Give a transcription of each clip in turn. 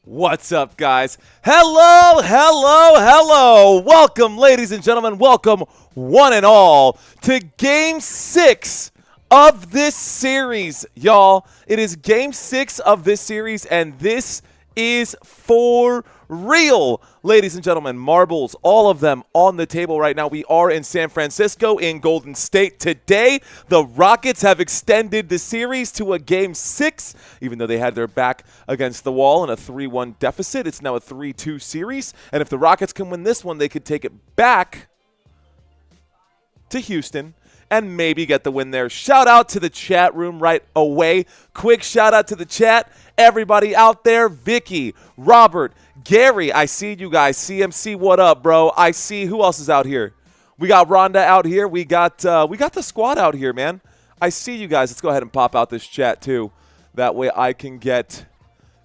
What's up, guys? Hello. Welcome, ladies and gentlemen. Welcome, one and all, to Game 6 of this series, y'all. It is Game 6 of this series, and this is for real. Ladies and gentlemen, marbles, all of them on the table right now. We are in San Francisco in Golden State today. The Rockets have extended the series to a Game 6, even though they had their back against the wall in a 3-1 deficit. It's now a 3-2 series, and if the Rockets can win this one, they could take it back to Houston and maybe get the win there. Shout out to the chat room right away. Quick shout out to the chat. Everybody out there, Vicky, Robert, Gary, I see you guys. CMC, what up, bro? I see who else is out here. We got Rhonda out here. We got the squad out here, man. I see you guys. Let's go ahead and pop out this chat too. That way I can get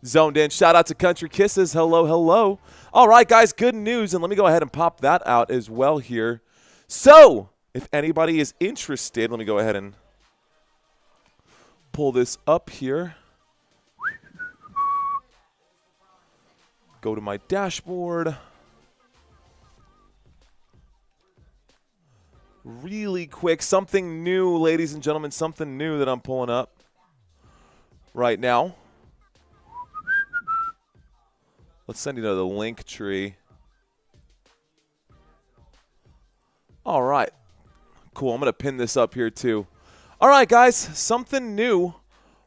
zoned in. Shout out to Country Kisses. Hello. All right, guys, good news. And let me go ahead and pop that out as well here. So, if anybody is interested, let me go ahead and pull this up here. Go to my dashboard. Really quick, something new, ladies and gentlemen, something new that I'm pulling up right now. Let's send you to the link tree. All right. Cool, I'm going to pin this up here too. All right, guys, something new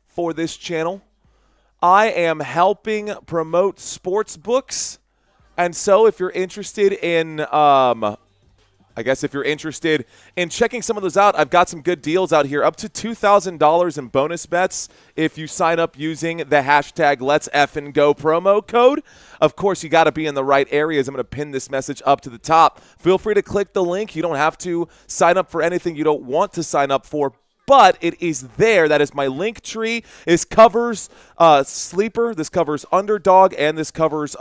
for this channel. I am helping promote sports books, and so if you're interested in, if you're interested in checking some of those out, I've got some good deals out here, up to $2,000 in bonus bets if you sign up using the hashtag Let'sFNGo promo code. Of course, you got to be in the right areas. I'm going to pin this message up to the top. Feel free to click the link. You don't have to sign up for anything you don't want to sign up for, but it is there. That is my link tree. This covers Sleeper, this covers Underdog, and this covers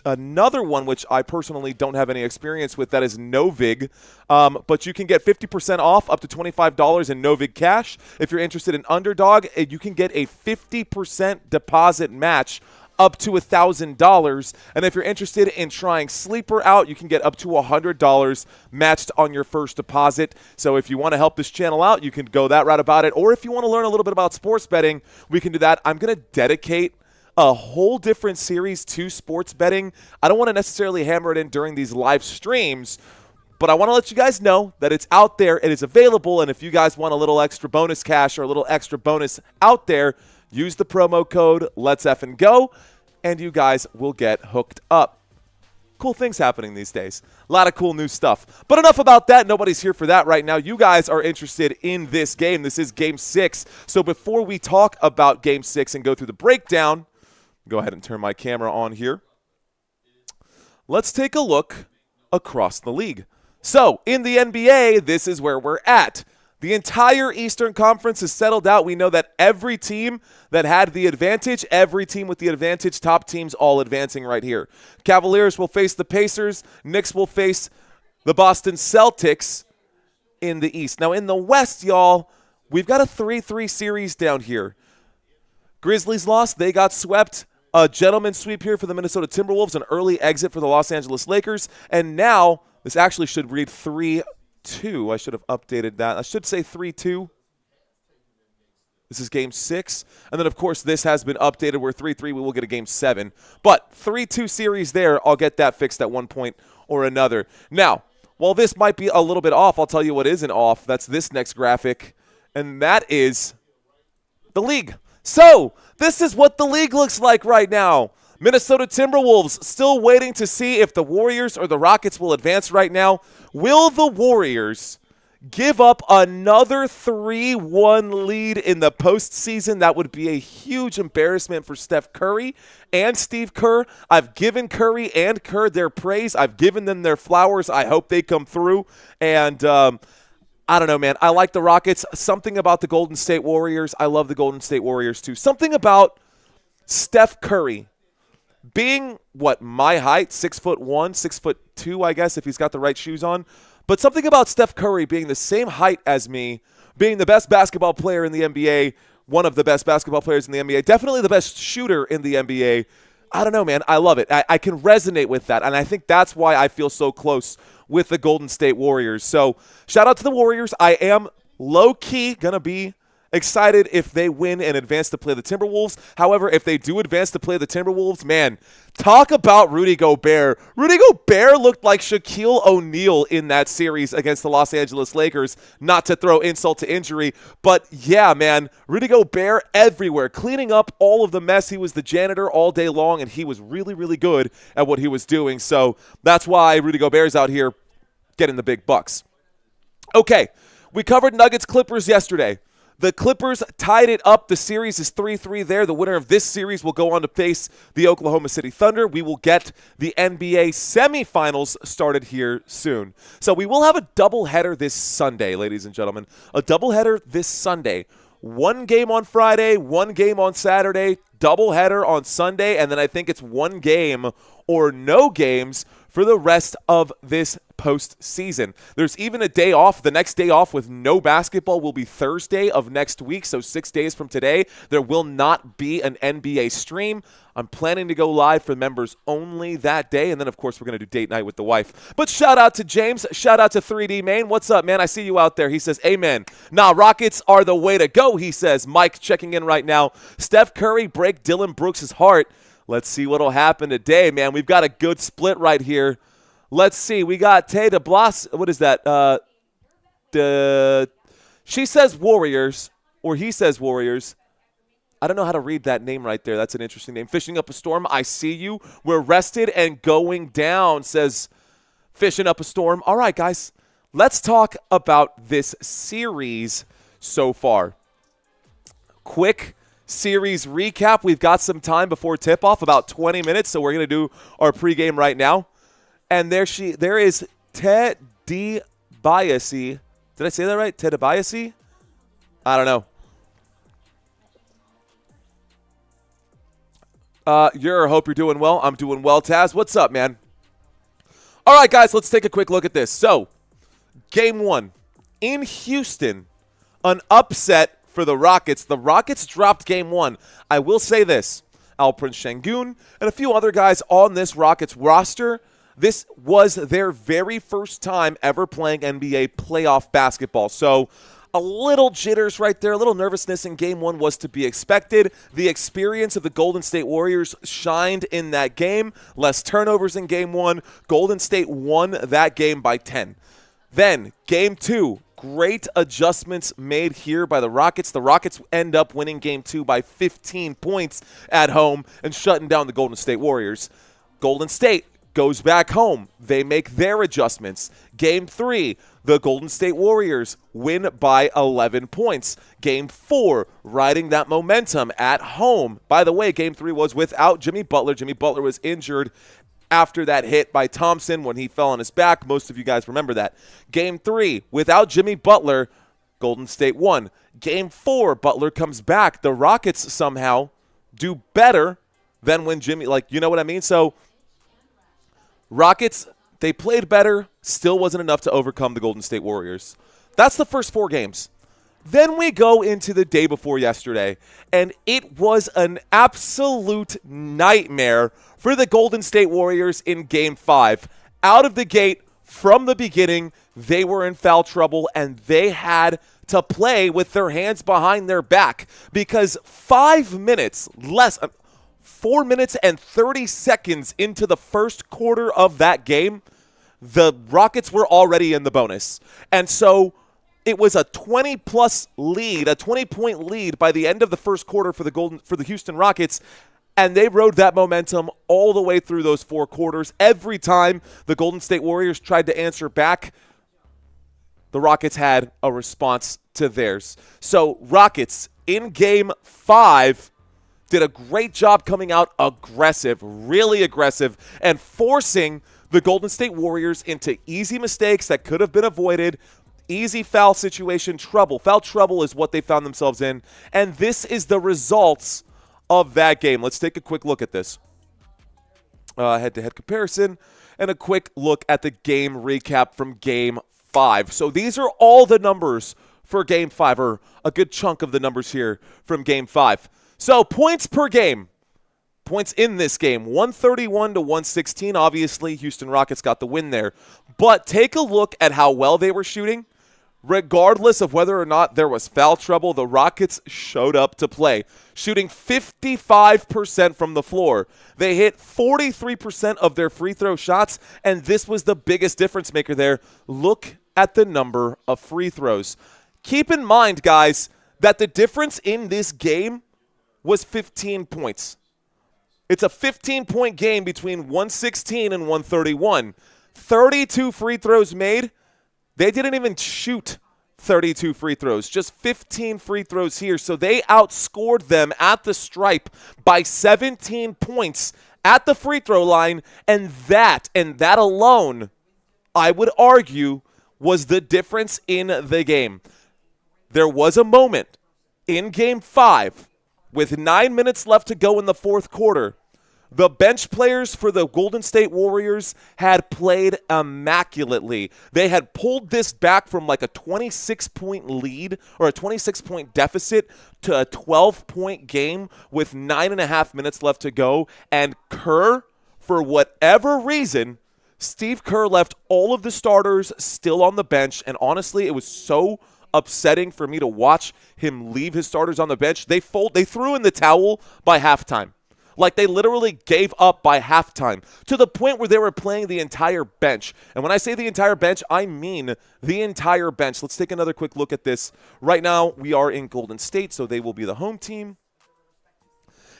another one, which I personally don't have any experience with, that is Novig. But you can get 50% off, up to $25 in Novig cash. If you're interested in Underdog, you can get a 50% deposit match up to $1,000. And if you're interested in trying Sleeper out, you can get up to $100 matched on your first deposit. So if you want to help this channel out, you can go that route about it. Or if you want to learn a little bit about sports betting, we can do that. I'm going to dedicate a whole different series to sports betting. I don't want to necessarily hammer it in during these live streams, but I want to let you guys know that it's out there, it is available, and if you guys want a little extra bonus cash or a little extra bonus out there, use the promo code Let'sFNGo, and you guys will get hooked up. Cool things happening these days. A lot of cool new stuff. But enough about that. Nobody's here for that right now. You guys are interested in this game. This is Game 6. So before we talk about Game 6 and go through the breakdown, go ahead and turn my camera on here. Let's take a look across the league. So, in the NBA, this is where we're at. The entire Eastern Conference is settled out. We know that every team that had the advantage, every team with the advantage, top teams all advancing right here. Cavaliers will face the Pacers. Knicks will face the Boston Celtics in the East. Now, in the West, y'all, we've got a 3-3 series down here. Grizzlies lost. They got swept. A gentleman's sweep here for the Minnesota Timberwolves, an early exit for the Los Angeles Lakers. And now, this actually should read 3-2. I should have updated that. I should say 3-2. This is Game 6. And then, of course, this has been updated. We're 3-3. We will get a Game 7. But 3-2 series there. I'll get that fixed at one point or another. Now, while this might be a little bit off, I'll tell you what isn't off. That's this next graphic. And that is the league. So, this is what the league looks like right now. Minnesota Timberwolves still waiting to see if the Warriors or the Rockets will advance right now. Will the Warriors give up another 3-1 lead in the postseason? That would be a huge embarrassment for Steph Curry and Steve Kerr. I've given Curry and Kerr their praise. I've given them their flowers. I hope they come through. And I don't know, man. I like the Rockets. Something about the Golden State Warriors. I love the Golden State Warriors, too. Something about Steph Curry being, my height, 6'1", 6'2", I guess, if he's got the right shoes on. But something about Steph Curry being the same height as me, being the best basketball player in the NBA, one of the best basketball players in the NBA, definitely the best shooter in the NBA. I don't know, man. I love it. I can resonate with that, and I think that's why I feel so close with the Golden State Warriors. So shout out to the Warriors. I am low-key going to be excited if they win and advance to play the Timberwolves. However, if they do advance to play the Timberwolves, man, talk about Rudy Gobert. Rudy Gobert looked like Shaquille O'Neal in that series against the Los Angeles Lakers, not to throw insult to injury. But, yeah, man, Rudy Gobert everywhere, cleaning up all of the mess. He was the janitor all day long, and he was really, really good at what he was doing. So that's why Rudy Gobert's out here getting the big bucks. Okay, we covered Nuggets-Clippers yesterday. The Clippers tied it up. The series is 3-3 there. The winner of this series will go on to face the Oklahoma City Thunder. We will get the NBA semifinals started here soon. So we will have a doubleheader this Sunday, ladies and gentlemen. A doubleheader this Sunday. One game on Friday, one game on Saturday, doubleheader on Sunday, and then I think it's one game or no games for the rest of this postseason. There's even a day off. The next day off with no basketball will be Thursday of next week, so 6 days from today. There will not be an NBA stream. I'm planning to go live for members only that day, and then, of course, we're going to do date night with the wife. But shout out to James. Shout out to 3D Main. What's up, man? I see you out there. He says, amen. Nah, Rockets are the way to go, he says. Mike checking in right now. Steph Curry break Dylan Brooks' heart. Let's see what will happen today, man. We've got a good split right here. Let's see. We got Tay de Blas. What is that? She says Warriors, or he says Warriors. I don't know how to read that name right there. That's an interesting name. Fishing Up a Storm. I see you. We're rested and going down, says Fishing Up a Storm. All right, guys. Let's talk about this series so far. Quick series recap. We've got some time before tip-off, about 20 minutes, so we're going to do our pregame right now. And there is Ted DiBiase. Did I say that right? Ted DiBiase? I don't know. Hope you're doing well. I'm doing well, Taz. What's up, man? All right, guys, let's take a quick look at this. So, game one in Houston, an upset for the Rockets. The Rockets dropped game one. I will say this. Alperen Sengun and a few other guys on this Rockets roster, this was their very first time ever playing NBA playoff basketball. So a little jitters right there, a little nervousness in game one was to be expected. The experience of the Golden State Warriors shined in that game. Less turnovers in game one. Golden State won that game by 10. Then game two, great adjustments made here by the Rockets. The Rockets end up winning game two by 15 points at home and shutting down the Golden State Warriors. Golden State goes back home. They make their adjustments. Game three, the Golden State Warriors win by 11 points. Game four, riding that momentum at home. By the way, game three was without Jimmy Butler. Jimmy Butler was injured after that hit by Thompson when he fell on his back. Most of you guys remember that. Game three, without Jimmy Butler, Golden State won. Game four, Butler comes back. The Rockets somehow do better than when Jimmy, you know what I mean? So Rockets, they played better, still wasn't enough to overcome the Golden State Warriors. That's the first four games. Then we go into the day before yesterday, and it was an absolute nightmare for the Golden State Warriors in Game 5. Out of the gate, from the beginning, they were in foul trouble, and they had to play with their hands behind their back because 4 minutes and 30 seconds into the first quarter of that game, the Rockets were already in the bonus. And so it was a 20-plus lead, a 20-point lead by the end of the first quarter for the Houston Rockets, and they rode that momentum all the way through those 4 quarters. Every time the Golden State Warriors tried to answer back, the Rockets had a response to theirs. So Rockets in Game 5 did a great job coming out aggressive, really aggressive, and forcing the Golden State Warriors into easy mistakes that could have been avoided. Easy foul situation, trouble. Foul trouble is what they found themselves in. And this is the results of that game. Let's take a quick look at this. Head-to-head comparison and a quick look at the game recap from Game 5. So these are all the numbers for Game 5, or a good chunk of the numbers here from Game 5. So points per game. Points in this game, 131 to 116. Obviously, Houston Rockets got the win there. But take a look at how well they were shooting. Regardless of whether or not there was foul trouble, the Rockets showed up to play, shooting 55% from the floor. They hit 43% of their free throw shots, and this was the biggest difference maker there. Look at the number of free throws. Keep in mind, guys, that the difference in this game was 15 points. It's a 15-point game between 116 and 131. 32 free throws made. They didn't even shoot 32 free throws, just 15 free throws here. So they outscored them at the stripe by 17 points at the free throw line, and that alone, I would argue, was the difference in the game. There was a moment in Game 5 with 9 minutes left to go in the fourth quarter. The bench players for the Golden State Warriors had played immaculately. They had pulled this back from like a 26-point lead or a 26-point deficit to a 12-point game with 9.5 minutes left to go. And Kerr, for whatever reason, Steve Kerr left all of the starters still on the bench. And honestly, it was so upsetting for me to watch him leave his starters on the bench. They threw in the towel by halftime. Like, they literally gave up by halftime to the point where they were playing the entire bench. And when I say the entire bench, I mean the entire bench. Let's take another quick look at this. Right now, we are in Golden State, so they will be the home team.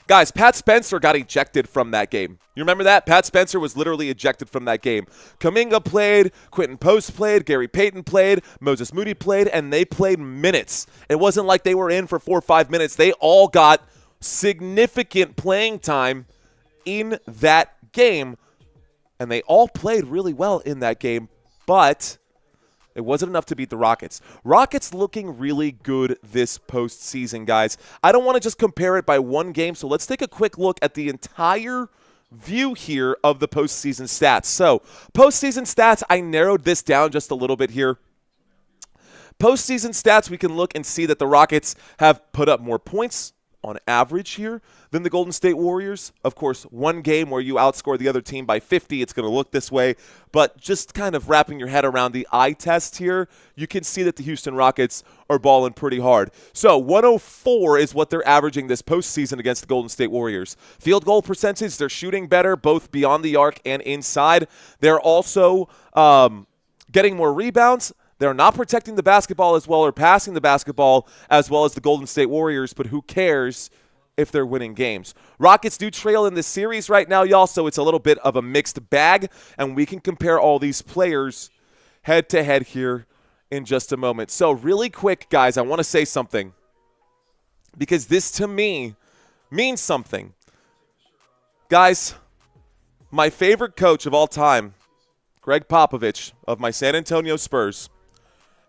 Guys, Pat Spencer got ejected from that game. You remember that? Pat Spencer was literally ejected from that game. Kuminga played, Quentin Post played, Gary Payton played, Moses Moody played, and they played minutes. It wasn't like they were in for 4 or 5 minutes. They all got significant playing time in that game, and they all played really well in that game, but it wasn't enough to beat the Rockets. Rockets looking really good this postseason, guys. I don't want to just compare it by one game, so let's take a quick look at the entire view here of the postseason stats. So, postseason stats, I narrowed this down just a little bit here. Postseason stats, we can look and see that the Rockets have put up more points on average here than the Golden State Warriors. Of course, one game where you outscore the other team by 50, it's going to look this way. But just kind of wrapping your head around the eye test here, you can see that the Houston Rockets are balling pretty hard. So 104 is what they're averaging this postseason against the Golden State Warriors. Field goal percentage, they're shooting better, both beyond the arc and inside. They're also getting more rebounds. They're not protecting the basketball as well or passing the basketball as well as the Golden State Warriors, but who cares if they're winning games? Rockets do trail in this series right now, y'all, so it's a little bit of a mixed bag, and we can compare all these players head-to-head here in just a moment. So really quick, guys, I want to say something because this, to me, means something. Guys, my favorite coach of all time, Greg Popovich of my San Antonio Spurs,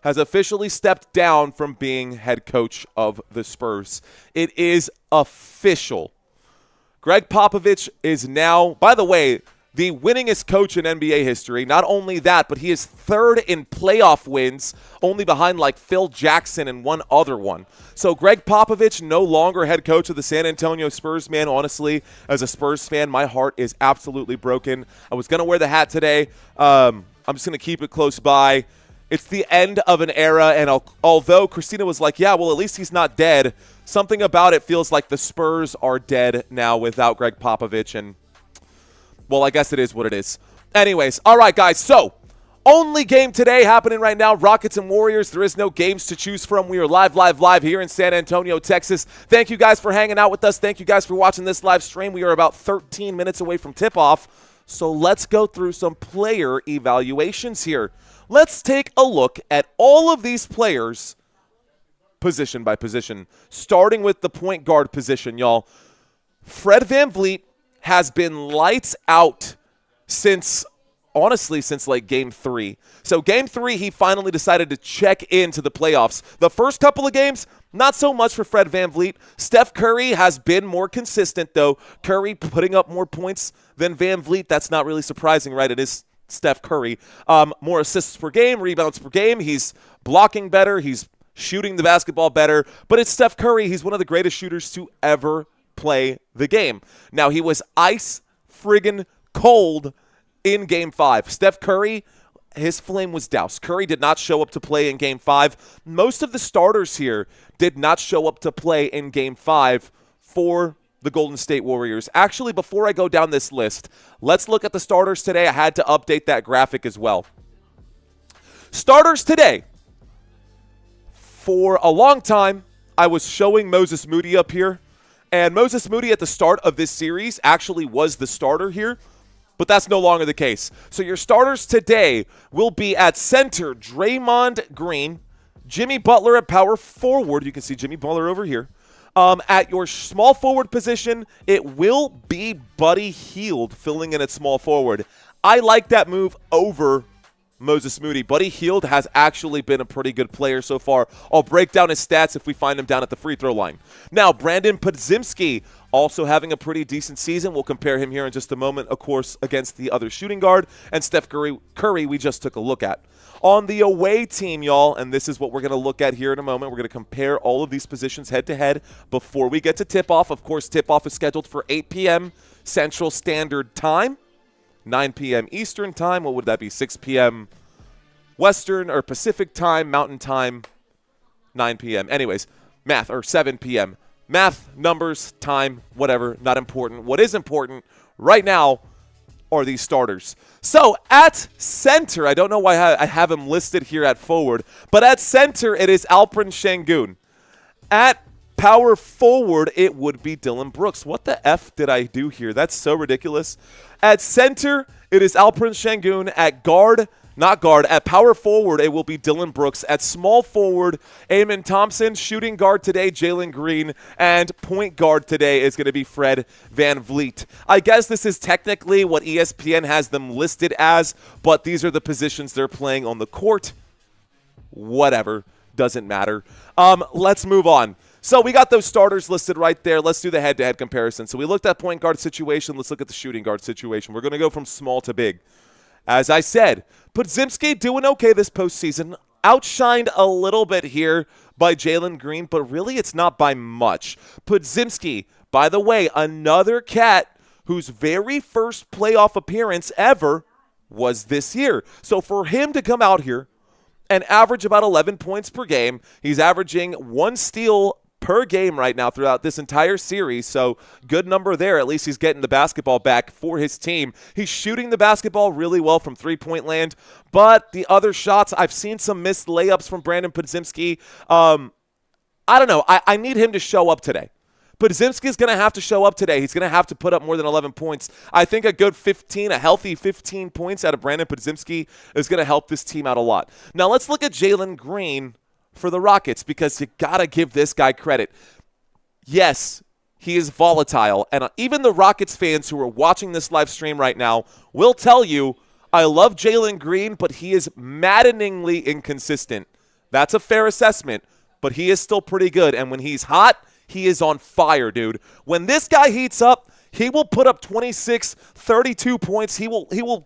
has officially stepped down from being head coach of the Spurs. It is official. Greg Popovich is now, by the way, the winningest coach in NBA history. Not only that, but he is third in playoff wins, only behind like Phil Jackson and one other one. So Greg Popovich, no longer head coach of the San Antonio Spurs. Man, honestly, as a Spurs fan, my heart is absolutely broken. I was going to wear the hat today. I'm just going to keep it close by. It's the end of an era, and although Christina was like, yeah, well, at least he's not dead, something about it feels like the Spurs are dead now without Greg Popovich, and, well, I guess it is what it is. Anyways, all right, guys, so only game today happening right now, Rockets and Warriors. There is no games to choose from. We are live here in San Antonio, Texas. Thank you guys for hanging out with us. Thank you guys for watching this live stream. We are about 13 minutes away from tip-off, so let's go through some player evaluations here. Let's take a look at all of these players position by position, starting with the point guard position, y'all. Fred VanVleet has been lights out since like Game 3. So Game 3, he finally decided to check into the playoffs. The first couple of games, not so much for Fred VanVleet. Steph Curry has been more consistent, though. Curry putting up more points than VanVleet. That's not really surprising, right? It is Steph Curry. More assists per game, rebounds per game. He's blocking better. He's shooting the basketball better, but it's Steph Curry. He's one of the greatest shooters to ever play the game. Now, he was ice friggin' cold in Game 5. Steph Curry, his flame was doused. Curry did not show up to play in Game 5. Most of the starters here did not show up to play in Game 5 for the Golden State Warriors. Actually, before I go down this list, let's look at the starters today. I had to update that graphic as well. Starters today. For a long time, I was showing Moses Moody up here, and Moses Moody at the start of this series actually was the starter here, but that's no longer the case. So your starters today will be at center, Draymond Green, Jimmy Butler at power forward. You can see Jimmy Butler over here. At your small forward position, it will be Buddy Hield filling in at small forward. I like that move over Moses Moody. Buddy Hield has actually been a pretty good player so far. I'll break down his stats if we find him down at the free throw line. Now, Brandon Podziemski also having a pretty decent season. We'll compare him here in just a moment, of course, against the other shooting guard. And Steph Curry we just took a look at. On the away team, y'all, and this is what we're going to look at here in a moment. We're going to compare all of these positions head-to-head before we get to tip-off. Of course, tip-off is scheduled for 8 p.m. Central Standard Time. 9 p.m. Eastern Time. What would that be? 6 p.m. Western or Pacific Time, Mountain Time, 9 p.m. Anyways, math, or 7 p.m. Math, numbers, time, whatever, not important. What is important right now are these starters. So at center, I don't know why I have him listed here at forward, but at center, it is Alperen Şengün. At power forward, it would be Dillon Brooks. What the F did I do here? That's so ridiculous. At center, it is Alperen Şengün. At guard, not guard, at power forward, it will be Dillon Brooks. At small forward, Amen Thompson. Shooting guard today, Jalen Green. And point guard today is going to be Fred VanVleet. I guess this is technically what ESPN has them listed as, but these are the positions they're playing on the court. Whatever. Doesn't matter. Let's move on. So we got those starters listed right there. Let's do the head-to-head comparison. So we looked at point guard situation. Let's look at the shooting guard situation. We're going to go from small to big. As I said, Podziemski doing okay this postseason. Outshined a little bit here by Jalen Green, but really it's not by much. Podziemski, by the way, another cat whose very first playoff appearance ever was this year. So for him to come out here and average about 11 points per game, he's averaging 1 steal per game right now throughout this entire series, so good number there. At least he's getting the basketball back for his team. He's shooting the basketball really well from three-point land, but the other shots, I've seen some missed layups from Brandon Podziemski. I don't know. I need him to show up today. Podziemski's going to have to show up today. He's going to have to put up more than 11 points. I think a good 15, a healthy 15 points out of Brandon Podziemski is going to help this team out a lot. Now let's look at Jalen Green for the Rockets, because you got to give this guy credit. Yes, he is volatile, and even the Rockets fans who are watching this live stream right now will tell you, I love Jalen Green, but he is maddeningly inconsistent. That's a fair assessment, but he is still pretty good, and when he's hot, he is on fire, dude. When this guy heats up, he will put up 26, 32 points. He'll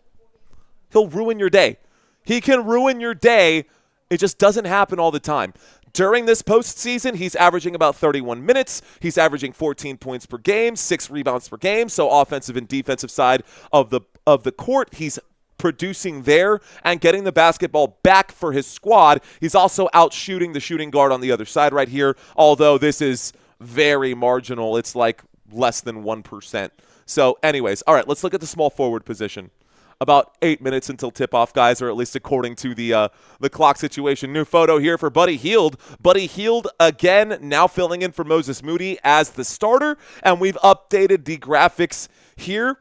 ruin your day. He can ruin your day. It just doesn't happen all the time. During this postseason, he's averaging about 31 minutes. He's averaging 14 points per game, 6 rebounds per game. So offensive and defensive side of the court, he's producing there and getting the basketball back for his squad. He's also out shooting the shooting guard on the other side right here, although this is very marginal. It's like less than 1%. So anyways, all right, let's look at the small forward position. About 8 minutes until tip-off, guys, or at least according to the clock situation. New photo here for Buddy Hield. Buddy Hield, again, now filling in for Moses Moody as the starter, and we've updated the graphics here.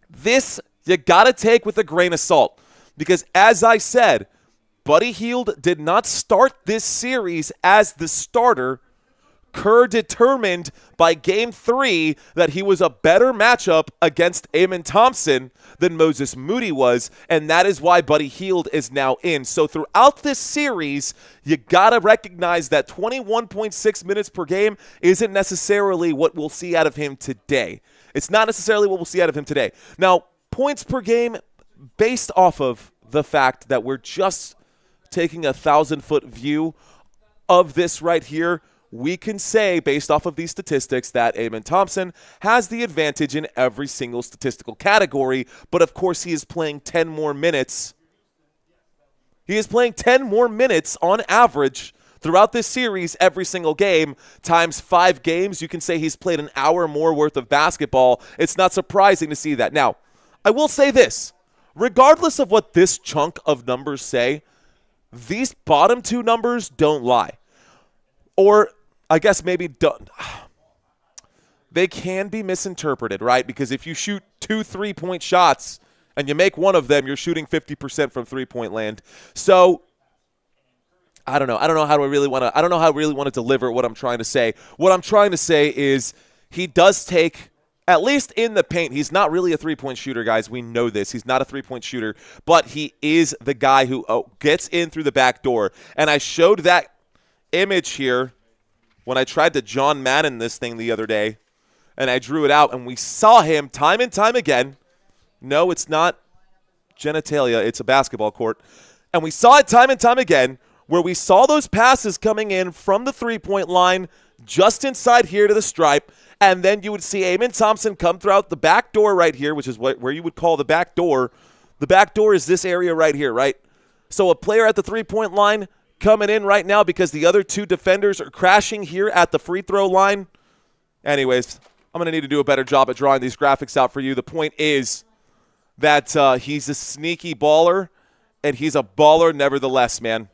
This you got to take with a grain of salt, because as I said, Buddy Hield did not start this series as the starter. Kerr determined by Game 3 that he was a better matchup against Amen Thompson than Moses Moody was, and that is why Buddy Hield is now in. So throughout this series, you got to recognize that 21.6 minutes per game isn't necessarily what we'll see out of him today. It's not necessarily what we'll see out of him today. Now, points per game based off of the fact that we're just taking a 1,000-foot view of this right here, we can say, based off of these statistics, that Amen Thompson has the advantage in every single statistical category. But, of course, he is playing 10 more minutes. He is playing 10 more minutes on average throughout this series every single game. Times 5 games, you can say he's played an hour more worth of basketball. It's not surprising to see that. Now, I will say this. Regardless of what this chunk of numbers say, these bottom 2 numbers don't lie. Or I guess maybe don't. They can be misinterpreted, right? Because if you shoot 2 3-point shots and you make one of them, you're shooting 50% from 3-point land. So I don't know. I don't know how I really want to deliver what I'm trying to say. What I'm trying to say is he does take, at least in the paint, he's not really a 3-point shooter, guys. We know this. He's not a 3-point shooter, but he is the guy who gets in through the back door. And I showed that image here when I tried to John Madden this thing the other day, and I drew it out, and we saw him time and time again. No, it's not genitalia. It's a basketball court. And we saw it time and time again where we saw those passes coming in from the 3-point line just inside here to the stripe, and then you would see Amen Thompson come throughout the back door right here, which is where you would call the back door. The back door is this area right here, right? So a player at the 3-point line coming in right now because the other 2 defenders are crashing here at the free throw line. Anyways, I'm going to need to do a better job at drawing these graphics out for you. The point is that he's a sneaky baller, and he's a baller nevertheless, man.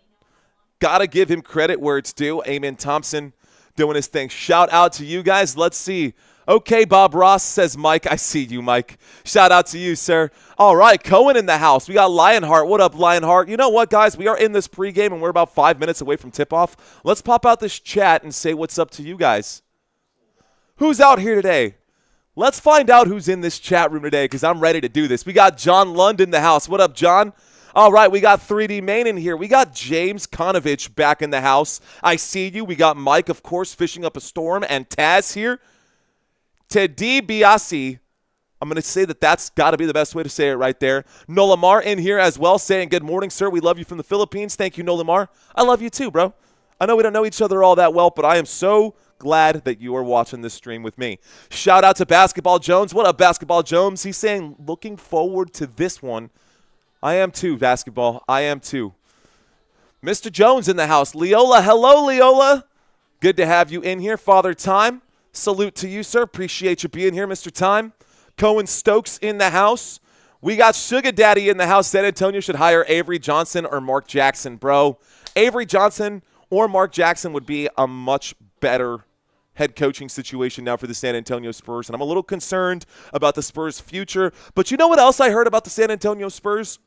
Got to give him credit where it's due. Amen Thompson doing his thing. Shout out to you guys. Let's see. Okay, Bob Ross, says Mike. I see you, Mike. Shout out to you, sir. All right, Cohen in the house. We got Lionheart. What up, Lionheart? You know what, guys? We are in this pregame, and we're about 5 minutes away from tip-off. Let's pop out this chat and say what's up to you guys. Who's out here today? Let's find out who's in this chat room today because I'm ready to do this. We got John Lund in the house. What up, John? All right, we got 3D Main in here. We got James Konovich back in the house. I see you. We got Mike, of course, fishing up a storm, and Taz here. Teddy Biasi. I'm going to say that's got to be the best way to say it right there. Nolamar in here as well saying, good morning, sir. We love you from the Philippines. Thank you, Nolamar. I love you too, bro. I know we don't know each other all that well, but I am so glad that you are watching this stream with me. Shout out to Basketball Jones. What up, Basketball Jones? He's saying, looking forward to this one. I am too, Basketball. I am too. Mr. Jones in the house. Leola. Hello, Leola. Good to have you in here. Father Time. Salute to you, sir. Appreciate you being here, Mr. Time. Cohen Stokes in the house. We got Sugar Daddy in the house. San Antonio should hire Avery Johnson or Mark Jackson, bro. Avery Johnson or Mark Jackson would be a much better head coaching situation now for the San Antonio Spurs. And I'm a little concerned about the Spurs' future. But you know what else I heard about the San Antonio Spurs?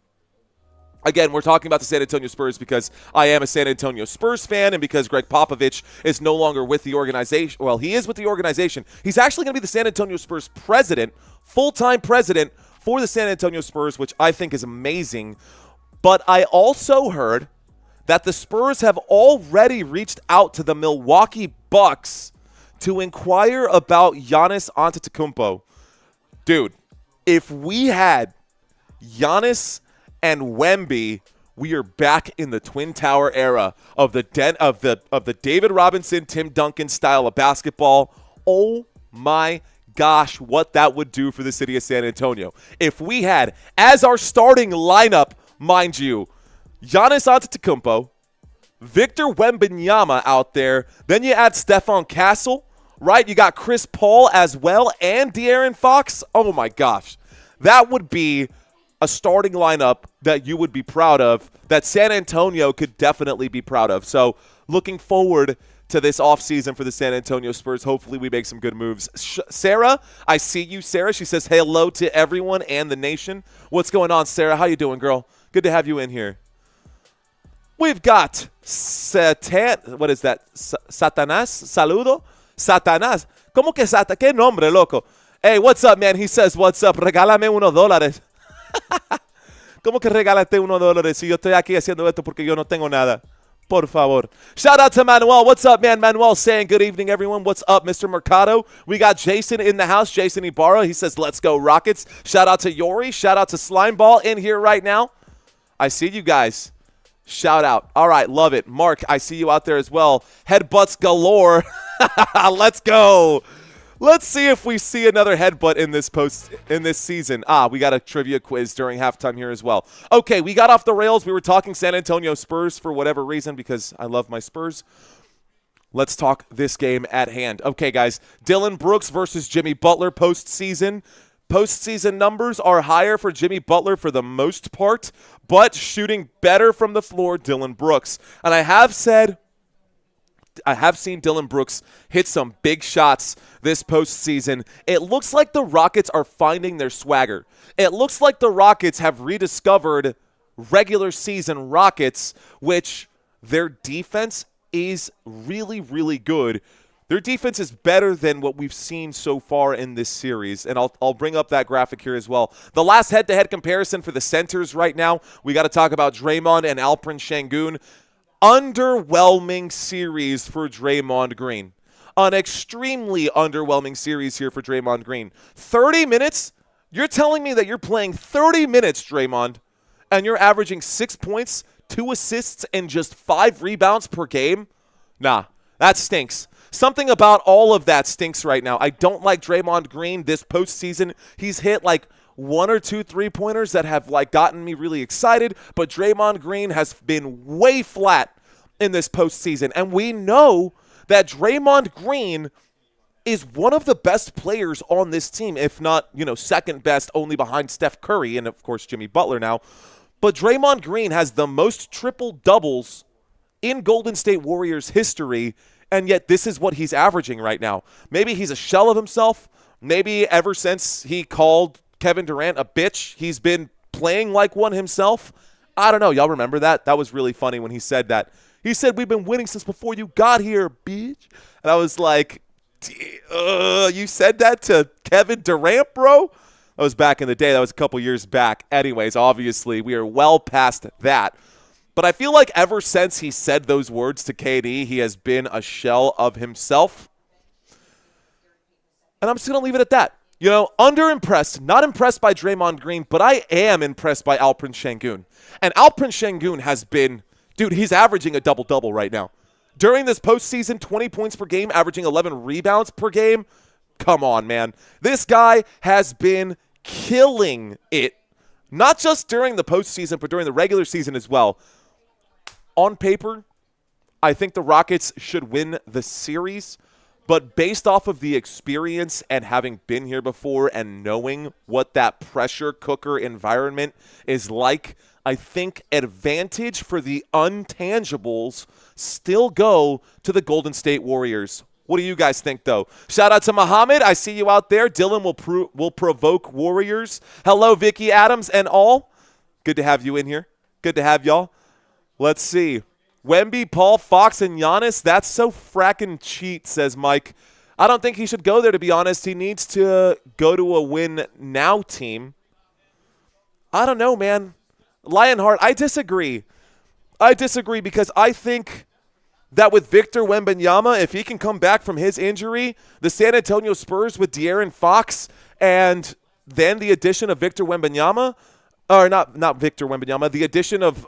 Again, we're talking about the San Antonio Spurs because I am a San Antonio Spurs fan and because Greg Popovich is no longer with the organization. Well, he is with the organization. He's actually going to be the San Antonio Spurs president, full-time president for the San Antonio Spurs, which I think is amazing. But I also heard that the Spurs have already reached out to the Milwaukee Bucks to inquire about Giannis Antetokounmpo. Dude, if we had Giannis and Wemby, we are back in the Twin Tower era of the David Robinson, Tim Duncan style of basketball. Oh my gosh, what that would do for the city of San Antonio. If we had, as our starting lineup, mind you, Giannis Antetokounmpo, Victor Wembanyama out there, then you add Stephon Castle, right? You got Chris Paul as well and De'Aaron Fox. Oh my gosh. That would be a starting lineup that you would be proud of, that San Antonio could definitely be proud of. So looking forward to this offseason for the San Antonio Spurs. Hopefully we make some good moves. Sarah, I see you, Sarah. She says hello to everyone and the nation. What's going on, Sarah? How you doing, girl? Good to have you in here. We've got what is that? Satanás? Saludo? Satanás. ¿Cómo que Satan? ¿Qué nombre, loco? Hey, what's up, man? He says, what's up? Regálame $1. ¿Cómo que regálate $1 si yo estoy aquí haciendo esto porque yo no tengo nada? Por favor. Shout out to Manuel. What's up, man? Manuel saying good evening, everyone. What's up, Mr. Mercado? We got Jason in the house. Jason Ibarra. He says, let's go, Rockets. Shout out to Yori. Shout out to Slimeball in here right now. I see you guys. Shout out. All right, love it. Mark, I see you out there as well. Headbutts galore. Let's go. Let's see if we see another headbutt in this season. We got a trivia quiz during halftime here as well. Okay, we got off the rails. We were talking San Antonio Spurs for whatever reason because I love my Spurs. Let's talk this game at hand. Okay, guys, Dillon Brooks versus Jimmy Butler postseason. Postseason numbers are higher for Jimmy Butler for the most part, but shooting better from the floor, Dillon Brooks. And I have seen Dillon Brooks hit some big shots this postseason. It looks like the Rockets are finding their swagger. It looks like the Rockets have rediscovered regular season Rockets, which their defense is really, really good. Their defense is better than what we've seen so far in this series, and I'll bring up that graphic here as well. The last head-to-head comparison for the centers right now, we got to talk about Draymond and Alperen Sengun. Underwhelming series for Draymond Green. An extremely underwhelming series here for Draymond Green. 30 minutes? You're telling me that you're playing 30 minutes, Draymond, and you're averaging 6 points, 2 assists, and just 5 rebounds per game? Nah, that stinks. Something about all of that stinks right now. I don't like Draymond Green this postseason. He's hit like 1 or 2 3-pointers that have like gotten me really excited, but Draymond Green has been way flat in this postseason. And we know that Draymond Green is one of the best players on this team, if not, second best, only behind Steph Curry and, of course, Jimmy Butler now. But Draymond Green has the most triple-doubles in Golden State Warriors history, and yet this is what he's averaging right now. Maybe he's a shell of himself. Maybe ever since he called Kevin Durant a bitch, he's been playing like one himself. I don't know. Y'all remember that? That was really funny when he said that. He said, "We've been winning since before you got here, bitch." And I was like, you said that to Kevin Durant, bro? That was back in the day. That was a couple years back. Anyways, obviously, we are well past that. But I feel like ever since he said those words to KD, he has been a shell of himself. And I'm just going to leave it at that. Underimpressed, not impressed by Draymond Green, but I am impressed by Alperen Sengun. And Alperen Sengun has been, he's averaging a double-double right now. During this postseason, 20 points per game, averaging 11 rebounds per game. Come on, man. This guy has been killing it, not just during the postseason, but during the regular season as well. On paper, I think the Rockets should win the series, but based off of the experience and having been here before and knowing what that pressure cooker environment is like, I think advantage for the untangibles still go to the Golden State Warriors. What do you guys think, though? Shout out to Muhammad. I see you out there. Dylan will provoke Warriors. Hello, Vicky Adams and all. Good to have you in here. Good to have y'all. Let's see. Wemby, Paul, Fox, and Giannis. That's so frackin' cheat, says Mike. I don't think he should go there, to be honest. He needs to go to a win-now team. I don't know, man. Lionheart, I disagree. Because I think that with Victor Wembanyama, if he can come back from his injury, the San Antonio Spurs with De'Aaron Fox and then the addition of Victor Wembanyama, or not Victor Wembanyama, the addition of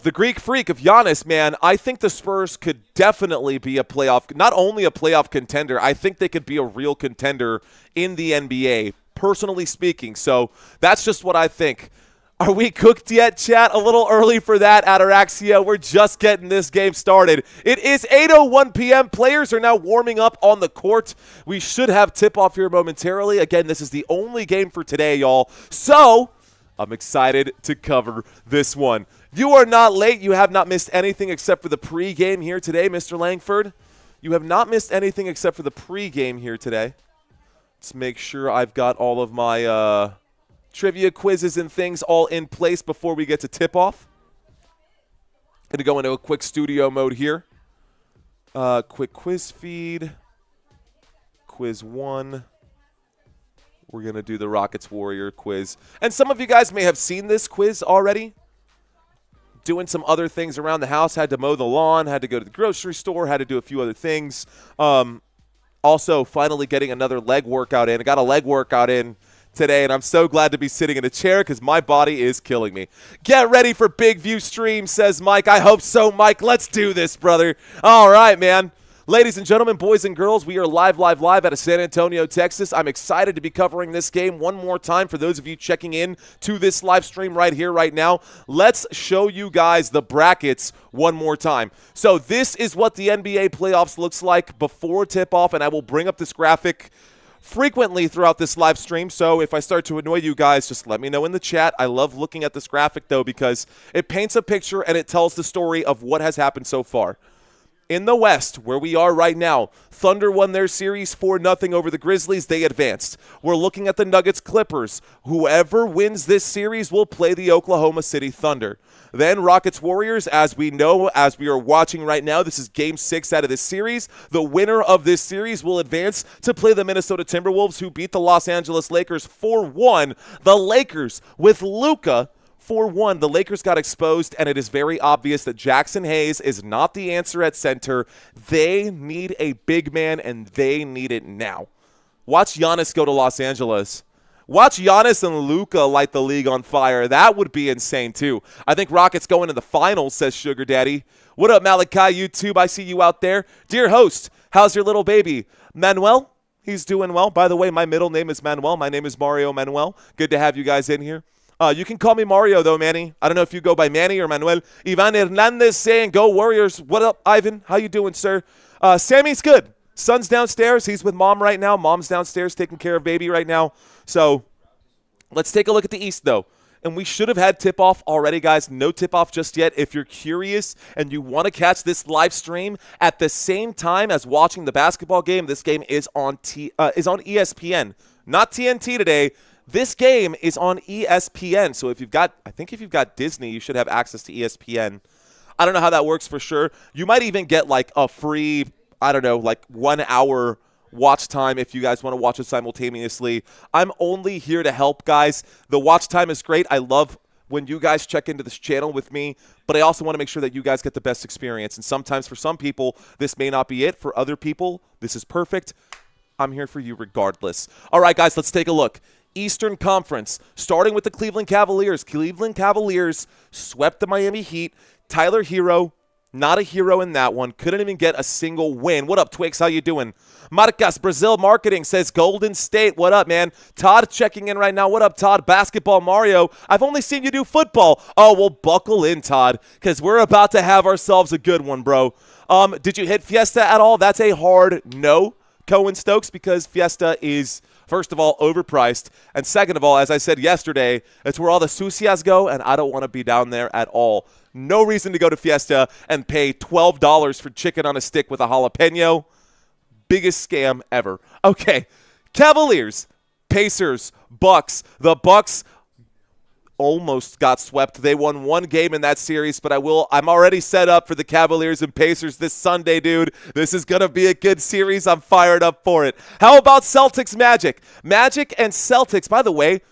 the Greek freak of Giannis, man, I think the Spurs could definitely be not only a playoff contender, I think they could be a real contender in the NBA, personally speaking. So that's just what I think. Are we cooked yet, chat? A little early for that, Ataraxia. We're just getting this game started. It is 8:01 p.m. Players are now warming up on the court. We should have tip-off here momentarily. Again, this is the only game for today, y'all. So I'm excited to cover this one. You are not late. You have not missed anything except for the pregame here today, Mr. Langford. You have not missed anything except for the pregame here today. Let's make sure I've got all of my trivia quizzes and things all in place before we get to tip-off. Going to go into a quick studio mode here. Quick quiz feed. Quiz 1. We're going to do the Rockets Warrior quiz. And some of you guys may have seen this quiz already. Doing some other things around the house. Had to mow the lawn. Had to go to the grocery store. Had to do a few other things. Also, finally getting another leg workout in. I got a leg workout in today, and I'm so glad to be sitting in a chair because my body is killing me. Get ready for Big View Stream, says Mike. I hope so, Mike. Let's do this, brother. All right, man. Ladies and gentlemen, boys and girls, we are live out of San Antonio, Texas. I'm excited to be covering this game one more time for those of you checking in to this live stream right here, right now. Let's show you guys the brackets one more time. So this is what the NBA playoffs looks like before tip-off, and I will bring up this graphic frequently throughout this live stream, so if I start to annoy you guys, just let me know in the chat. I love looking at this graphic, though, because it paints a picture and it tells the story of what has happened so far. In the West, where we are right now, Thunder won their series 4-0 over the Grizzlies. They advanced. We're looking at the Nuggets-Clippers. Whoever wins this series will play the Oklahoma City Thunder. Then Rockets-Warriors, as we know, as we are watching right now, this is Game 6 out of this series. The winner of this series will advance to play the Minnesota Timberwolves, who beat the Los Angeles Lakers 4-1. The Lakers with Luka 4-1, the Lakers got exposed, and it is very obvious that Jackson Hayes is not the answer at center. They need a big man, and they need it now. Watch Giannis go to Los Angeles. Watch Giannis and Luka light the league on fire. That would be insane, too. I think Rockets going to the finals, says Sugar Daddy. What up, Malachi YouTube? I see you out there. Dear host, how's your little baby? Manuel? He's doing well. By the way, my middle name is Manuel. My name is Mario Manuel. Good to have you guys in here. You can call me Mario, though, Manny. I don't know if you go by Manny or Manuel. Ivan Hernandez saying, go Warriors. What up, Ivan? How you doing, sir? Sammy's good. Son's downstairs. He's with mom right now. Mom's downstairs taking care of baby right now. So let's take a look at the East, though. And we should have had tip-off already, guys. No tip-off just yet. If you're curious and you want to catch this live stream at the same time as watching the basketball game, this game is on ESPN. Not TNT today. This game is on ESPN, so if you've got Disney, you should have access to ESPN. I don't know how that works for sure. You might even get like a free, 1 hour watch time if you guys want to watch it simultaneously. I'm only here to help, guys. The watch time is great. I love when you guys check into this channel with me, but I also want to make sure that you guys get the best experience. And sometimes for some people, this may not be it. For other people, this is perfect. I'm here for you regardless. All right, guys, let's take a look. Eastern Conference, starting with the Cleveland Cavaliers. Cleveland Cavaliers swept the Miami Heat. Tyler Hero, not a hero in that one. Couldn't even get a single win. What up, Twix? How you doing? Marcas Brazil Marketing says Golden State. What up, man? Todd checking in right now. What up, Todd? Basketball Mario. I've only seen you do football. Oh, well, buckle in, Todd, because we're about to have ourselves a good one, bro. Did you hit Fiesta at all? That's a hard no, Cohen Stokes, because Fiesta is, first of all, overpriced. And second of all, as I said yesterday, it's where all the sucias go, and I don't want to be down there at all. No reason to go to Fiesta and pay $12 for chicken on a stick with a jalapeno. Biggest scam ever. Okay, Cavaliers, Pacers, Bucks. The Bucks almost got swept. They won one game in that series, but I'm already set up for the Cavaliers and Pacers this Sunday, dude. This is going to be a good series. I'm fired up for it. How about Celtics Magic? Magic and Celtics, by the way,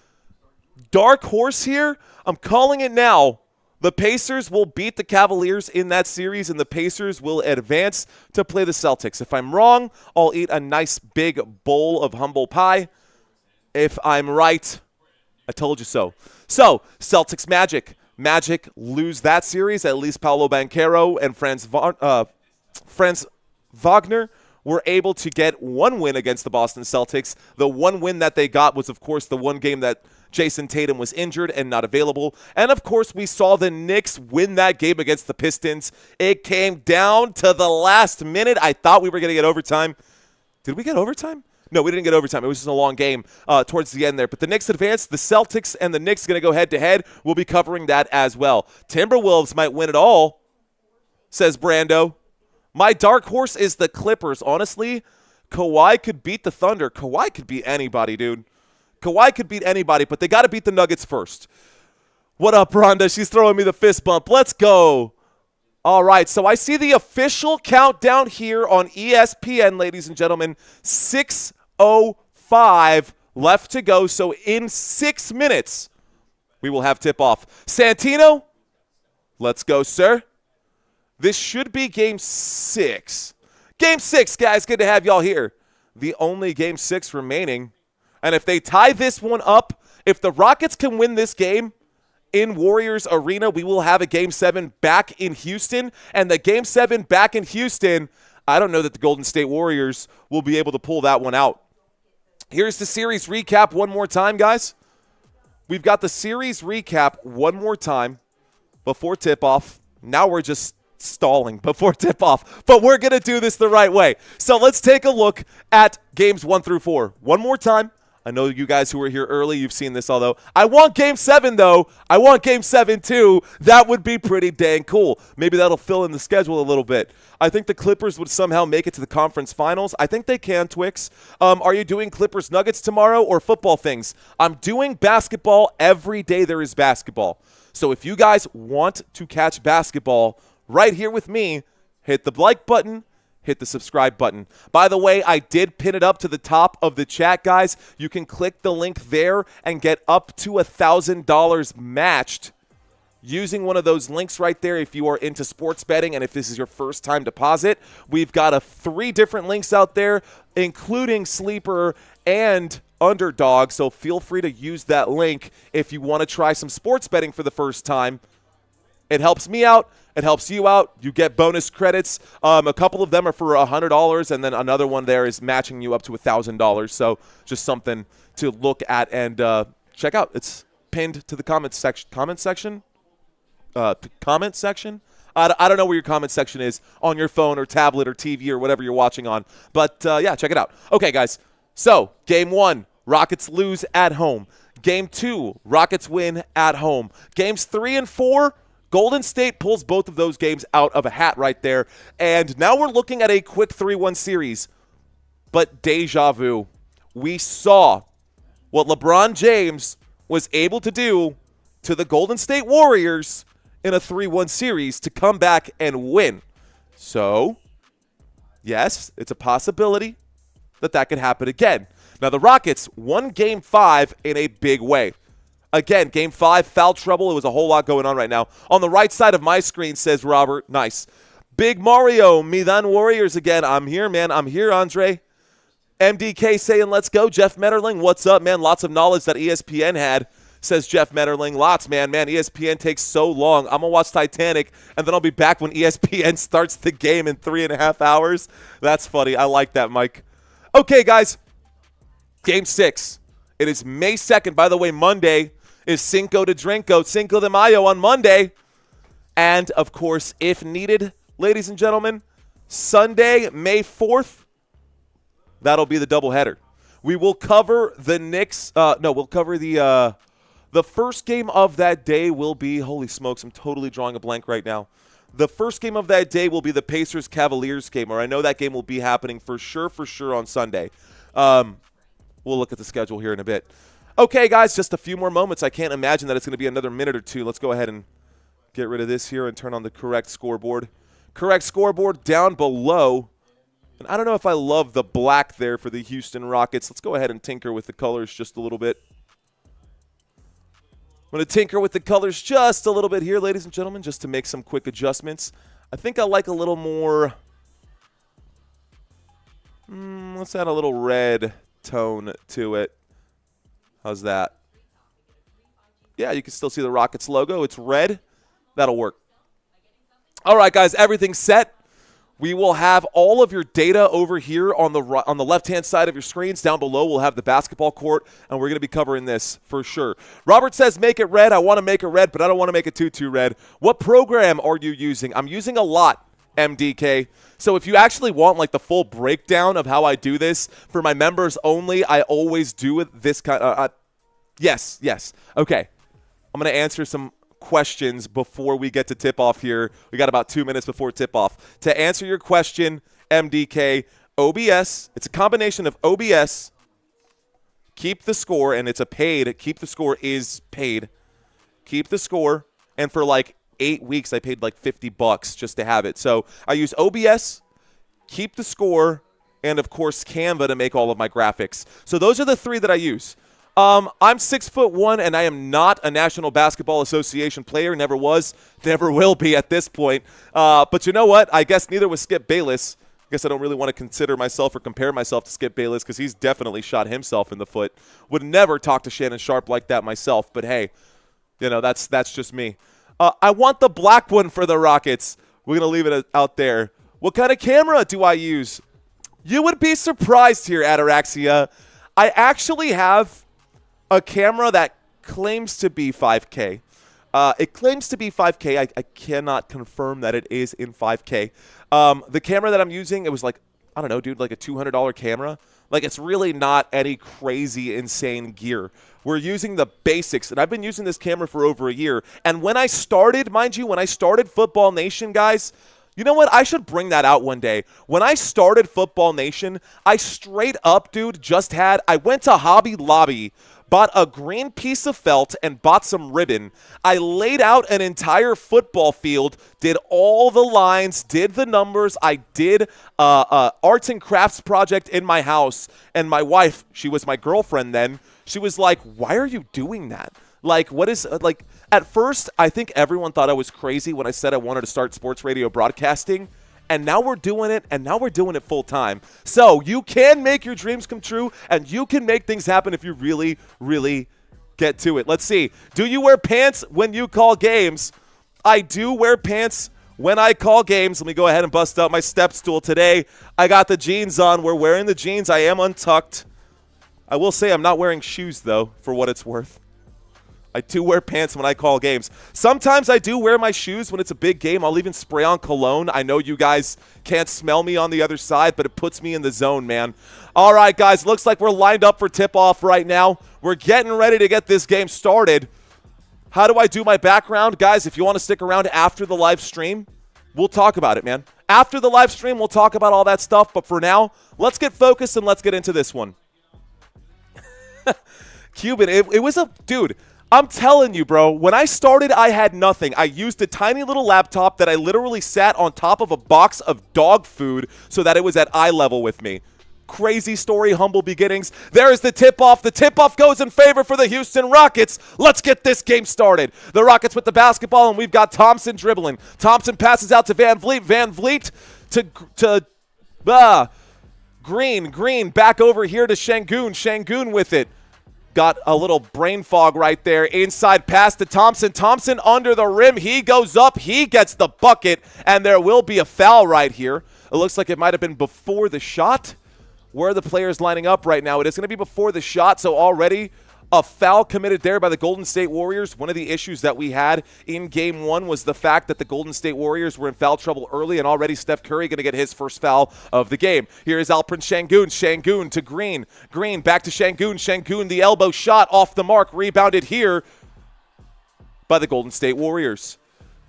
dark horse here. I'm calling it now. The Pacers will beat the Cavaliers in that series, and the Pacers will advance to play the Celtics. If I'm wrong, I'll eat a nice big bowl of humble pie. If I'm right, I told you so. So, Celtics Magic. Magic lose that series. At least Paolo Banchero and Franz Wagner were able to get one win against the Boston Celtics. The one win that they got was, of course, the one game that Jason Tatum was injured and not available. And, of course, we saw the Knicks win that game against the Pistons. It came down to the last minute. I thought we were going to get overtime. Did we get overtime? No, we didn't get overtime. It was just a long game towards the end there. But the Knicks advanced. The Celtics and the Knicks going to go head-to-head. We'll be covering that as well. Timberwolves might win it all, says Brando. My dark horse is the Clippers. Honestly, Kawhi could beat the Thunder. Kawhi could beat anybody, dude. Kawhi could beat anybody, but they got to beat the Nuggets first. What up, Rhonda? She's throwing me the fist bump. Let's go. All right, so I see the official countdown here on ESPN, ladies and gentlemen. 6:05 left to go, so in 6 minutes, we will have tip-off. Santino, let's go, sir. This should be Game 6. Game 6, guys. Good to have y'all here. The only Game 6 remaining. And if they tie this one up, if the Rockets can win this game in Warriors Arena, we will have a Game 7 back in Houston. And the Game 7 back in Houston, I don't know that the Golden State Warriors will be able to pull that one out. Here's the series recap one more time, guys. We've got the series recap one more time before tip-off. Now we're just stalling before tip-off, but we're going to do this the right way. So let's take a look at games 1 through 4. One more time. I know you guys who were here early, you've seen this, although I want Game 7, though. I want Game 7, too. That would be pretty dang cool. Maybe that'll fill in the schedule a little bit. I think the Clippers would somehow make it to the conference finals. I think they can, Twix. Are you doing Clippers Nuggets tomorrow or football things? I'm doing basketball every day there is basketball. So if you guys want to catch basketball right here with me, hit the like button. Hit the subscribe button. By the way, I did pin it up to the top of the chat, guys. You can click the link there and get up to $1,000 matched using one of those links right there if you are into sports betting and if this is your first time deposit. We've got 3 different links out there, including Sleeper and Underdog, so feel free to use that link if you want to try some sports betting for the first time. It helps me out. It helps you out. You get bonus credits. A couple of them are for $100, and then another one there is matching you up to $1,000. So just something to look at and check out. It's pinned to the comment section. Comment section? Comment section? I don't know where your comment section is on your phone or tablet or TV or whatever you're watching on. But, yeah, check it out. Okay, guys. So, Game 1, Rockets lose at home. Game 2, Rockets win at home. Games 3 and 4, Golden State pulls both of those games out of a hat right there. And now we're looking at a quick 3-1 series. But deja vu. We saw what LeBron James was able to do to the Golden State Warriors in a 3-1 series to come back and win. So, yes, it's a possibility that could happen again. Now, the Rockets won Game 5 in a big way. Again, Game 5, foul trouble. It was a whole lot going on right now. On the right side of my screen says Robert. Nice. Big Mario, Milan Warriors again. I'm here, man. I'm here, Andre. MDK saying, let's go. Jeff Metterling, what's up, man? Lots of knowledge that ESPN had, says Jeff Metterling. Lots, man. Man, ESPN takes so long. I'm going to watch Titanic, and then I'll be back when ESPN starts the game in 3.5 hours. That's funny. I like that, Mike. Okay, guys. Game 6. It is May 2nd. By the way, Monday is Cinco de Drinko, Cinco de Mayo on Monday. And, of course, if needed, ladies and gentlemen, Sunday, May 4th, that'll be the doubleheader. We will cover the Knicks. We'll cover the first game of that day will be, holy smokes, I'm totally drawing a blank right now. The first game of that day will be the Pacers-Cavaliers game, or I know that game will be happening for sure on Sunday. We'll look at the schedule here in a bit. Okay, guys, just a few more moments. I can't imagine that it's going to be another minute or two. Let's go ahead and get rid of this here and turn on the correct scoreboard. Correct scoreboard down below. And I don't know if I love the black there for the Houston Rockets. Let's go ahead and tinker with the colors just a little bit. I'm going to tinker with the colors just a little bit here, ladies and gentlemen, just to make some quick adjustments. I think I like a little more. Let's add a little red tone to it. How's that? Yeah, you can still see the Rockets logo. It's red. That'll work. All right, guys, everything's set. We will have all of your data over here on the left-hand side of your screens. Down below, we'll have the basketball court, and we're going to be covering this for sure. Robert says, make it red. I want to make it red, but I don't want to make it too red. What program are you using? I'm using a lot, MDK. So if you actually want like the full breakdown of how I do this for my members only, I always do it this kind of yes. Okay. I'm going to answer some questions before we get to tip-off here. We got about 2 minutes before tip-off. To answer your question, MDK, OBS, it's a combination of OBS, keep the score, and it's a paid. Keep the score is paid. Keep the score, and for like 8 weeks, I paid like $50 just to have it. So I use OBS, keep the score, and of course Canva to make all of my graphics. So those are the 3 that I use. I'm 6'1", and I am not a National Basketball Association player. Never was, never will be at this point. But you know what? I guess neither was Skip Bayless. guess I don't really want to consider myself or compare myself to Skip Bayless because he's definitely shot himself in the foot. Would never talk to Shannon Sharp like that myself, but hey, that's just me. I want the black one for the Rockets. We're going to leave it out there. What kind of camera do I use? You would be surprised here, Ataraxia. I actually have a camera that claims to be 5K. It claims to be 5K. I cannot confirm that it is in 5K. The camera that I'm using, it was like, I don't know, dude, like a $200 camera. Like, it's really not any crazy, insane gear. We're using the basics, and I've been using this camera for over a year. And when I started, mind you, when I started Football Nation, guys, you know what? I should bring that out one day. When I started Football Nation, I straight up, dude, I went to Hobby Lobby, bought a green piece of felt, and bought some ribbon. I laid out an entire football field, did all the lines, did the numbers. I did arts and crafts project in my house. And my wife, she was my girlfriend then, she was like, why are you doing that? Like, what is, like, at first, I think everyone thought I was crazy when I said I wanted to start sports radio broadcasting. And now we're doing it, and now we're doing it full time. So you can make your dreams come true, and you can make things happen if you really, really get to it. Let's see. Do you wear pants when you call games? I do wear pants when I call games. Let me go ahead and bust out my step stool today. I got the jeans on. We're wearing the jeans. I am untucked. I will say I'm not wearing shoes, though, for what it's worth. I do wear pants when I call games. Sometimes I do wear my shoes when it's a big game. I'll even spray on cologne. I know you guys can't smell me on the other side, but it puts me in the zone, man. All right, guys, looks like we're lined up for tip-off right now. We're getting ready to get this game started. How do I do my background? Guys, if you want to stick around after the live stream, we'll talk about it, man. After the live stream, we'll talk about all that stuff. But for now, let's get focused and let's get into this one. Cuban, it was a – dude – I'm telling you, bro, when I started, I had nothing. I used a tiny little laptop that I literally sat on top of a box of dog food so that it was at eye level with me. Crazy story, humble beginnings. There is the tip-off. The tip-off goes in favor for the Houston Rockets. Let's get this game started. The Rockets with the basketball, and we've got Thompson dribbling. Thompson passes out to Van Vliet. Van Vliet to Green. Green back over here to Şengün. Şengün with it. Got a little brain fog right there. Inside pass to Thompson. Thompson under the rim. He goes up. He gets the bucket. And there will be a foul right here. It looks like it might have been before the shot. Where are the players lining up right now? It is going to be before the shot. So already a foul committed there by the Golden State Warriors. One of the issues that we had in Game 1 was the fact that the Golden State Warriors were in foul trouble early, and already Steph Curry going to get his first foul of the game. Here is Alperen Şengün. Şengün to Green. Green back to Şengün. Şengün, the elbow shot off the mark. Rebounded here by the Golden State Warriors.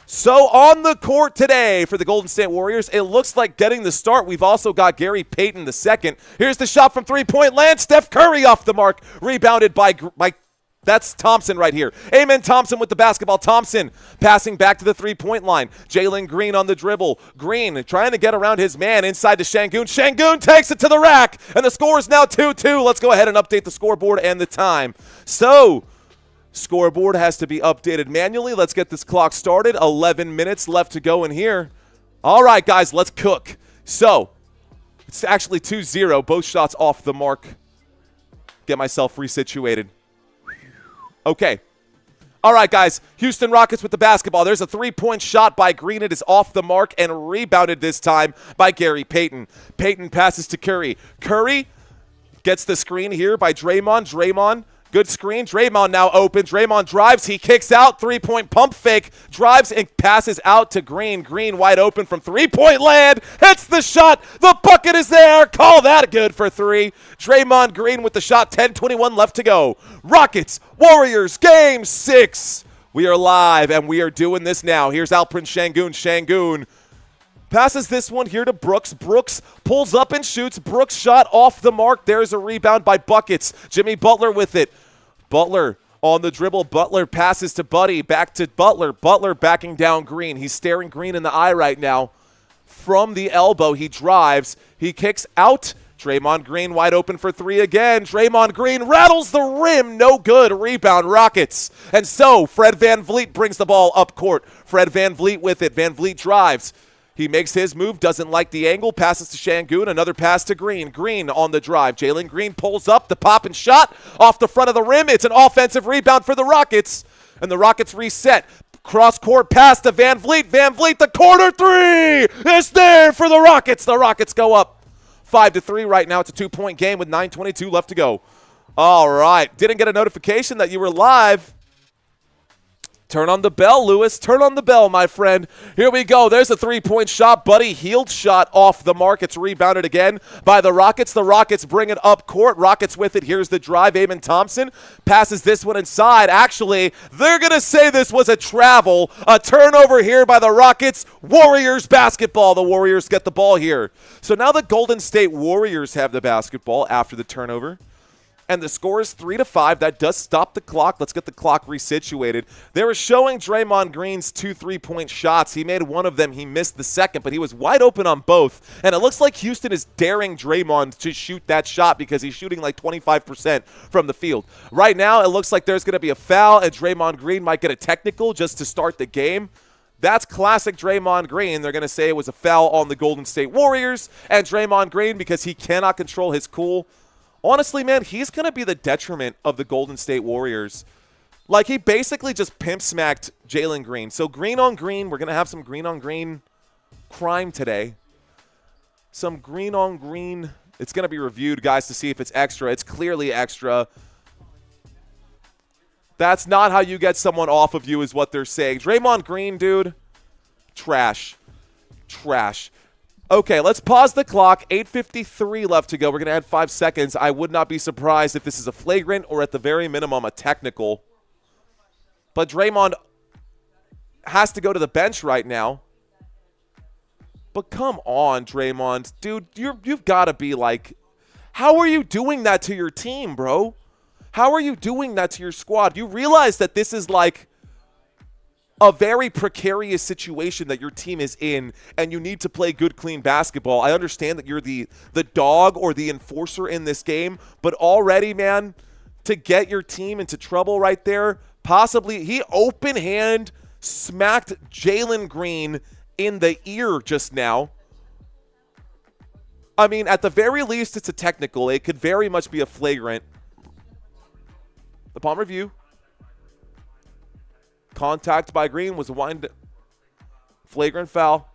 So on the court today for the Golden State Warriors, it looks like getting the start. We've also got Gary Payton II. Here's the shot from three-point land. Steph Curry off the mark. Rebounded by that's Thompson right here. Amen Thompson with the basketball. Thompson passing back to the three-point line. Jalen Green on the dribble. Green trying to get around his man inside to Şengün. Şengün takes it to the rack, and the score is now 2-2. Let's go ahead and update the scoreboard and the time. So scoreboard has to be updated manually. Let's get this clock started. 11 minutes left to go in here. All right, guys, let's cook. So it's actually 2-0. Both shots off the mark. Get myself resituated. Okay. All right, guys. Houston Rockets with the basketball. There's a three-point shot by Green. It is off the mark and rebounded this time by Gary Payton. Payton passes to Curry. Curry gets the screen here by Draymond. Draymond. Good screen. Draymond now open. Draymond drives. He kicks out. Three-point pump fake. Drives and passes out to Green. Green wide open from three-point land. Hits the shot. The bucket is there. Call that good for three. Draymond Green with the shot. 10:21 left to go. Rockets, Warriors, Game 6. We are live, and we are doing this now. Here's Alperen Şengün. Şengün passes this one here to Brooks. Brooks pulls up and shoots. Brooks shot off the mark. There's a rebound by Buckets. Jimmy Butler with it. Butler on the dribble. Butler passes to Buddy. Back to Butler. Butler backing down Green. He's staring Green in the eye right now. From the elbow, he drives. He kicks out. Draymond Green wide open for three again. Draymond Green rattles the rim. No good. Rebound, Rockets. And so Fred VanVleet brings the ball up court. Fred VanVleet with it. VanVleet drives. He makes his move, doesn't like the angle, passes to Şengün, another pass to Green. Green on the drive. Jalen Green pulls up, the pop and shot off the front of the rim. It's an offensive rebound for the Rockets, and the Rockets reset. Cross-court pass to Van Vliet. Van Vliet, the corner three is there for the Rockets. The Rockets go up 5-3 right now. It's a 2-point game with 9:22 left to go. All right. Didn't get a notification that you were live. Turn on the bell, Lewis. Turn on the bell, my friend. Here we go. There's a three-point shot. Buddy Hield shot off the mark. It's rebounded again by the Rockets. The Rockets bring it up court. Rockets with it. Here's the drive. Amon Thompson passes this one inside. Actually, they're going to say this was a travel. A turnover here by the Rockets. Warriors basketball. The Warriors get the ball here. So now the Golden State Warriors have the basketball after the turnover. And the score is 3-5. That does stop the clock. Let's get the clock resituated. They were showing Draymond Green's 2 3-point shots. He made one of them. He missed the second, but he was wide open on both. And it looks like Houston is daring Draymond to shoot that shot because he's shooting like 25% from the field. Right now, it looks like there's going to be a foul, and Draymond Green might get a technical just to start the game. That's classic Draymond Green. They're going to say it was a foul on the Golden State Warriors and Draymond Green because he cannot control his cool. Honestly, man, he's going to be the detriment of the Golden State Warriors. Like, he basically just pimp-smacked Jalen Green. So green on green, we're going to have some green on green crime today. Some green on green. It's going to be reviewed, guys, to see if it's extra. It's clearly extra. That's not how you get someone off of you is what they're saying. Draymond Green, dude, trash. Trash. Okay, let's pause the clock. 8:53 left to go. We're going to add 5 seconds. I would not be surprised if this is a flagrant or at the very minimum a technical. But Draymond has to go to the bench right now. But come on, Draymond. Dude, you've got to be like, how are you doing that to your team, bro? How are you doing that to your squad? You realize that this is like a very precarious situation that your team is in, and you need to play good, clean basketball. I understand that you're the dog or the enforcer in this game, but already, man, to get your team into trouble right there, possibly he open hand smacked Jalen Green in the ear just now. I mean, at the very least, it's a technical. It could very much be a flagrant. Upon review, contact by Green was a flagrant foul.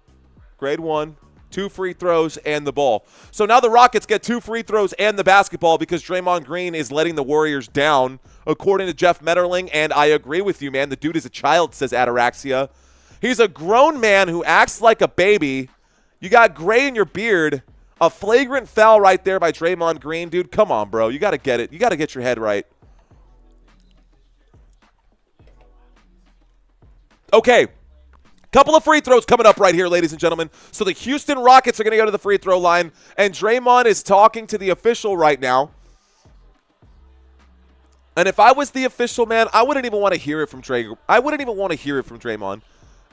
Grade 1, 2 free throws, and the ball. So now the Rockets get 2 free throws and the basketball because Draymond Green is letting the Warriors down, according to Jeff Metterling, and I agree with you, man. The dude is a child, says Ataraxia. He's a grown man who acts like a baby. You got gray in your beard. A flagrant foul right there by Draymond Green. Dude, come on, bro. You got to get it. You got to get your head right. Okay, couple of free throws coming up right here, ladies and gentlemen. So the Houston Rockets are going to go to the free throw line, and Draymond is talking to the official right now. And if I was the official, man, I wouldn't even want to hear it from Draymond.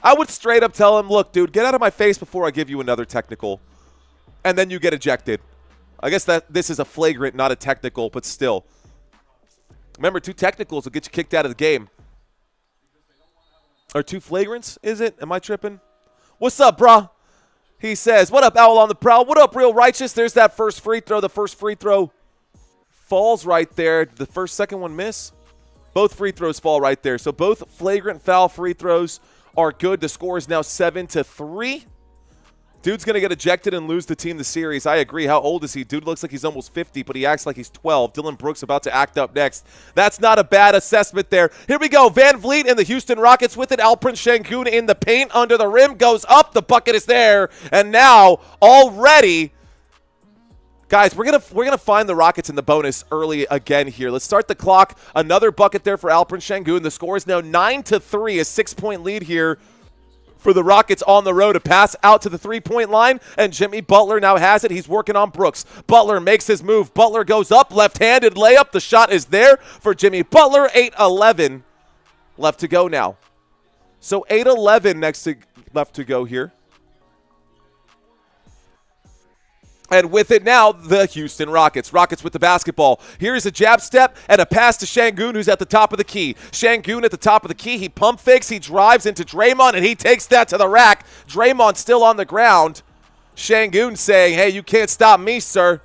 I would straight up tell him, look, dude, get out of my face before I give you another technical, and then you get ejected. I guess that this is a flagrant, not a technical, but still. Remember, 2 technicals will get you kicked out of the game. Or 2 flagrants, is it? Am I tripping? What's up, brah? He says, what up, Owl on the Prowl? What up, Real Righteous? There's that first free throw. The first free throw falls right there. The second one miss. Both free throws fall right there. So both flagrant foul free throws are good. The score is now 7-3. Dude's going to get ejected and lose the team the series. I agree. How old is he? Dude looks like he's almost 50, but he acts like he's 12. Dylan Brooks about to act up next. That's not a bad assessment there. Here we go. Van Vliet and the Houston Rockets with it. Alperen Şengün in the paint under the rim. Goes up. The bucket is there. And now already, guys, we're gonna find the Rockets in the bonus early again here. Let's start the clock. Another bucket there for Alperen Şengün. The score is now 9-3. A 6-point lead here for the Rockets on the road. To pass out to the three-point line, and Jimmy Butler now has it. He's working on Brooks. Butler makes his move. Butler goes up, left-handed layup. The shot is there for Jimmy Butler. 8-11 left to go now. So 8-11 left to go here. And with it now, the Houston Rockets. Rockets with the basketball. Here's a jab step and a pass to Şengün, who's at the top of the key. Şengün at the top of the key. He pump fakes. He drives into Draymond, and he takes that to the rack. Draymond still on the ground. Şengün saying, hey, you can't stop me, sir.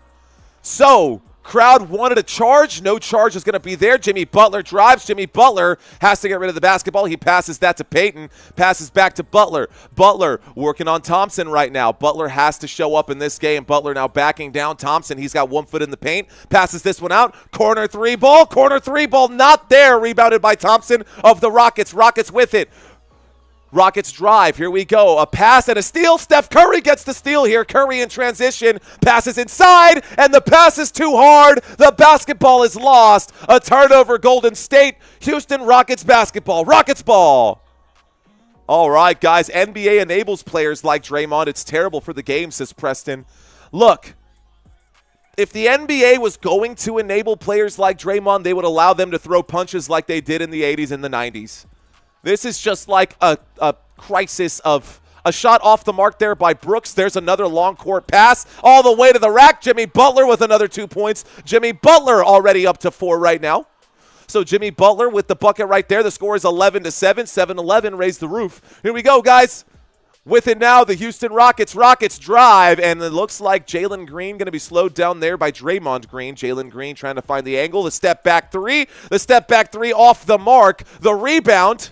So, crowd wanted a charge. No charge is going to be there. Jimmy Butler drives. Jimmy Butler has to get rid of the basketball. He passes that to Payton. Passes back to Butler. Butler working on Thompson right now. Butler has to show up in this game. Butler now backing down Thompson. He's got 1 foot in the paint. Passes this one out. Corner three ball. Corner three ball not there. Rebounded by Thompson of the Rockets. Rockets with it. Rockets drive. Here we go. A pass and a steal. Steph Curry gets the steal here. Curry in transition. Passes inside, and the pass is too hard. The basketball is lost. A turnover, Golden State. Houston Rockets basketball. Rockets ball. All right, guys. NBA enables players like Draymond. It's terrible for the game, says Preston. Look, if the NBA was going to enable players like Draymond, they would allow them to throw punches like they did in the 80s and the 90s. This is just like a crisis of a shot off the mark there by Brooks. There's another long court pass all the way to the rack. Jimmy Butler with another 2 points. Jimmy Butler already up to 4 right now. So Jimmy Butler with the bucket right there. The score is 11-7. 7-11, raise the roof. Here we go, guys. With it now, the Houston Rockets. Rockets drive, and it looks like Jalen Green going to be slowed down there by Draymond Green. Jalen Green trying to find the angle. The step back three. The step back three off the mark. The rebound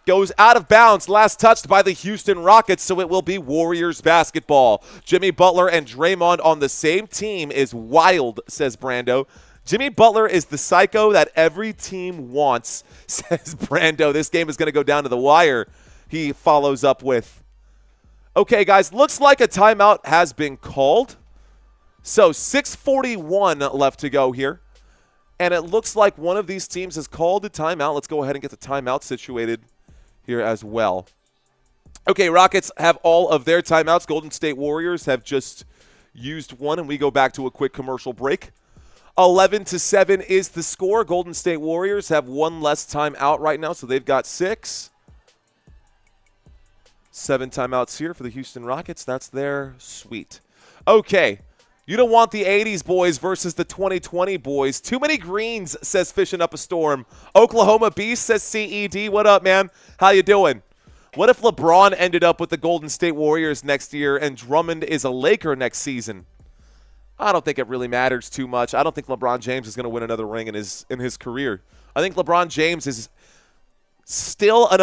goes out of bounds, last touched by the Houston Rockets, so it will be Warriors basketball. Jimmy Butler and Draymond on the same team is wild, says Brando. Jimmy Butler is the psycho that every team wants, says Brando. This game is going to go down to the wire, he follows up with. Okay, guys, looks like a timeout has been called. So 6:41 left to go here. And it looks like one of these teams has called a timeout. Let's go ahead and get the timeout situated here as well. Okay, Rockets have all of their timeouts. Golden State Warriors have just used one, and we go back to a quick commercial break. 11-7 is the score. Golden State Warriors have one less timeout right now, so they've got 6. 7 timeouts here for the Houston Rockets. That's their sweet. Okay, you don't want the 80s boys versus the 2020 boys. Too many greens, says Fishing Up a Storm. Oklahoma Beast, says CED. What up, man? How you doing? What if LeBron ended up with the Golden State Warriors next year and Drummond is a Laker next season? I don't think it really matters too much. I don't think LeBron James is going to win another ring in his career. I think LeBron James is still an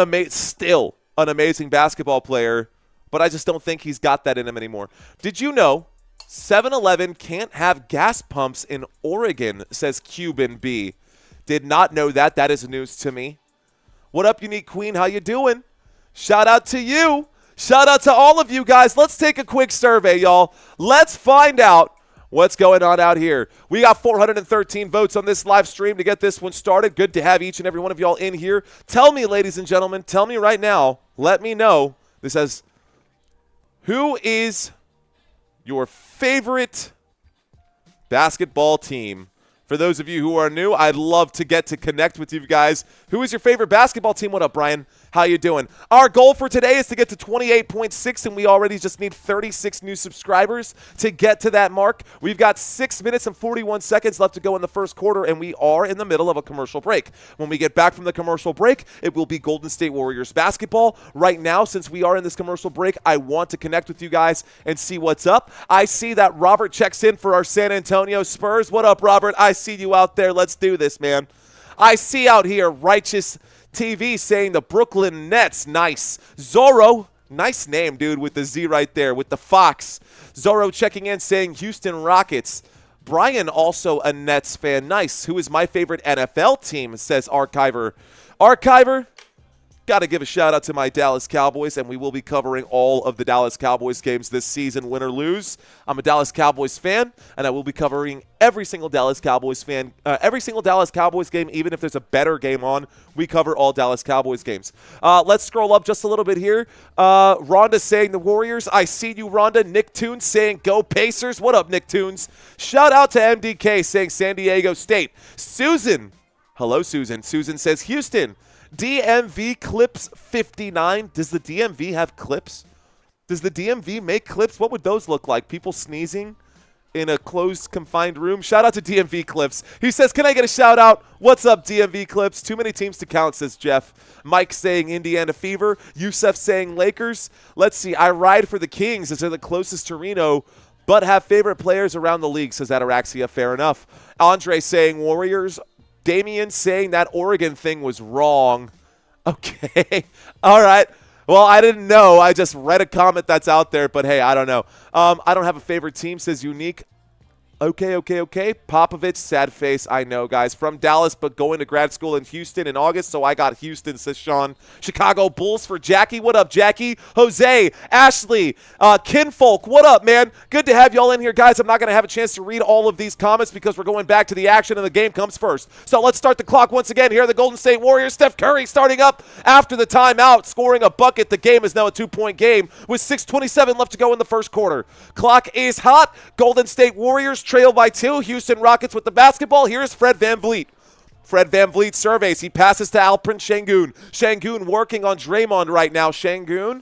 amazing basketball player, but I just don't think he's got that in him anymore. Did you know 7-Eleven can't have gas pumps in Oregon, says Cuban B. Did not know that. That is news to me. What up, Unique Queen? How you doing? Shout out to you. Shout out to all of you guys. Let's take a quick survey, y'all. Let's find out what's going on out here. We got 413 votes on this live stream to get this one started. Good to have each and every one of y'all in here. Tell me, ladies and gentlemen, tell me right now. Let me know. This says, who is your favorite basketball team? For those of you who are new, I'd love to get to connect with you guys. Who is your favorite basketball team? What up, Brian? How you doing? Our goal for today is to get to 28.6, and we already just need 36 new subscribers to get to that mark. We've got 6 minutes and 41 seconds left to go in the first quarter, and we are in the middle of a commercial break. When we get back from the commercial break, it will be Golden State Warriors basketball. Right now, since we are in this commercial break, I want to connect with you guys and see what's up. I see that Robert checks in for our San Antonio Spurs. What up, Robert? I see you out there. Let's do this, man. I see out here Righteous TV saying the Brooklyn Nets. Nice. Zorro, nice name, dude, with the Z right there, with the Fox. Zorro checking in saying Houston Rockets. Brian, also a Nets fan. Nice. Who is my favorite NFL team, says Archiver. Archiver, got to give a shout out to my Dallas Cowboys, and we will be covering all of the Dallas Cowboys games this season, win or lose. I'm a Dallas Cowboys fan, and I will be covering every single Dallas Cowboys game, even if there's a better game on. We cover all Dallas Cowboys games. Let's scroll up just a little bit here. Rhonda saying the Warriors. I see you, Rhonda. Nick Toons saying go Pacers. What up, Nick Toons? Shout out to MDK saying San Diego State. Susan. Hello, Susan. Susan says Houston. DMV Clips 59. Does the DMV have clips? Does the DMV make clips? What would those look like? People sneezing in a closed, confined room? Shout out to DMV Clips. He says, can I get a shout out? What's up, DMV Clips? Too many teams to count, says Jeff. Mike saying Indiana Fever. Yusef saying Lakers. Let's see. I ride for the Kings as they're the closest to Reno, but have favorite players around the league, says Ataraxia. Fair enough. Andre saying Warriors. Damian saying that Oregon thing was wrong. Okay. All right. Well, I didn't know. I just read a comment that's out there, but hey, I don't know. I don't have a favorite team, says Unique. Okay. Popovich, sad face, I know, guys. From Dallas, but going to grad school in Houston in August, so I got Houston, says Sean. Chicago Bulls for Jackie. What up, Jackie? Jose, Ashley, Kinfolk, what up, man? Good to have y'all in here, guys. I'm not going to have a chance to read all of these comments because we're going back to the action and the game comes first. So let's start the clock once again. Here are the Golden State Warriors. Steph Curry starting up after the timeout, scoring a bucket. The game is now a 2-point game with 6:27 left to go in the first quarter. Clock is hot. Golden State Warriors trail by 2. Houston Rockets with the basketball. Here's Fred VanVleet. Fred VanVleet surveys. He passes to Alperen Şengün. Şengün working on Draymond right now. Şengün.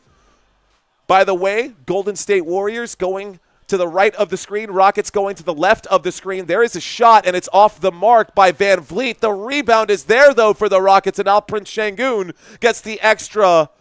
By the way, Golden State Warriors going to the right of the screen. Rockets going to the left of the screen. There is a shot, and it's off the mark by VanVleet. The rebound is there, though, for the Rockets, and Alperen Şengün gets the extra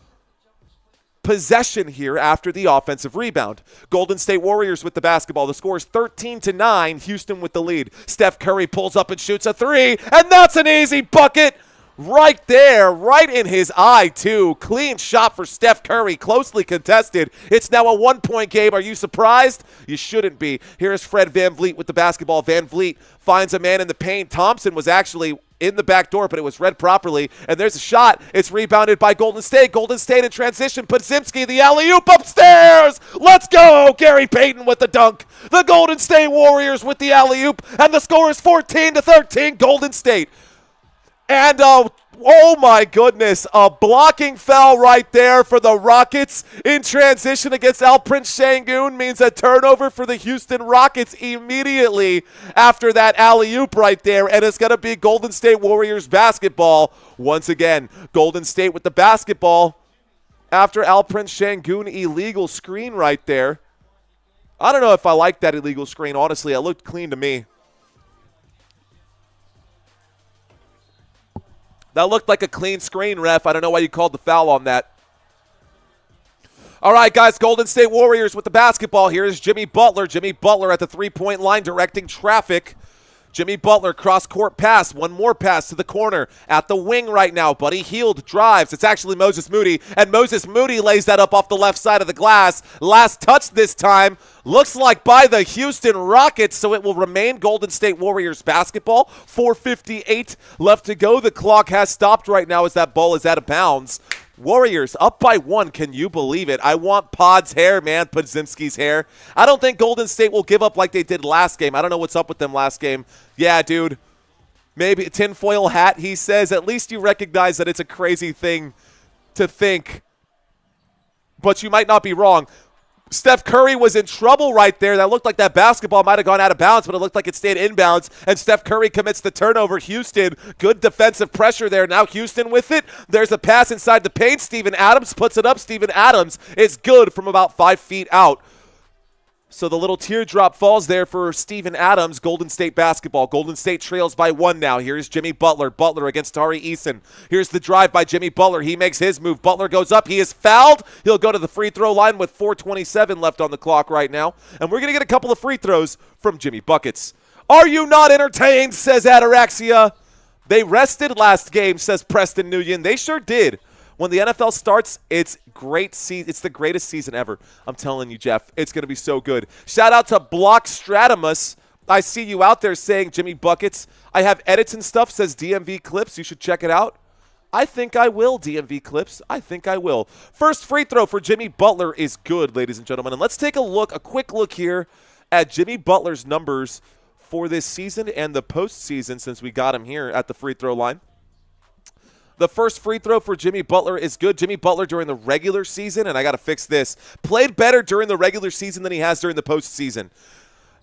possession here after the offensive rebound. Golden State Warriors with the basketball. The score is 13-9. Houston with the lead. Steph Curry pulls up and shoots a 3, and that's an easy bucket right there, right in his eye, too. Clean shot for Steph Curry, closely contested. It's now a 1-point game. Are you surprised? You shouldn't be. Here's Fred VanVleet with the basketball. VanVleet finds a man in the paint. Thompson was actually in the back door, but it was read properly. And there's a shot. It's rebounded by Golden State. Golden State in transition. Podziemski, the alley-oop upstairs. Let's go. Gary Payton with the dunk. The Golden State Warriors with the alley-oop. And the score is 14-13, Golden State. And, oh my goodness, a blocking foul right there for the Rockets in transition against Alperen Şengün means a turnover for the Houston Rockets immediately after that alley-oop right there, and it's going to be Golden State Warriors basketball once again. Golden State with the basketball after Alperen Şengün illegal screen right there. I don't know if I like that illegal screen, honestly. It looked clean to me. That looked like a clean screen, ref. I don't know why you called the foul on that. All right, guys, Golden State Warriors with the basketball. Here's Jimmy Butler. Jimmy Butler at the three-point line directing traffic. Jimmy Butler cross-court pass. One more pass to the corner at the wing right now. Buddy Hield drives. It's actually Moses Moody, and Moses Moody lays that up off the left side of the glass. Last touch this time looks like by the Houston Rockets, so it will remain Golden State Warriors basketball. 4:58 left to go. The clock has stopped right now as that ball is out of bounds. Warriors up by 1. Can you believe it? I want Pod's hair, man, Podziemski's hair. I don't think Golden State will give up like they did last game. I don't know what's up with them last game. Yeah, dude. Maybe a tinfoil hat, he says. At least you recognize that it's a crazy thing to think. But you might not be wrong. Steph Curry was in trouble right there. That looked like that basketball might have gone out of bounds, but it looked like it stayed inbounds, and Steph Curry commits the turnover. Houston, good defensive pressure there. Now Houston with it. There's a pass inside the paint. Steven Adams puts it up. Steven Adams is good from about 5 feet out. So the little teardrop falls there for Steven Adams. Golden State basketball. Golden State trails by 1 now. Here's Jimmy Butler. Butler against Tari Eason. Here's the drive by Jimmy Butler. He makes his move. Butler goes up. He is fouled. He'll go to the free throw line with 4:27 left on the clock right now. And we're going to get a couple of free throws from Jimmy Buckets. Are you not entertained, says Ataraxia. They rested last game, says Preston Nguyen. They sure did. When the NFL starts, it's great. It's the greatest season ever. I'm telling you, Jeff, it's going to be so good. Shout out to Block Stratamus. I see you out there saying Jimmy Buckets. I have edits and stuff, says DMV Clips. You should check it out. I think I will, DMV Clips. I think I will. First free throw for Jimmy Butler is good, ladies and gentlemen. And let's take a quick look here at Jimmy Butler's numbers for this season and the postseason since we got him here at the free throw line. The first free throw for Jimmy Butler is good. Jimmy Butler during the regular season, and I got to fix this, played better during the regular season than he has during the postseason.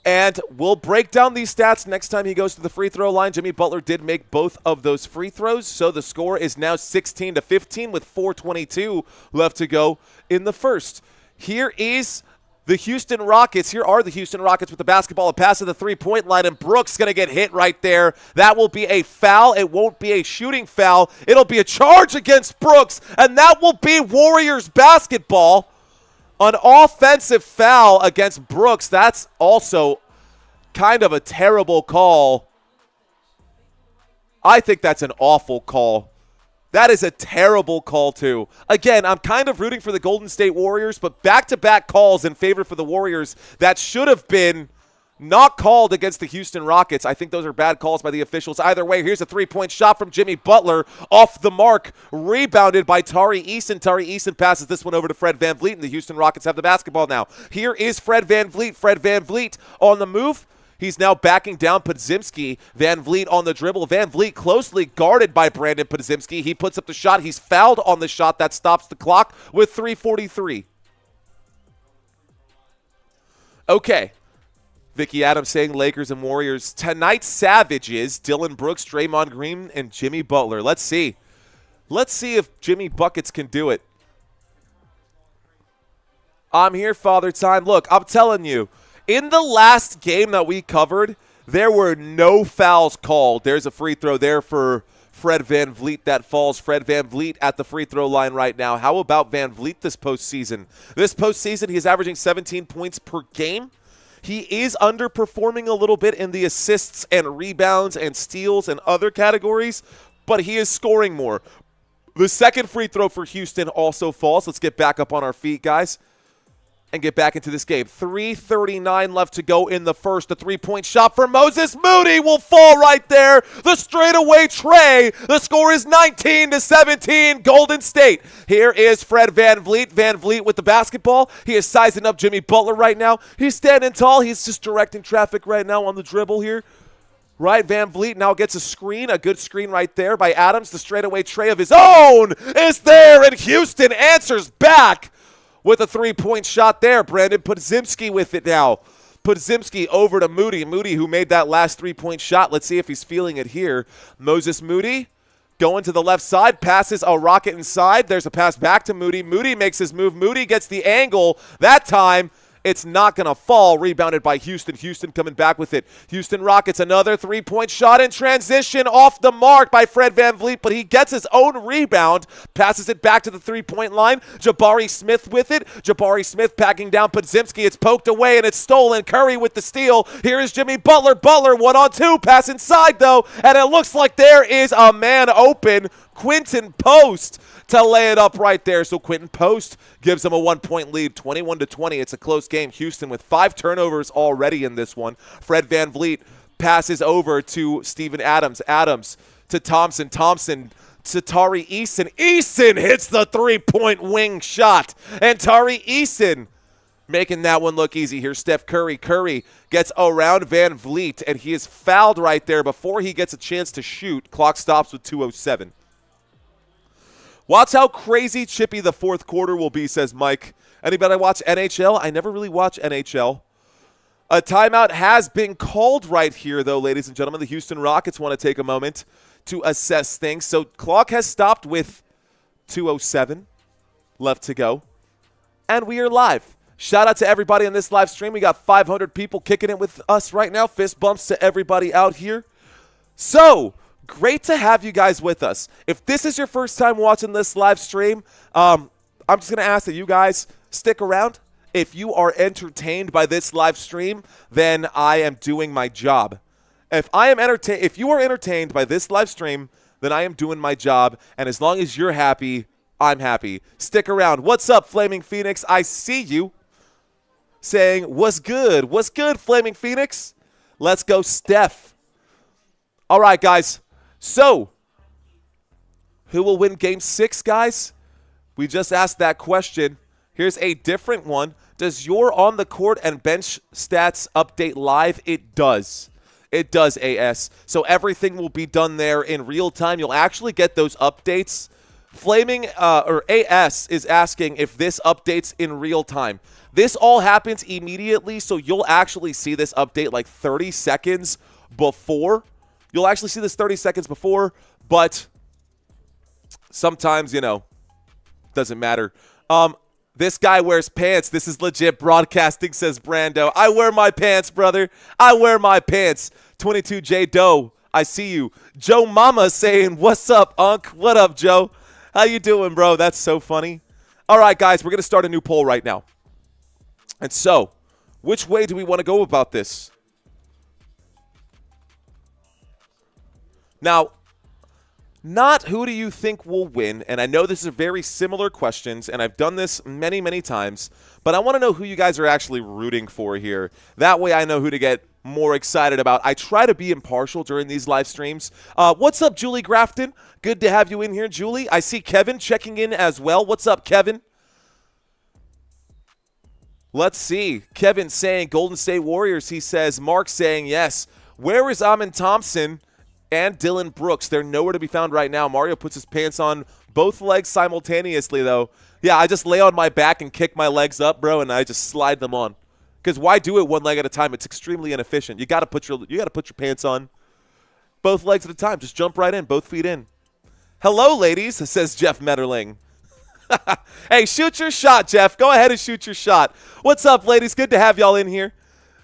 And we'll break down these stats next time he goes to the free throw line. Jimmy Butler did make both of those free throws, so the score is now 16-15 with 4:22 left to go in the first. Here is the Houston Rockets. Here are the Houston Rockets with the basketball, a pass to the three-point line, and Brooks going to get hit right there. That will be a foul. It won't be a shooting foul. It'll be a charge against Brooks, and that will be Warriors basketball. An offensive foul against Brooks. That's also kind of a terrible call. I think that's an awful call. That is a terrible call, too. Again, I'm kind of rooting for the Golden State Warriors, but back-to-back calls in favor for the Warriors that should have been not called against the Houston Rockets. I think those are bad calls by the officials. Either way, here's a three-point shot from Jimmy Butler off the mark, rebounded by Tari Eason. Tari Eason passes this one over to Fred VanVleet, and the Houston Rockets have the basketball now. Here is Fred VanVleet. Fred VanVleet on the move. He's now backing down Podziemski. VanVleet on the dribble. VanVleet closely guarded by Brandon Podziemski. He puts up the shot. He's fouled on the shot. That stops the clock with 3:43. Okay. Vicky Adams saying Lakers and Warriors. Tonight's Savages, Dylan Brooks, Draymond Green, and Jimmy Butler. Let's see. Let's see if Jimmy Buckets can do it. I'm here, Father Time. Look, I'm telling you. In the last game that we covered, there were no fouls called. There's a free throw there for Fred VanVleet that falls. Fred VanVleet at the free throw line right now. How about VanVleet this postseason? This postseason, he's averaging 17 points per game. He is underperforming a little bit in the assists and rebounds and steals and other categories, but he is scoring more. The second free throw for Houston also falls. Let's get back up on our feet, guys, and get back into this game. 3:39 left to go in the first. The three-point shot for Moses Moody will fall right there. The straightaway tray. The score is 19-17, Golden State. Here is Fred VanVleet. VanVleet with the basketball. He is sizing up Jimmy Butler right now. He's standing tall. He's just directing traffic right now on the dribble here. Right, VanVleet now gets a screen, a good screen right there by Adams. The straightaway tray of his own is there, and Houston answers back with a three-point shot there. Brandon Podziemski with it now. Podziemski over to Moody. Moody, who made that last three-point shot. Let's see if he's feeling it here. Moses Moody going to the left side. Passes a rocket inside. There's a pass back to Moody. Moody makes his move. Moody gets the angle. That time, it's not going to fall. Rebounded by Houston. Houston coming back with it. Houston Rockets, another three-point shot in transition off the mark by Fred VanVleet, but he gets his own rebound. Passes it back to the three-point line. Jabari Smith with it. Jabari Smith packing down Podziemski. It's poked away, and it's stolen. Curry with the steal. Here is Jimmy Butler. Butler, 1-on-2. Pass inside, though, and it looks like there is a man open. Quentin Post to lay it up right there. So Quentin Post gives them a 1-point lead, 21-20. It's a close game. Houston with 5 turnovers already in this one. Fred VanVleet passes over to Steven Adams. Adams to Thompson. Thompson to Tari Eason. Eason hits the three-point wing shot. And Tari Eason making that one look easy. Here's Steph Curry. Curry gets around VanVleet, and he is fouled right there before he gets a chance to shoot. Clock stops with 2:07. Watch how crazy chippy the fourth quarter will be, says Mike. Anybody watch NHL? I never really watch NHL. A timeout has been called right here, though, ladies and gentlemen. The Houston Rockets want to take a moment to assess things. So clock has stopped with 2:07 left to go. And we are live. Shout out to everybody on this live stream. We got 500 people kicking it with us right now. Fist bumps to everybody out here. So great to have you guys with us. If this is your first time watching this live stream, I'm just going to ask that you guys stick around. If you are entertained by this live stream, then I am doing my job. If you are entertained by this live stream, then I am doing my job. And as long as you're happy, I'm happy. Stick around. What's up, Flaming Phoenix? I see you saying, what's good? What's good, Flaming Phoenix? Let's go, Steph. All right, guys. So, who will win Game 6, guys? We just asked that question. Here's a different one. Does your on-the-court and bench stats update live? It does. It does, AS. So everything will be done there in real time. You'll actually get those updates. Or AS is asking if this updates in real time. This all happens immediately, so you'll actually see this update like 30 seconds before. You'll actually see this 30 seconds before, but sometimes, doesn't matter. This guy wears pants. This is legit broadcasting, says Brando. I wear my pants, brother. I wear my pants. 22J Doe, I see you. Joe Mama saying, what's up, Unc? What up, Joe? How you doing, bro? That's so funny. All right, guys, we're going to start a new poll right now. And so, which way do we want to go about this? Now, not who do you think will win, and I know this is very similar questions, and I've done this many, many times, but I want to know who you guys are actually rooting for here. That way I know who to get more excited about. I try to be impartial during these live streams. What's up, Julie Grafton? Good to have you in here, Julie. I see Kevin checking in as well. What's up, Kevin? Let's see. Kevin saying Golden State Warriors. He says, Mark saying yes. Where is Amin Thompson and Dylan Brooks? They're nowhere to be found right now. Mario puts his pants on both legs simultaneously, though. Yeah, I just lay on my back and kick my legs up, bro, and I just slide them on. Because why do it one leg at a time? It's extremely inefficient. You got to put your pants on both legs at a time. Just jump right in, both feet in. Hello, ladies, says Jeff Metterling. Hey, shoot your shot, Jeff. Go ahead and shoot your shot. What's up, ladies? Good to have y'all in here.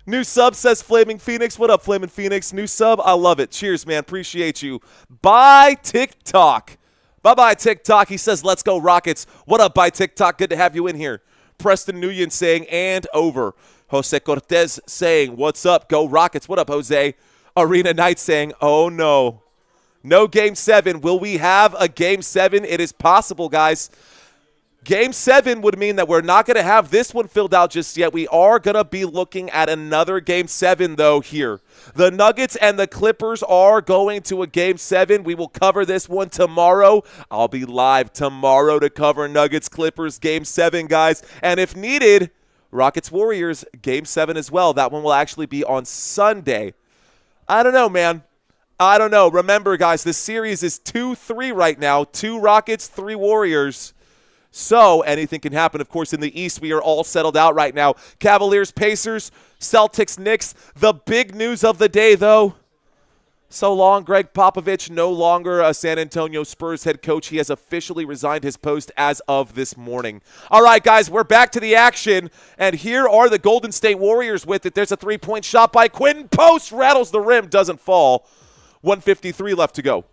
New sub, says Flaming Phoenix. What up, Flaming Phoenix? New sub, I love it. Cheers, man. Appreciate you. Bye, TikTok. Bye-bye, TikTok. He says, let's go, Rockets. What up, bye, TikTok? Good to have you in here. Preston Nguyen saying, and over. Jose Cortez saying, what's up? Go Rockets. What up, Jose? Arena Knight saying, oh, no. No Game 7. Will we have a Game 7? It is possible, guys. Game 7 would mean that we're not going to have this one filled out just yet. We are going to be looking at another Game 7, though, here. The Nuggets and the Clippers are going to a Game 7. We will cover this one tomorrow. I'll be live tomorrow to cover Nuggets Clippers Game 7, guys. And if needed, Rockets Warriors Game 7 as well. That one will actually be on Sunday. I don't know, man. I don't know. Remember, guys, this series is 2-3 right now. 2 Rockets, 3 Warriors. So anything can happen. Of course, in the East, we are all settled out right now. Cavaliers, Pacers, Celtics, Knicks. The big news of the day, though. So long, Greg Popovich, no longer a San Antonio Spurs head coach. He has officially resigned his post as of this morning. All right, guys, we're back to the action. And here are the Golden State Warriors with it. There's a three-point shot by Quinn. Post rattles the rim, doesn't fall. 1:53 left to go.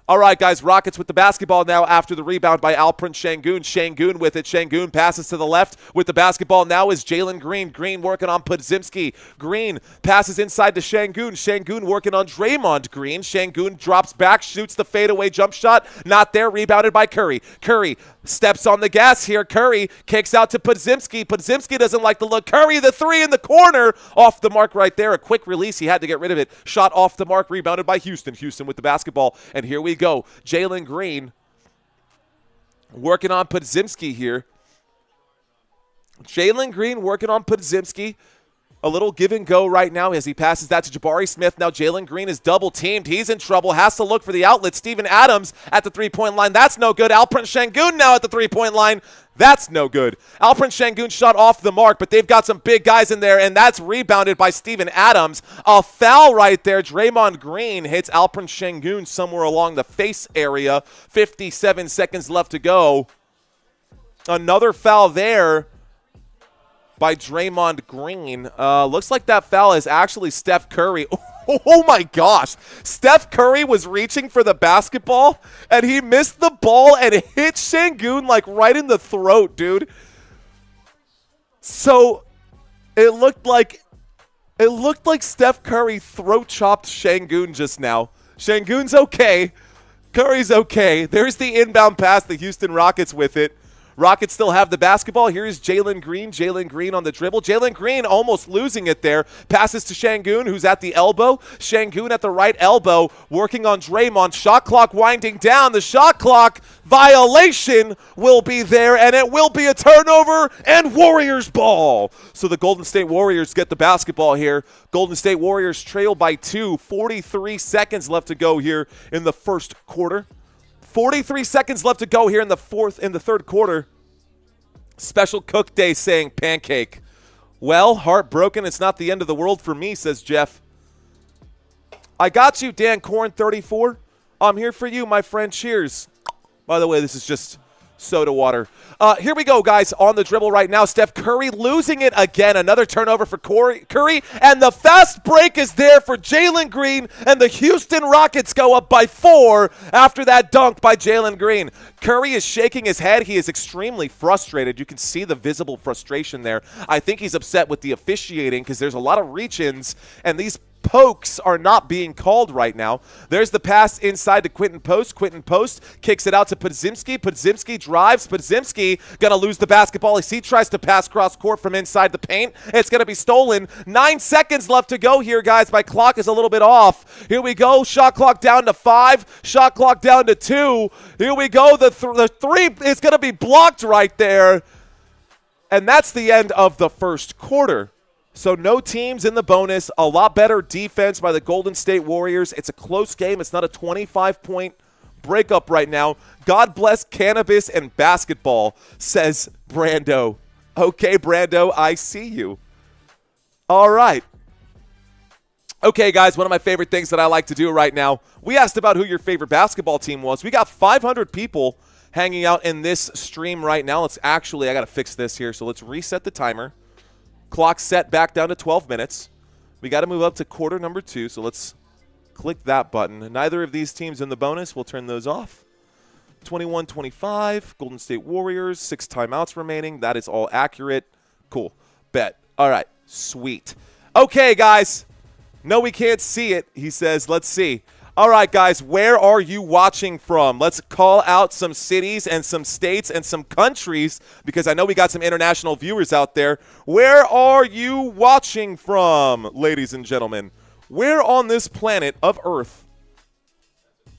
All right, guys, Rockets with the basketball now after the rebound by Alperen Şengün. Şengün with it. Şengün passes to the left with the basketball. Now is Jalen Green. Green working on Podziemski. Green passes inside to Şengün. Şengün working on Draymond Green. Şengün drops back, shoots the fadeaway jump shot. Not there, rebounded by Curry. Curry steps on the gas here. Curry kicks out to Podziemski. Podziemski doesn't like the look. Curry, the three in the corner. Off the mark right there. A quick release. He had to get rid of it. Shot off the mark, rebounded by Houston. Houston with the basketball. And here we go. Jalen Green working on Podziemski here. Jalen Green working on Podziemski. A little give and go right now as he passes that to Jabari Smith. Now Jalen Green is double teamed. He's in trouble. Has to look for the outlet. Steven Adams at the three-point line. That's no good. Alperen Şengün now at the three-point line. That's no good. Alperen Şengün shot off the mark, but they've got some big guys in there, and that's rebounded by Steven Adams. A foul right there. Draymond Green hits Alperen Şengün somewhere along the face area. 57 seconds left to go. Another foul there by Draymond Green. Looks like that foul is actually Steph Curry. Oh my gosh. Steph Curry was reaching for the basketball, and he missed the ball and hit Şengün like right in the throat, dude. So it looked like Steph Curry throat chopped Şengün just now. Şengün's okay. Curry's okay. There's the inbound pass, the Houston Rockets with it. Rockets still have the basketball. Here's Jalen Green. Jalen Green on the dribble. Jalen Green almost losing it there. Passes to Şengün, who's at the elbow. Şengün at the right elbow, working on Draymond. Shot clock winding down. The shot clock violation will be there, and it will be a turnover and Warriors ball. So the Golden State Warriors get the basketball here. Golden State Warriors trail by 2. 43 seconds left to go here in the first quarter. 43 seconds left to go here in the third quarter. Special Cook Day saying pancake. Well, heartbroken. It's not the end of the world for me, says Jeff. I got you, Dan Corn 34. I'm here for you, my friend. Cheers. By the way, this is just soda water. Here we go, guys, on the dribble right now. Steph Curry losing it again. Another turnover for Curry, and the fast break is there for Jalen Green, and the Houston Rockets go up by 4 after that dunk by Jalen Green. Curry is shaking his head. He is extremely frustrated. You can see the visible frustration there. I think he's upset with the officiating because there's a lot of reach-ins, and these pokes are not being called right now. There's the pass inside to Quentin Post. Quentin Post kicks it out to Podziemski. Podziemski drives. Podziemski gonna lose the basketball as he tries to pass cross court from inside the paint. It's gonna be stolen. 9 seconds left to go here, guys. My clock is a little bit off. Here we go. Shot clock down to 5. Shot clock down to 2. Here we go. The three is gonna be blocked right there. And that's the end of the first quarter. So no teams in the bonus. A lot better defense by the Golden State Warriors. It's a close game. It's not a 25-point breakup right now. God bless cannabis and basketball, says Brando. Okay, Brando, I see you. All right. Okay, guys, one of my favorite things that I like to do right now, we asked about who your favorite basketball team was. We got 500 people hanging out in this stream right now. I got to fix this here, so let's reset the timer. Clock set back down to 12 minutes. We got to move up to quarter number 2, so let's click that button. Neither of these teams in the bonus. We'll turn those off. 21-25, Golden State Warriors, 6 timeouts remaining. That is all accurate. Cool. Bet. All right. Sweet. Okay, guys. No, we can't see it, he says. Let's see. All right, guys, where are you watching from? Let's call out some cities and some states and some countries because I know we got some international viewers out there. Where are you watching from, ladies and gentlemen? Where on this planet of Earth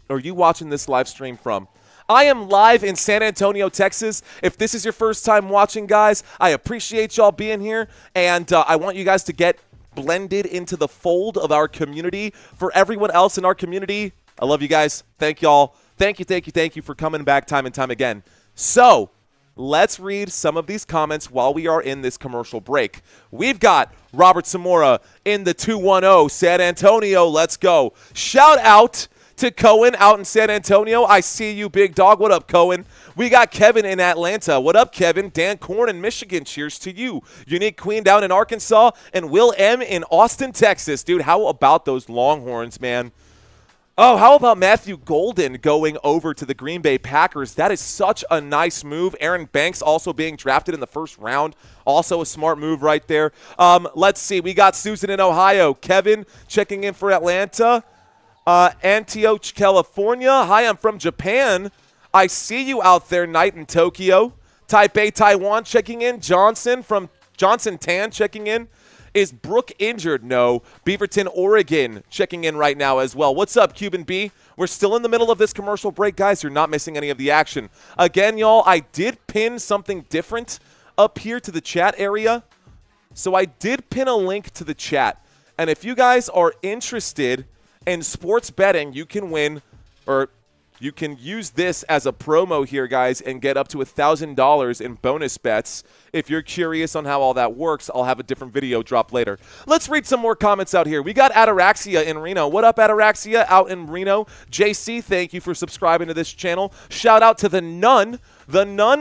are you watching this live stream from? I am live in San Antonio, Texas. If this is your first time watching, guys, I appreciate y'all being here, and I want you guys to get blended into the fold of our community. For everyone else in our community, I love you guys. Thank y'all. Thank you for coming back time and time again. So let's read some of these comments while we are in this commercial break. We've got Robert Zamora in the 210 San Antonio. Let's go. Shout out to Cohen out in San Antonio. I see you, big dog. What up, Cohen? We got Kevin in Atlanta. What up, Kevin? Dan Korn in Michigan. Cheers to you. Unique Queen down in Arkansas. And Will M in Austin, Texas. Dude, how about those Longhorns, man? Oh, how about Matthew Golden going over to the Green Bay Packers? That is such a nice move. Aaron Banks also being drafted in the first round. Also a smart move right there. Let's see. We got Susan in Ohio. Kevin checking in for Atlanta. Antioch, California. Hi, I'm from Japan. I see you out there, Night in Tokyo. Taipei, Taiwan checking in. Johnson from Johnson Tan checking in. Is Brooke injured? No. Beaverton, Oregon checking in right now as well. What's up, Cuban B? We're still in the middle of this commercial break, guys. You're not missing any of the action. Again, y'all, I did pin something different up here to the chat area. So I did pin a link to the chat. And if you guys are interested in sports betting, you can win, or you can use this as a promo here, guys, and get up to $1,000 in bonus bets. If you're curious on how all that works, I'll have a different video drop later. Let's read some more comments out here. We got Ataraxia in Reno. What up, Ataraxia, out in Reno? JC, thank you for subscribing to this channel. Shout out to the Nun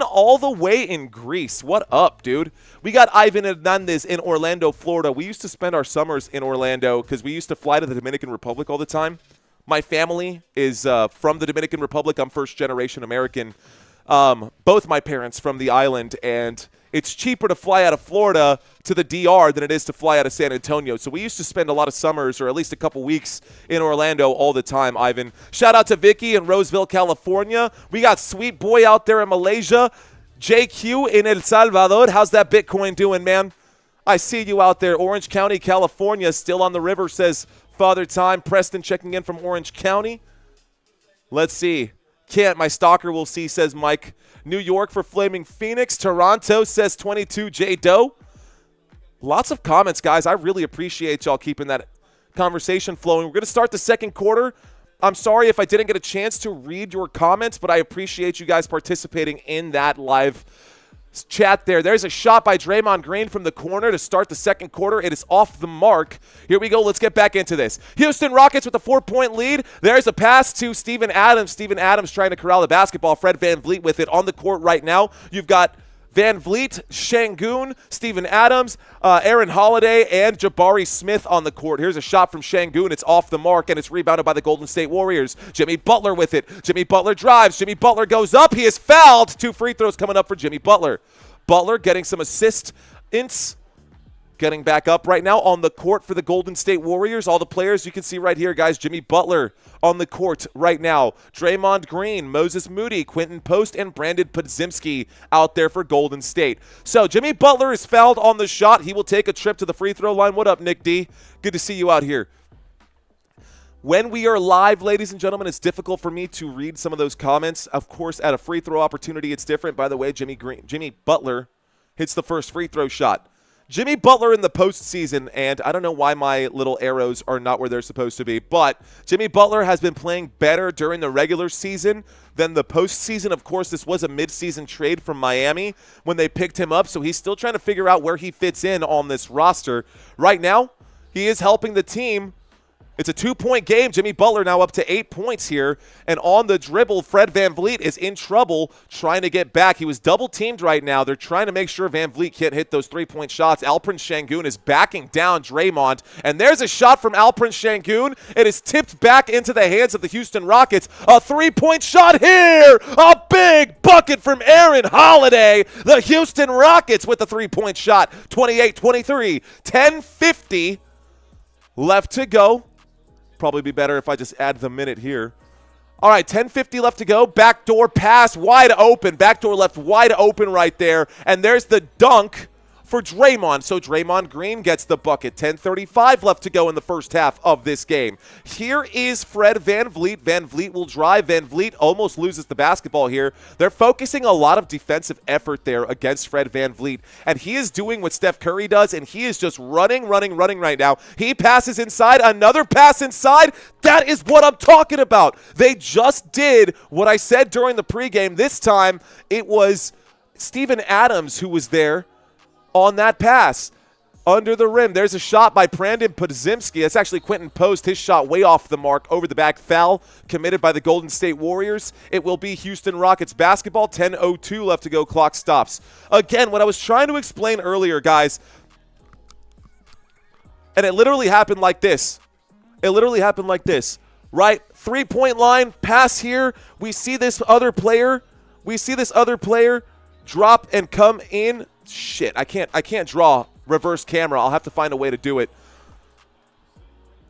all the way in Greece. What up, dude? We got Ivan Hernandez in Orlando, Florida. We used to spend our summers in Orlando because we used to fly to the Dominican Republic all the time. My family is from the Dominican Republic. I'm first-generation American. Both my parents from the island, and it's cheaper to fly out of Florida to the DR than it is to fly out of San Antonio. So we used to spend a lot of summers, or at least a couple weeks, in Orlando all the time, Ivan. Shout out to Vicky in Roseville, California. We got Sweet Boy out there in Malaysia. JQ in El Salvador. How's that Bitcoin doing, man? I see you out there. Orange County, California, still on the river, says Father Time. Preston checking in from Orange County. Let's see. Can't. My stalker will see, says Mike. New York for Flaming Phoenix. Toronto, says 22 J Doe. Lots of comments, guys. I really appreciate y'all keeping that conversation flowing. We're going to start the second quarter. I'm sorry if I didn't get a chance to read your comments, but I appreciate you guys participating in that live chat there. There's a shot by Draymond Green from the corner to start the second quarter. It is off the mark. Here we go. Let's get back into this. Houston Rockets with a 4-point lead. There's a pass to Steven Adams. Steven Adams trying to corral the basketball. Fred VanVleet with it on the court right now. You've got VanVleet, Şengün, Steven Adams, Aaron Holiday, and Jabari Smith on the court. Here's a shot from Şengün. It's off the mark, and it's rebounded by the Golden State Warriors. Jimmy Butler with it. Jimmy Butler drives. Jimmy Butler goes up. He is fouled. 2 free throws coming up for Jimmy Butler. Butler getting some assists. Getting back up right now on the court for the Golden State Warriors. All the players you can see right here, guys. Jimmy Butler on the court right now. Draymond Green, Moses Moody, Quentin Post, and Brandon Podziemski out there for Golden State. So Jimmy Butler is fouled on the shot. He will take a trip to the free throw line. What up, Nick D? Good to see you out here. When we are live, ladies and gentlemen, it's difficult for me to read some of those comments. Of course, at a free throw opportunity, it's different. By the way, Jimmy Butler hits the first free throw shot. Jimmy Butler in the postseason, and I don't know why my little arrows are not where they're supposed to be, but Jimmy Butler has been playing better during the regular season than the postseason. Of course, this was a midseason trade from Miami when they picked him up, so he's still trying to figure out where he fits in on this roster. Right now, he is helping the team. It's a 2-point game. Jimmy Butler now up to 8 points here. And on the dribble, Fred VanVleet is in trouble trying to get back. He was double-teamed right now. They're trying to make sure VanVleet can't hit those 3-point shots. Alperen Şengün is backing down Draymond. And there's a shot from Alperen Şengün. It is tipped back into the hands of the Houston Rockets. A 3-point shot here. A big bucket from Aaron Holiday. The Houston Rockets with the 3-point shot. 28-23. 10:50 left to go. Probably be better if I just add the minute here. All right, 10:50 left to go. Backdoor pass, wide open. Backdoor left, wide open right there. And there's the dunk for Draymond. So Draymond Green gets the bucket. 10:35 left to go in the first half of this game. Here is Fred VanVleet. VanVleet will drive. VanVleet almost loses the basketball here. They're focusing a lot of defensive effort there against Fred VanVleet. And he is doing what Steph Curry does, and he is just running right now. He passes inside. Another pass inside. That is what I'm talking about. They just did what I said during the pregame. This time, it was Steven Adams who was there on that pass. Under the rim, there's a shot by Brandon Podziemski. That's actually Quentin Post. His shot way off the mark. Over the back foul committed by the Golden State Warriors. It will be Houston Rockets basketball. 10:02 left to go. Clock stops. Again, what I was trying to explain earlier, guys, and it literally happened like this. Right? 3-point line, pass here. We see this other player drop and come in. Shit, I can't draw reverse camera. I'll have to find a way to do it.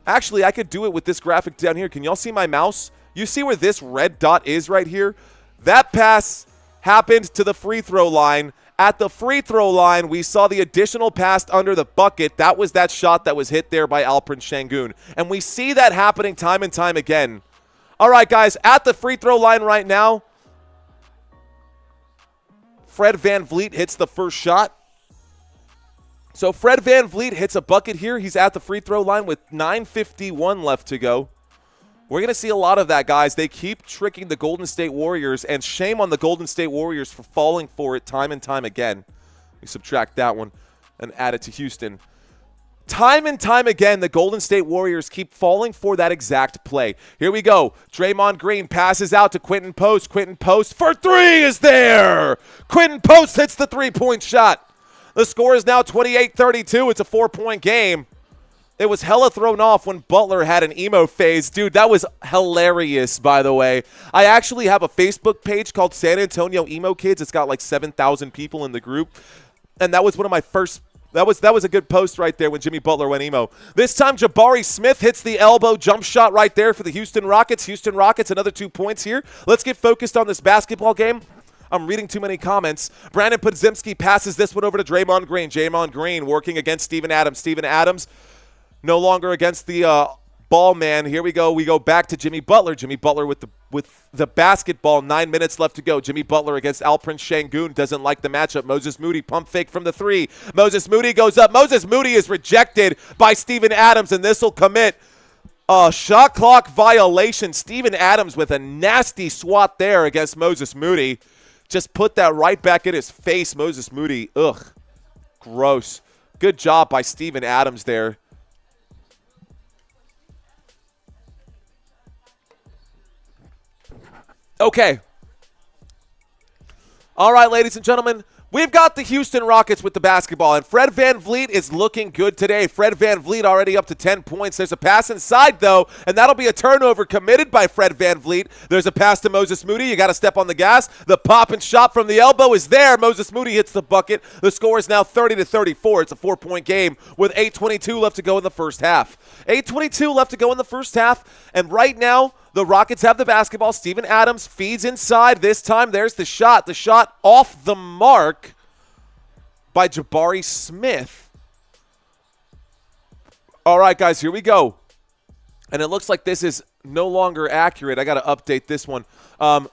Actually, I could do it with this graphic down here. Can y'all see my mouse? You see where this red dot is right here? That pass happened to the free throw line. At the free throw line, we saw the additional pass under the bucket. That was that shot that was hit there by Alperen Şengün. And we see that happening time and time again. All right, guys, at the free throw line right now, Fred VanVleet hits the first shot. So Fred VanVleet hits a bucket here. He's at the free throw line with 9:51 left to go. We're going to see a lot of that, guys. They keep tricking the Golden State Warriors, and shame on the Golden State Warriors for falling for it time and time again. We subtract that one and add it to Houston. Time and time again, the Golden State Warriors keep falling for that exact play. Here we go. Draymond Green passes out to Quentin Post. Quentin Post for three is there. Quentin Post hits the 3-point shot. The score is now 28-32. It's a 4-point game. It was hella thrown off when Butler had an emo phase. Dude, that was hilarious, by the way. I actually have a Facebook page called San Antonio Emo Kids. It's got like 7,000 people in the group. And that was one of my first... That was a good post right there when Jimmy Butler went emo. This time, Jabari Smith hits the elbow jump shot right there for the Houston Rockets. Houston Rockets, another 2 points here. Let's get focused on this basketball game. I'm reading too many comments. Brandon Podziemski passes this one over to Draymond Green. Draymond Green working against Steven Adams. Steven Adams no longer against the ball man. Here we go. We go back to Jimmy Butler. Jimmy Butler with the basketball. 9 minutes left to go. Jimmy Butler against Alperen Şengün. Doesn't like the matchup. Moses Moody pump fake from the 3. Moses Moody goes up. Moses Moody is rejected by Steven Adams, and this will commit a shot clock violation. Steven Adams with a nasty swat there against Moses Moody. Just put that right back in his face, Moses Moody. Ugh, gross. Good job by Steven Adams there. Okay. All right, ladies and gentlemen. We've got the Houston Rockets with the basketball, and Fred VanVleet is looking good today. Fred VanVleet already up to 10 points. There's a pass inside, though, and that'll be a turnover committed by Fred VanVleet. There's a pass to Moses Moody. You got to step on the gas. The pop and shot from the elbow is there. Moses Moody hits the bucket. The score is now 30-34. It's a 4-point game with 8:22 left to go in the first half. 8:22 left to go in the first half, and right now, the Rockets have the basketball. Steven Adams feeds inside. This time, there's the shot. The shot off the mark by Jabari Smith. All right, guys, here we go. And it looks like this is no longer accurate. I got to update this one.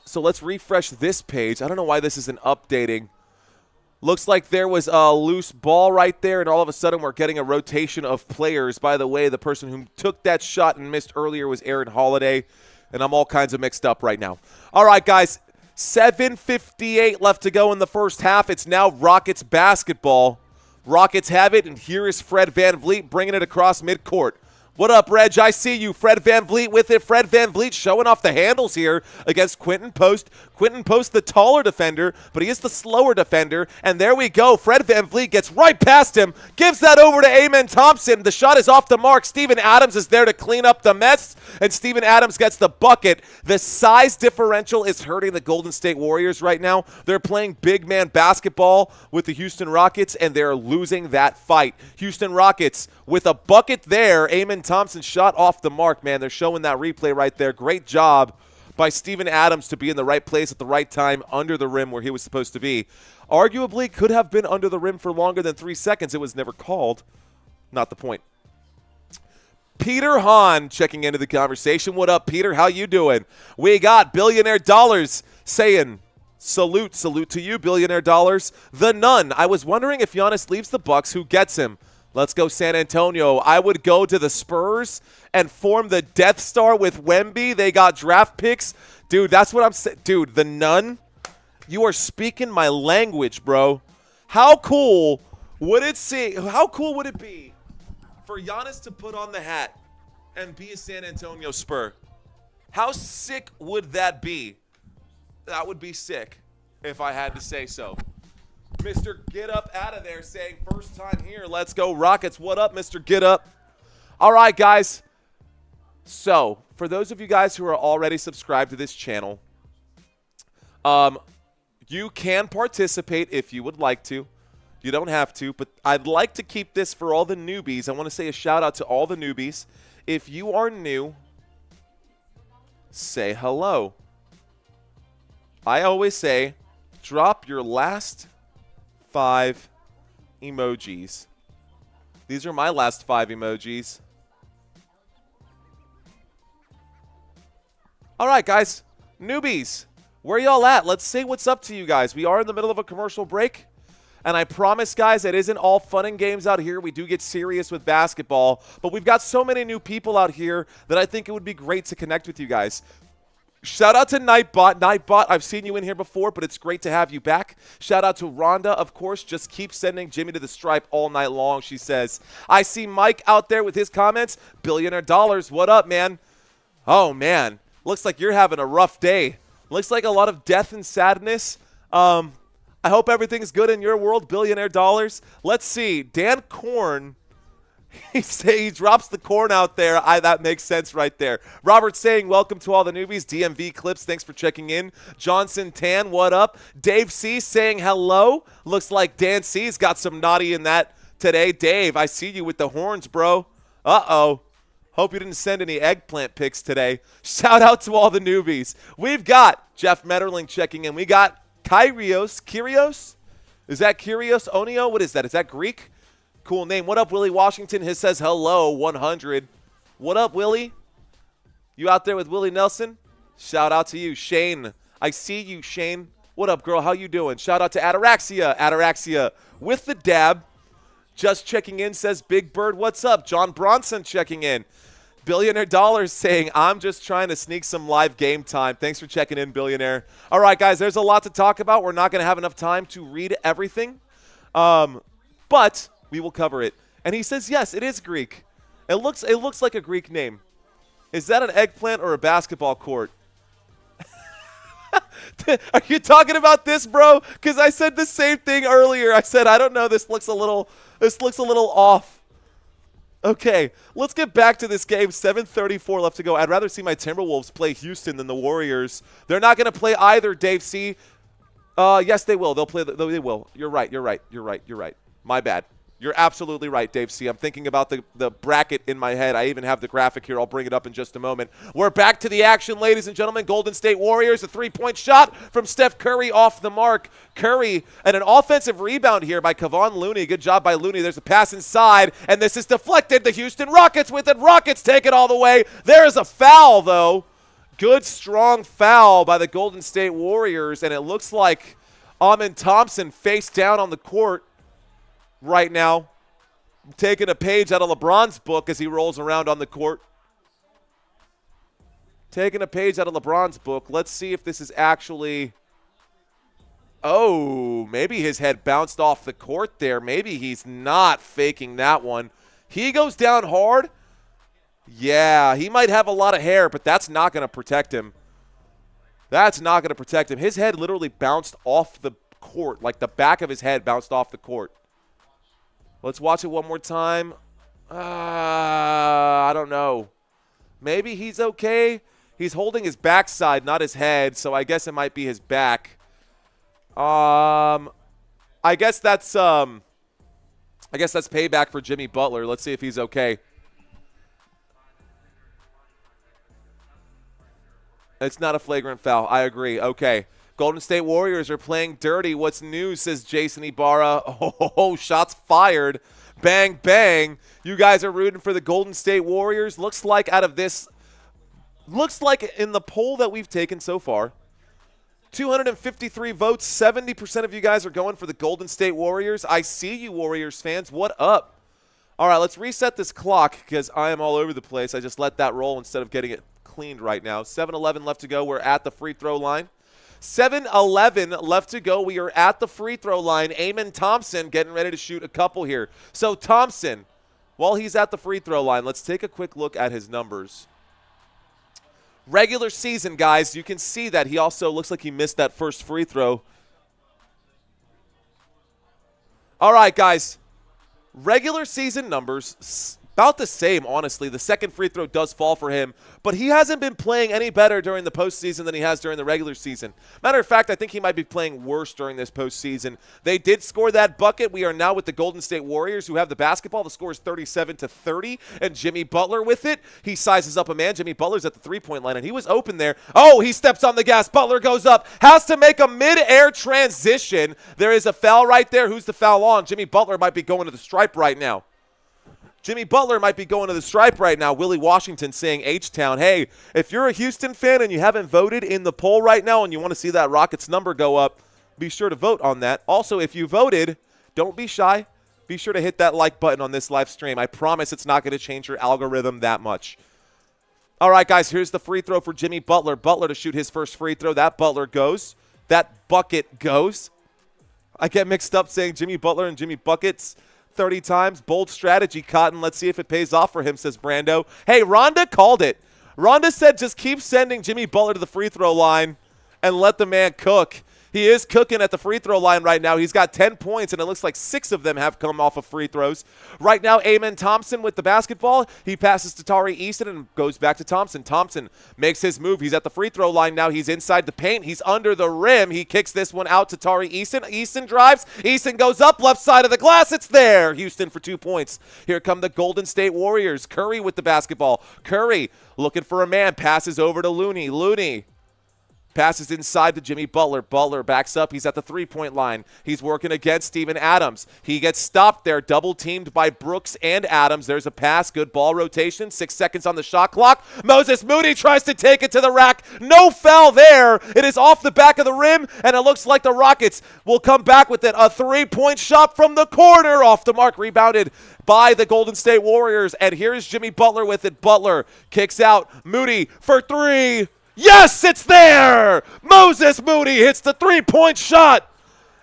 So let's refresh this page. I don't know why this isn't updating. Looks like there was a loose ball right there, and all of a sudden we're getting a rotation of players. By the way, the person who took that shot and missed earlier was Aaron Holiday, and I'm all kinds of mixed up right now. All right, guys, 7:58 left to go in the first half. It's now Rockets basketball. Rockets have it, and here is Fred VanVleet bringing it across midcourt. What up, Reg? I see you. Fred VanVleet with it. Fred VanVleet showing off the handles here against Quentin Post. Quentin Post, the taller defender, but he is the slower defender. And there we go. Fred VanVleet gets right past him, gives that over to Amen Thompson. The shot is off the mark. Steven Adams is there to clean up the mess, and Steven Adams gets the bucket. The size differential is hurting the Golden State Warriors right now. They're playing big man basketball with the Houston Rockets, and they're losing that fight. Houston Rockets with a bucket there. Amen Thompson shot off the mark, man. They're showing that replay right there. Great job by Steven Adams to be in the right place at the right time under the rim where he was supposed to be. Arguably could have been under the rim for longer than 3 seconds. It was never called. Not the point. Peter Hahn checking into the conversation. What up, Peter? How you doing? We got Billionaire Dollars saying, salute to you, Billionaire Dollars. The Nun. I was wondering if Giannis leaves the Bucks, who gets him? Let's go San Antonio. I would go to the Spurs and form the Death Star with Wemby. They got draft picks. Dude, that's what I'm saying. Dude, the Nun, you are speaking my language, bro. How cool would it be for Giannis to put on the hat and be a San Antonio Spur? How sick would that be? That would be sick if I had to say so. Mr. Get Up out of there saying first time here. Let's go Rockets. What up, Mr. Get Up? All right, guys. So, for those of you guys who are already subscribed to this channel, you can participate if you would like to. You don't have to, but I'd like to keep this for all the newbies. I want to say a shout out to all the newbies. If you are new, say hello. I always say, drop your last 5 emojis. These are my last 5 emojis. All right, guys. Newbies, where y'all at? Let's say what's up to you guys. We are in the middle of a commercial break, and I promise, guys, it isn't all fun and games out here. We do get serious with basketball, but we've got so many new people out here that I think it would be great to connect with you guys. Shout out to Nightbot. Nightbot, I've seen you in here before, but it's great to have you back. Shout out to Rhonda, of course. Just keep sending Jimmy to the stripe all night long, she says. I see Mike out there with his comments. Billionaire Dollars, what up, man? Oh, man. Looks like you're having a rough day. Looks like a lot of death and sadness. I hope everything's good in your world, Billionaire Dollars. Let's see. Dan Korn. He drops the corn out there. That makes sense right there. Robert saying, welcome to all the newbies. DMV Clips, thanks for checking in. Johnson Tan, what up? Dave C saying hello. Looks like Dan C's got some naughty in that today. Dave, I see you with the horns, bro. Uh-oh. Hope you didn't send any eggplant pics today. Shout out to all the newbies. We've got Jeff Metterling checking in. We got Kyrios. Is that Kyrios Onio? What is that? Is that Greek? Cool name. What up, Willie Washington? He says hello, 100. What up, Willie? You out there with Willie Nelson? Shout out to you. Shane, I see you, Shane. What up, girl? How you doing? Shout out to Ataraxia. Ataraxia with the dab. Just checking in, says Big Bird. What's up? John Bronson checking in. Billionaire Dollars saying, I'm just trying to sneak some live game time. Thanks for checking in, Billionaire. All right, guys, there's a lot to talk about. We're not going to have enough time to read everything, but we will cover it. And he says, yes, it is Greek. It looks like a Greek name. Is that an eggplant or a basketball court? Are you talking about this, bro? Because I said the same thing earlier. I said, I don't know. This looks a little off. Okay, let's get back to this game. 7:34 left to go. I'd rather see my Timberwolves play Houston than the Warriors. They're not going to play either, Dave C. Yes, they will. They'll play. They will. You're right. My bad. You're absolutely right, Dave C. I'm thinking about the bracket in my head. I even have the graphic here. I'll bring it up in just a moment. We're back to the action, ladies and gentlemen. Golden State Warriors, a three-point shot from Steph Curry off the mark. Curry, and an offensive rebound here by Kevon Looney. Good job by Looney. There's a pass inside, and this is deflected. The Houston Rockets with it. Rockets take it all the way. There is a foul, though. Good, strong foul by the Golden State Warriors, and it looks like Amen Thompson face down on the court right now, taking a page out of LeBron's book as he rolls around on the court. Taking a page out of LeBron's book. Let's see if this is actually... Oh, maybe his head bounced off the court there. Maybe he's not faking that one. He goes down hard. Yeah, he might have a lot of hair, but that's not going to protect him. That's not going to protect him. His head literally bounced off the court, like the back of his head bounced off the court. Let's watch it one more time. I don't know. Maybe he's okay. He's holding his backside, not his head, so I guess it might be his back. I guess that's payback for Jimmy Butler. Let's see if he's okay. It's not a flagrant foul. I agree. Okay. Golden State Warriors are playing dirty. What's new, says Jason Ibarra. Oh, shots fired. Bang, bang. You guys are rooting for the Golden State Warriors. Looks like in the poll that we've taken so far, 253 votes, 70% of you guys are going for the Golden State Warriors. I see you, Warriors fans. What up? All right, let's reset this clock because I am all over the place. I just let that roll instead of getting it cleaned right now. 7:11 left to go. We're at the free throw line. 7:11 left to go. We are at the free throw line. Amen Thompson getting ready to shoot a couple here. So Thompson, while he's at the free throw line, let's take a quick look at his numbers. Regular season, guys, you can see that he also looks like he missed that first free throw. All right, guys. Regular season numbers, about the same, honestly. The second free throw does fall for him, but he hasn't been playing any better during the postseason than he has during the regular season. Matter of fact, I think he might be playing worse during this postseason. They did score that bucket. We are now with the Golden State Warriors, who have the basketball. The score is 37-30, and Jimmy Butler with it. He sizes up a man. Jimmy Butler's at the three-point line, and he was open there. Oh, he steps on the gas. Butler goes up, has to make a mid-air transition. There is a foul right there. Who's the foul on? Jimmy Butler might be going to the stripe right now. Jimmy Butler might be going to the stripe right now. Willie Washington saying H-Town. Hey, if you're a Houston fan and you haven't voted in the poll right now and you want to see that Rockets number go up, be sure to vote on that. Also, if you voted, don't be shy. Be sure to hit that like button on this live stream. I promise it's not going to change your algorithm that much. All right, guys, here's the free throw for Jimmy Butler. Butler to shoot his first free throw. That Butler goes. That bucket goes. I get mixed up saying Jimmy Butler and Jimmy Buckets 30 times. Bold strategy, Cotton. Let's see if it pays off for him, says Brando. Hey, Rhonda called it. Rhonda said just keep sending Jimmy Butler to the free throw line and let the man cook. He is cooking at the free throw line right now. He's got 10 points, and it looks like 6 of them have come off of free throws. Right now, Amen Thompson with the basketball. He passes to Tari Eason and goes back to Thompson. Thompson makes his move. He's at the free throw line now. He's inside the paint. He's under the rim. He kicks this one out to Tari Eason. Eason drives. Eason goes up left side of the glass. It's there. Houston for 2 points. Here come the Golden State Warriors. Curry with the basketball. Curry looking for a man. Passes over to Looney. Looney Passes inside to Jimmy Butler. Butler backs up. He's at the three-point line. He's working against Steven Adams. He gets stopped there, double-teamed by Brooks and Adams. There's a pass. Good ball rotation. 6 seconds on the shot clock. Moses Moody tries to take it to the rack. No foul there. It is off the back of the rim, and it looks like the Rockets will come back with it. A three-point shot from the corner. Off the mark. Rebounded by the Golden State Warriors. And here's Jimmy Butler with it. Butler kicks out. Moody for three. Yes, it's there! Moses Moody hits the three-point shot.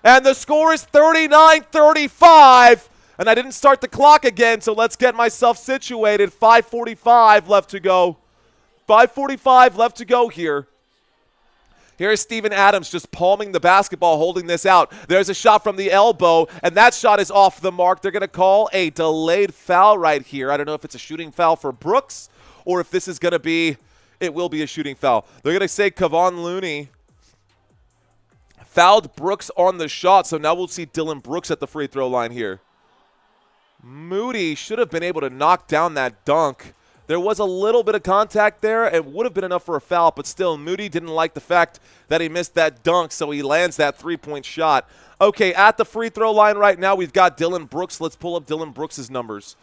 And the score is 39-35. And I didn't start the clock again, so let's get myself situated. 5:45 left to go. 5:45 left to go here. Here's Steven Adams just palming the basketball, holding this out. There's a shot from the elbow, and that shot is off the mark. They're going to call a delayed foul right here. I don't know if it's a shooting foul for Brooks or if this is going to be... It will be a shooting foul. They're going to say Kevon Looney fouled Brooks on the shot, so now we'll see Dillon Brooks at the free throw line here. Moody should have been able to knock down that dunk. There was a little bit of contact there. It would have been enough for a foul, but still, Moody didn't like the fact that he missed that dunk, so he lands that three-point shot. Okay, at the free throw line right now, we've got Dillon Brooks. Let's pull up Dillon Brooks' numbers.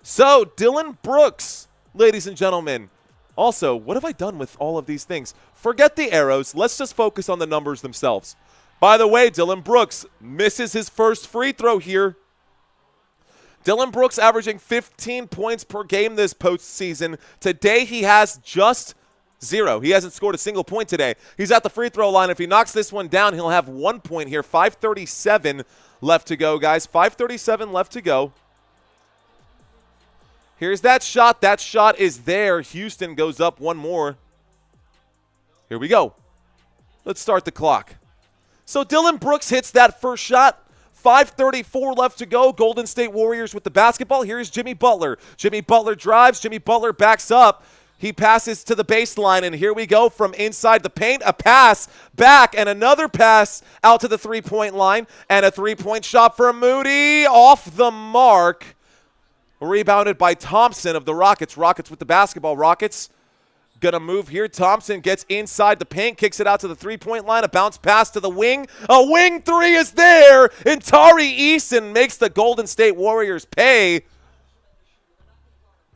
So, Dillon Brooks, ladies and gentlemen. Also, what have I done with all of these things? Forget the arrows. Let's just focus on the numbers themselves. By the way, Dillon Brooks misses his first free throw here. Dillon Brooks averaging 15 points per game this postseason. Today he has just 0. He hasn't scored a single point today. He's at the free throw line. If he knocks this one down, he'll have 1 point here. 5:37 left to go, guys. 5:37 left to go. Here's that shot. That shot is there. Houston goes up one more. Here we go. Let's start the clock. So Dillon Brooks hits that first shot. 5:34 left to go. Golden State Warriors with the basketball. Here's Jimmy Butler. Jimmy Butler drives. Jimmy Butler backs up. He passes to the baseline, and here we go from inside the paint. A pass back and another pass out to the three-point line. And a three-point shot for Moody off the mark. Rebounded by Thompson of the Rockets. Rockets with the basketball. Rockets gonna move here. Thompson gets inside the paint, kicks it out to the three-point line. A bounce pass to the wing. A wing three is there. And Tari Eason makes the Golden State Warriors pay.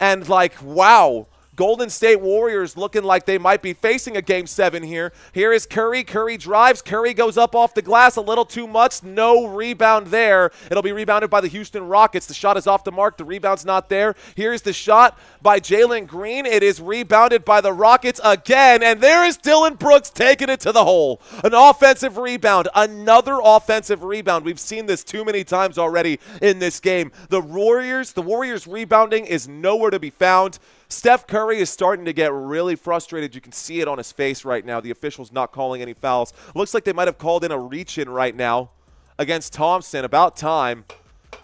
And wow. Golden State Warriors looking like they might be facing a Game 7 here. Here is Curry. Curry drives. Curry goes up off the glass a little too much. No rebound there. It'll be rebounded by the Houston Rockets. The shot is off the mark. The rebound's not there. Here's the shot by Jalen Green. It is rebounded by the Rockets again. And there is Dillon Brooks taking it to the hole. An offensive rebound. Another offensive rebound. We've seen this too many times already in this game. The Warriors rebounding is nowhere to be found. Steph Curry is starting to get really frustrated. You can see it on his face right now. The official's not calling any fouls. Looks like they might have called in a reach-in right now against Thompson. About time.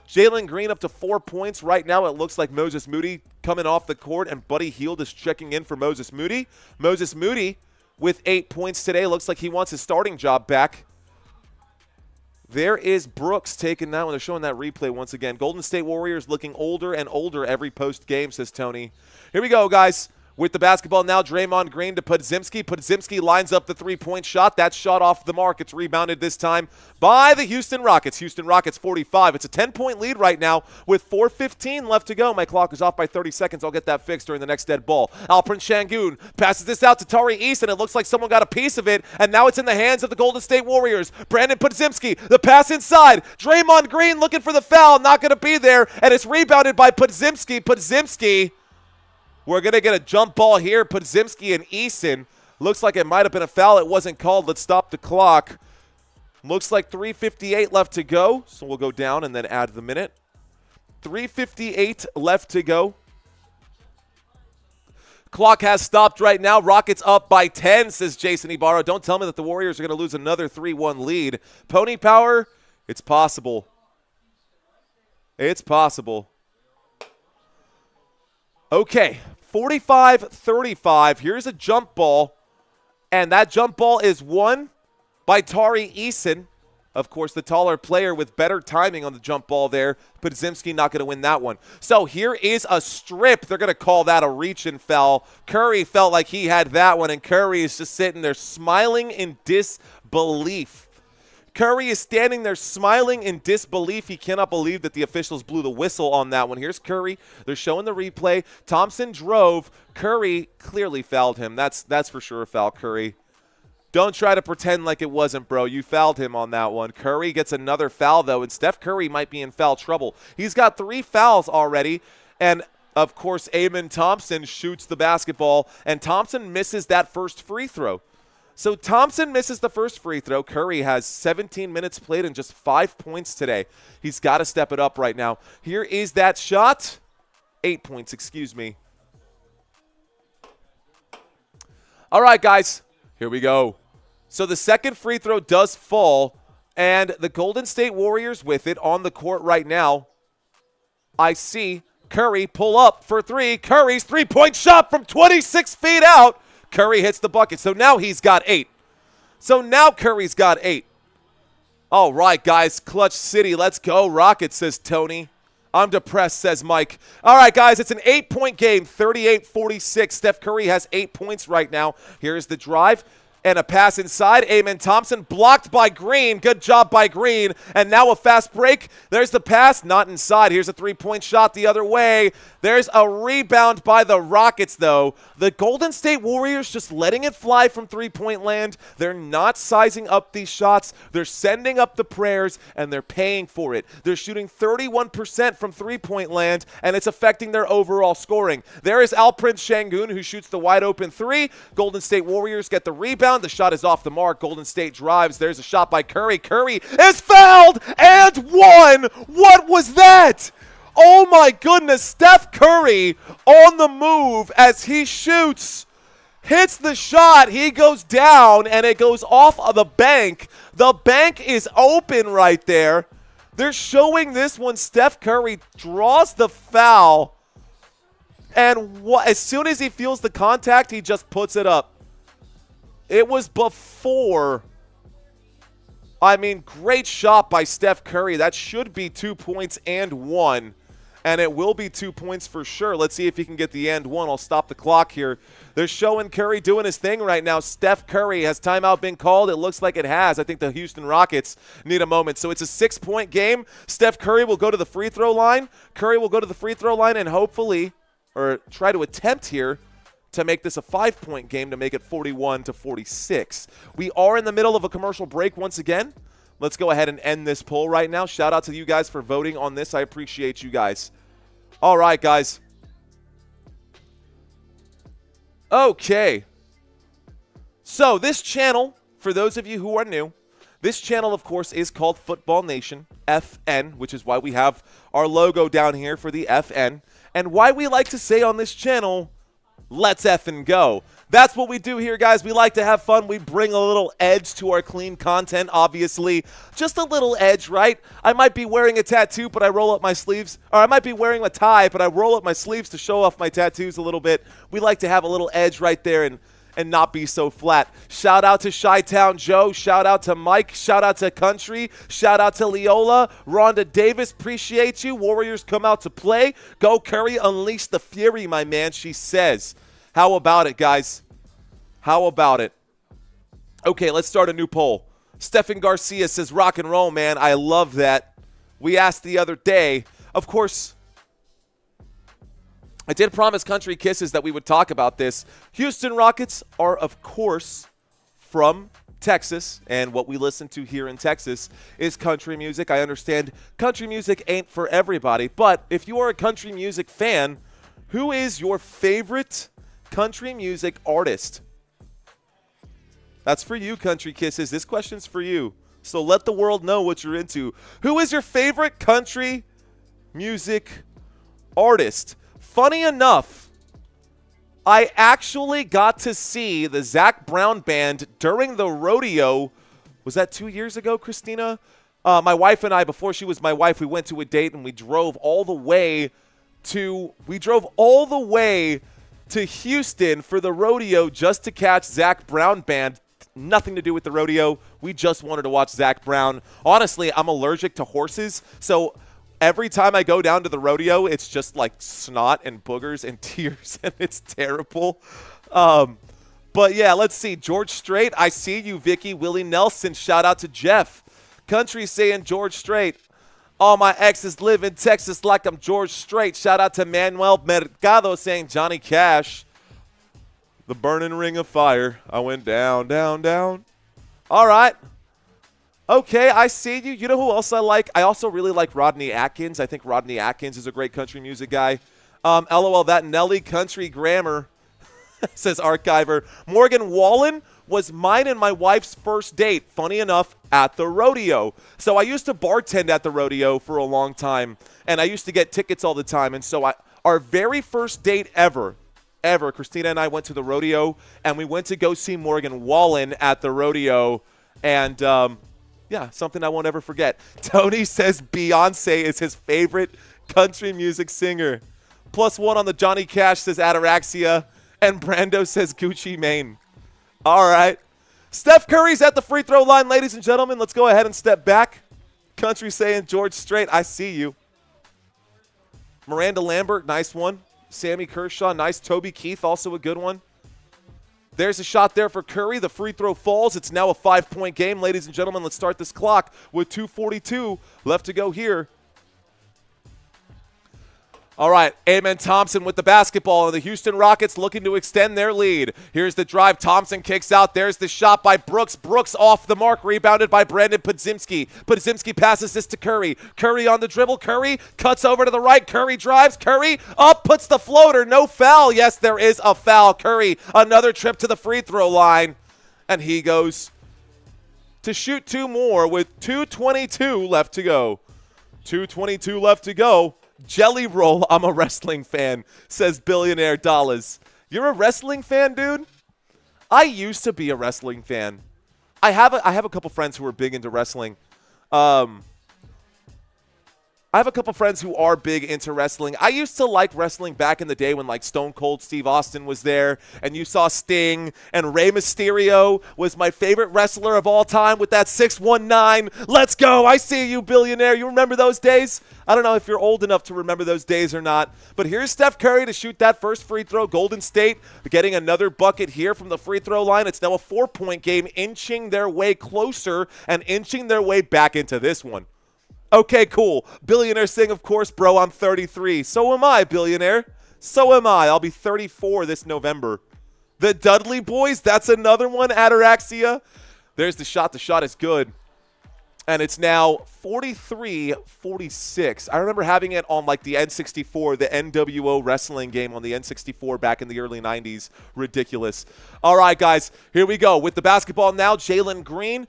Jalen Green up to 4 points. Right now it looks like Moses Moody coming off the court, and Buddy Hield is checking in for Moses Moody. Moses Moody with 8 points today. Looks like he wants his starting job back. There is Brooks taking that one. They're showing that replay once again. Golden State Warriors looking older and older every post game, says Tony. Here we go, guys. With the basketball now, Draymond Green to Podziemski. Podziemski lines up the three-point shot. That shot off the mark. It's rebounded this time by the Houston Rockets. Houston Rockets 45. It's a 10-point lead right now with 4:15 left to go. My clock is off by 30 seconds. I'll get that fixed during the next dead ball. Alperen Şengün passes this out to Tari Eason. It looks like someone got a piece of it, and now it's in the hands of the Golden State Warriors. Brandon Podziemski, the pass inside. Draymond Green looking for the foul. Not going to be there, and it's rebounded by Podziemski. Podziemski. We're going to get a jump ball here. Podziemski and Eason. Looks like it might have been a foul. It wasn't called. Let's stop the clock. Looks like 3:58 left to go. So we'll go down and then add the minute. 3:58 left to go. Clock has stopped right now. Rockets up by 10, says Jason Ibarra. Don't tell me that the Warriors are going to lose another 3-1 lead. Pony Power, it's possible. It's possible. Okay. 45-35. Here's a jump ball, and that jump ball is won by Tari Eason Of course, the taller player with better timing on the jump ball there. Podziemski not going to win that one. So here is a strip. They're going to call that a reach and foul. Curry felt like he had that one, and Curry is just sitting there smiling in disbelief. Curry is standing there smiling in disbelief. He cannot believe that the officials blew the whistle on that one. Here's Curry. They're showing the replay. Thompson drove. Curry clearly fouled him. That's for sure a foul, Curry. Don't try to pretend like it wasn't, bro. You fouled him on that one. Curry gets another foul, though, and Steph Curry might be in foul trouble. He's got 3 fouls already, and of course, Amen Thompson shoots the basketball, and Thompson misses that first free throw. So Thompson misses the first free throw. Curry has 17 minutes played and just 5 points today. He's got to step it up right now. Here is that shot. 8 points, excuse me. All right, guys, here we go. So the second free throw does fall, and the Golden State Warriors with it on the court right now. I see Curry pull up for 3. Curry's three-point shot from 26 feet out. Curry hits the bucket. So now he's got 8. So now Curry's got 8. All right, guys. Clutch City. Let's go. Rockets, says Tony. I'm depressed, says Mike. All right, guys. It's an 8-point game. 38-46. Steph Curry has 8 points right now. Here's the drive. And a pass inside. Amen Thompson blocked by Green. Good job by Green. And now a fast break. There's the pass. Not inside. Here's a 3-point shot the other way. There's a rebound by the Rockets, though. The Golden State Warriors just letting it fly from three-point land. They're not sizing up these shots. They're sending up the prayers, and they're paying for it. They're shooting 31% from three-point land, and it's affecting their overall scoring. There is Alprince Şengün, who shoots the wide-open 3. Golden State Warriors get the rebound. The shot is off the mark. Golden State drives. There's a shot by Curry. Curry is fouled and won. What was that? Oh my goodness. Steph Curry on the move as he shoots. Hits the shot. He goes down and it goes off of the bank. The bank is open right there. They're showing this one. Steph Curry draws the foul. And as soon as he feels the contact, he just puts it up. It was before. I mean, great shot by Steph Curry. That should be 2 points and 1. And it will be 2 points for sure. Let's see if he can get the and 1. I'll stop the clock here. They're showing Curry doing his thing right now. Steph Curry, has timeout been called? It looks like it has. I think the Houston Rockets need a moment. So it's a 6-point game. Steph Curry will go to the free throw line. Curry will go to the free throw line and hopefully, or try to attempt here, to make this a 5-point game to make it 41-46. We are in the middle of a commercial break once again. Let's go ahead and end this poll right now. Shout out to you guys for voting on this. I appreciate you guys. All right, guys. Okay. So this channel, for those of you who are new, this channel, of course, is called Football Nation, FN, which is why we have our logo down here for the FN, and why we like to say on this channel, let's effing go. That's what we do here, guys. We like to have fun. We bring a little edge to our clean content, obviously. Just a little edge, right? I might be wearing a tattoo, but I roll up my sleeves. Or I might be wearing a tie, but I roll up my sleeves to show off my tattoos a little bit. We like to have a little edge right there and not be so flat. Shout out to Chi-Town Joe. Shout out to Mike. Shout out to Country. Shout out to Leola. Rhonda Davis, appreciate you. Warriors come out to play. Go Curry, unleash the fury, my man, she says. How about it, guys? How about it? Okay, let's start a new poll. Stephen Garcia says, rock and roll, man. I love that. We asked the other day. Of course, I did promise Country Kisses that we would talk about this. Houston Rockets are, of course, from Texas, and what we listen to here in Texas is country music. I understand country music ain't for everybody, but if you are a country music fan, who is your favorite country music artist? That's for you, Country Kisses. This question's for you. So let the world know what you're into. Who is your favorite country music artist? Funny enough, I actually got to see the Zac Brown Band during the rodeo. Was that 2 years ago, Christina? My wife and I, before she was my wife, we went to a date and we drove all the way to Houston for the rodeo just to catch Zac Brown Band. Nothing to do with the rodeo. We just wanted to watch Zach Brown. Honestly, I'm allergic to horses, so every time I go down to the rodeo, it's just like snot and boogers and tears, and it's terrible. But yeah, let's see. George Strait, I see you, Vicky. Willie Nelson, shout out to Jeff. Country saying George Strait. All my exes live in Texas like I'm George Strait. Shout out to Manuel Mercado saying Johnny Cash. The burning ring of fire. I went down, down, down. All right. Okay, I see you. You know who else I like? I also really like Rodney Atkins. I think Rodney Atkins is a great country music guy. LOL, that Nelly country grammar, says Archiver. Morgan Wallen was mine and my wife's first date, funny enough, at the rodeo. So I used to bartend at the rodeo for a long time, and I used to get tickets all the time. And so our very first date ever, Christina and I went to the rodeo, and we went to go see Morgan Wallen at the rodeo. And, yeah, something I won't ever forget. Tony says Beyonce is his favorite country music singer. +1 on the Johnny Cash, says Ataraxia. And Brando says Gucci Mane. All right. Steph Curry's at the free throw line, ladies and gentlemen. Let's go ahead and step back. Country saying George Strait, I see you. Miranda Lambert, nice one. Sammy Kershaw, nice. Toby Keith, also a good one. There's a shot there for Curry. The free throw falls. It's now a 5-point game. Ladies and gentlemen, let's start this clock with 2:42 left to go here. All right, Amen Thompson with the basketball, and the Houston Rockets looking to extend their lead. Here's the drive. Thompson kicks out. There's the shot by Brooks. Brooks off the mark, rebounded by Brandon Podziemski. Podziemski passes this to Curry. Curry on the dribble. Curry cuts over to the right. Curry drives. Curry up, puts the floater. No foul. Yes, there is a foul. Curry, another trip to the free throw line, and he goes to shoot two more with 2:22 left to go. 2:22 left to go. Jelly Roll, I'm a wrestling fan, says Billionaire Dollars. You're a wrestling fan, dude? I used to be a wrestling fan. I have a couple friends who are big into wrestling. I have a couple friends who are big into wrestling. I used to like wrestling back in the day when like Stone Cold Steve Austin was there and you saw Sting, and Rey Mysterio was my favorite wrestler of all time with that 619. Let's go. I see you, Billionaire. You remember those days? I don't know if you're old enough to remember those days or not, but here's Steph Curry to shoot that first free throw. Golden State getting another bucket here from the free throw line. It's now a 4-point game, inching their way closer and inching their way back into this one. Okay, cool. Billionaire saying, of course, bro, I'm 33. So am I, Billionaire. So am I. I'll be 34 this November. The Dudley Boys, that's another one. Ataraxia. There's the shot. The shot is good. And it's now 43-46. I remember having it on like the N64, the NWO wrestling game on the N64 back in the early 90s. Ridiculous. All right, guys, here we go. With the basketball now, Jalen Green.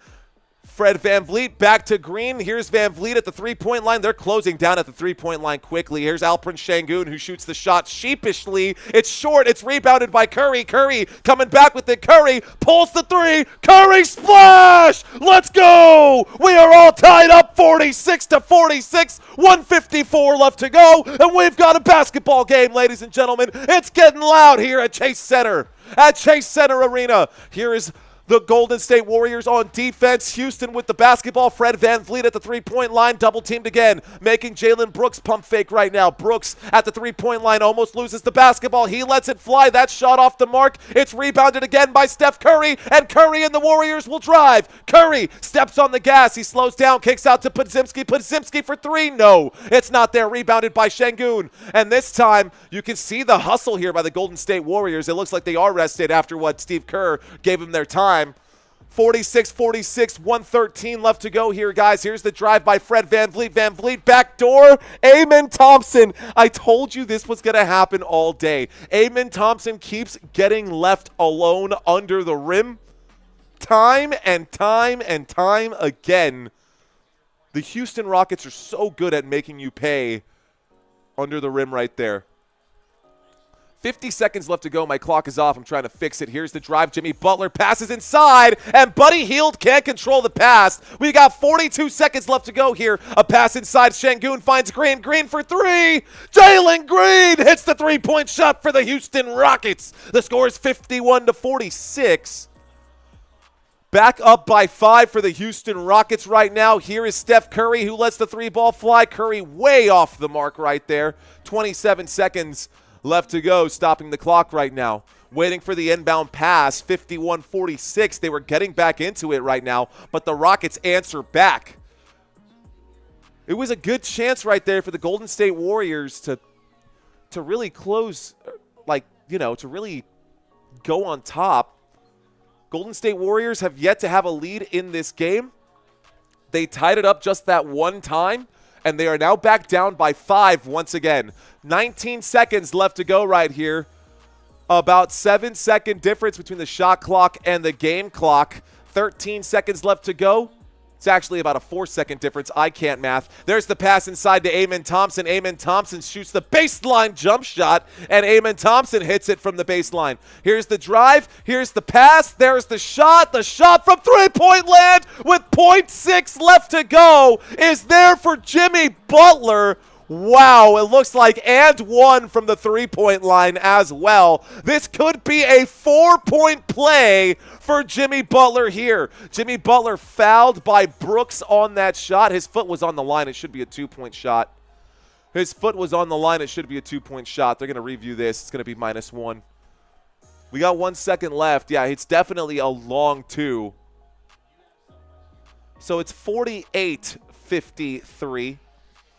Fred VanVleet back to Green. Here's VanVleet at the three-point line. They're closing down at the three-point line quickly. Here's Alperen Şengün, who shoots the shot sheepishly. It's short. It's rebounded by Curry. Curry coming back with it. Curry pulls the three. Curry splash! Let's go! We are all tied up 46-46. 154 left to go, and we've got a basketball game, ladies and gentlemen. It's getting loud here at Chase Center. At Chase Center Arena. Here is the Golden State Warriors on defense. Houston with the basketball. Fred VanVleet at the three-point line. Double teamed again. Making Jalen Brooks pump fake right now. Brooks at the three-point line almost loses the basketball. He lets it fly. That shot off the mark. It's rebounded again by Steph Curry. And Curry and the Warriors will drive. Curry steps on the gas. He slows down. Kicks out to Podziemski. Podziemski for three. No, it's not there. Rebounded by Şengün. And this time, you can see the hustle here by the Golden State Warriors. It looks like they are rested after what Steve Kerr gave them their time. 46-46, 113 left to go here, guys. Here's the drive by Fred VanVleet. VanVleet backdoor. Amen Thompson. I told you this was going to happen all day. Amen Thompson keeps getting left alone under the rim. Time and time and time again. The Houston Rockets are so good at making you pay under the rim right there. 50 seconds left to go. My clock is off. I'm trying to fix it. Here's the drive. Jimmy Butler passes inside, and Buddy Hield can't control the pass. We got 42 seconds left to go here. A pass inside. Şengün finds Green. Green for three. Jalen Green hits the three-point shot for the Houston Rockets. The score is 51-46. Back up by 5 for the Houston Rockets right now. Here is Steph Curry, who lets the 3-ball fly. Curry way off the mark right there. 27 seconds left to go, stopping the clock right now. Waiting for the inbound pass, 51-46. They were getting back into it right now, but the Rockets answer back. It was a good chance right there for the Golden State Warriors to really close, to really go on top. Golden State Warriors have yet to have a lead in this game. They tied it up just that one time, and they are now back down by 5 once again. 19 seconds left to go right here. About 7-second difference between the shot clock and the game clock. 13 seconds left to go. It's actually about a 4-second difference. I can't math. There's the pass inside to Amen Thompson. Amen Thompson shoots the baseline jump shot, and Amen Thompson hits it from the baseline. Here's the drive. Here's the pass. There's the shot. The shot from three-point land with 0.6 left to go is there for Jimmy Butler. Wow, it looks like and one from the three-point line as well. This could be a 4-point play for Jimmy Butler here. Jimmy Butler fouled by Brooks on that shot. His foot was on the line. It should be a 2-point shot. His foot was on the line. It should be a 2-point shot. They're going to review this. It's going to be -1. We got 1 second left. Yeah, it's definitely a long 2. So it's 48-53.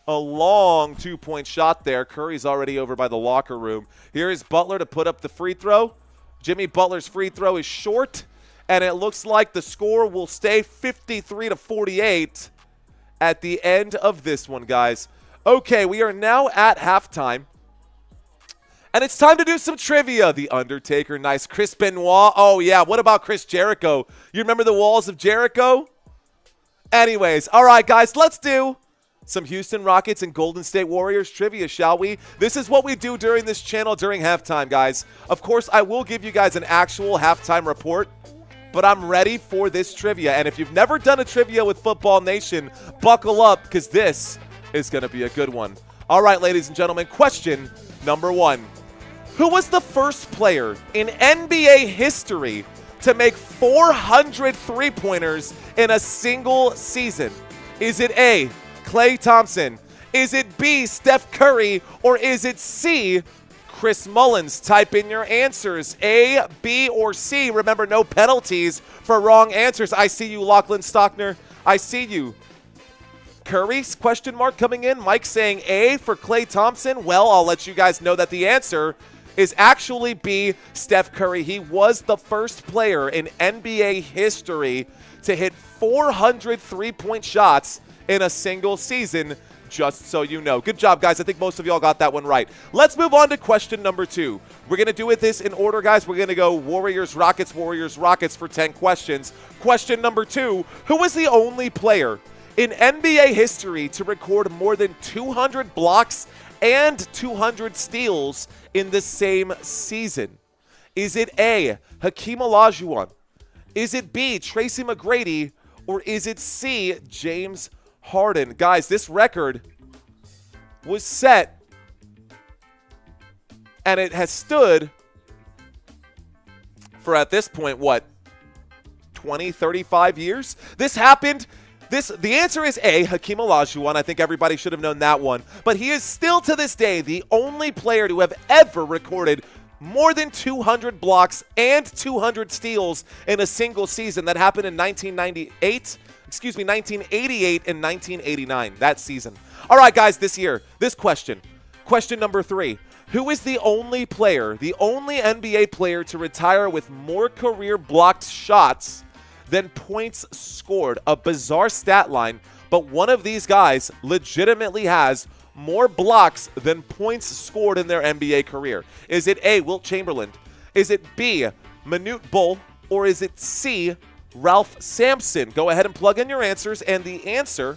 A long 2-point shot there. Curry's already over by the locker room. Here is Butler to put up the free throw. Jimmy Butler's free throw is short, and it looks like the score will stay 53-48 at the end of this one, guys. Okay, we are now at halftime, and it's time to do some trivia. The Undertaker, nice. Chris Benoit. Oh, yeah. What about Chris Jericho? You remember the Walls of Jericho? Anyways, all right, guys, let's do some Houston Rockets and Golden State Warriors trivia, shall we? This is what we do during this channel during halftime, guys. Of course, I will give you guys an actual halftime report, but I'm ready for this trivia. And if you've never done a trivia with Football Nation, buckle up because this is going to be a good one. All right, ladies and gentlemen, question number 1. Who was the first player in NBA history to make 400 three-pointers in a single season? Is it A, Klay Thompson? Is it B, Steph Curry? Or is it C, Chris Mullins? Type in your answers, A, B, or C. Remember, no penalties for wrong answers. I see you, Lachlan Stockner. I see you. Curry's question mark coming in. Mike saying A for Klay Thompson. Well, I'll let you guys know that the answer is actually B, Steph Curry. He was the first player in NBA history to hit 400 three-point shots in a single season, just so you know. Good job, guys. I think most of y'all got that one right. Let's move on to question number 2. We're going to do it this in order, guys. We're going to go Warriors, Rockets for 10 questions. Question number 2, who was the only player in NBA history to record more than 200 blocks and 200 steals in the same season? Is it A, Hakeem Olajuwon? Is it B, Tracy McGrady? Or is it C, James Harden? Guys, this record was set and it has stood for, at this point, what, 20, 35 years? This happened. The answer is A, Hakeem Olajuwon. I think everybody should have known that one. But he is still to this day the only player to have ever recorded more than 200 blocks and 200 steals in a single season. That happened in 1988 and 1989, that season. All right, guys, this question. Question number 3. Who is the only NBA player to retire with more career blocked shots than points scored? A bizarre stat line, but one of these guys legitimately has more blocks than points scored in their NBA career. Is it A, Wilt Chamberlain? Is it B, Manute Bol? Or is it C, Ralph Sampson? Go ahead and plug in your answers, and the answer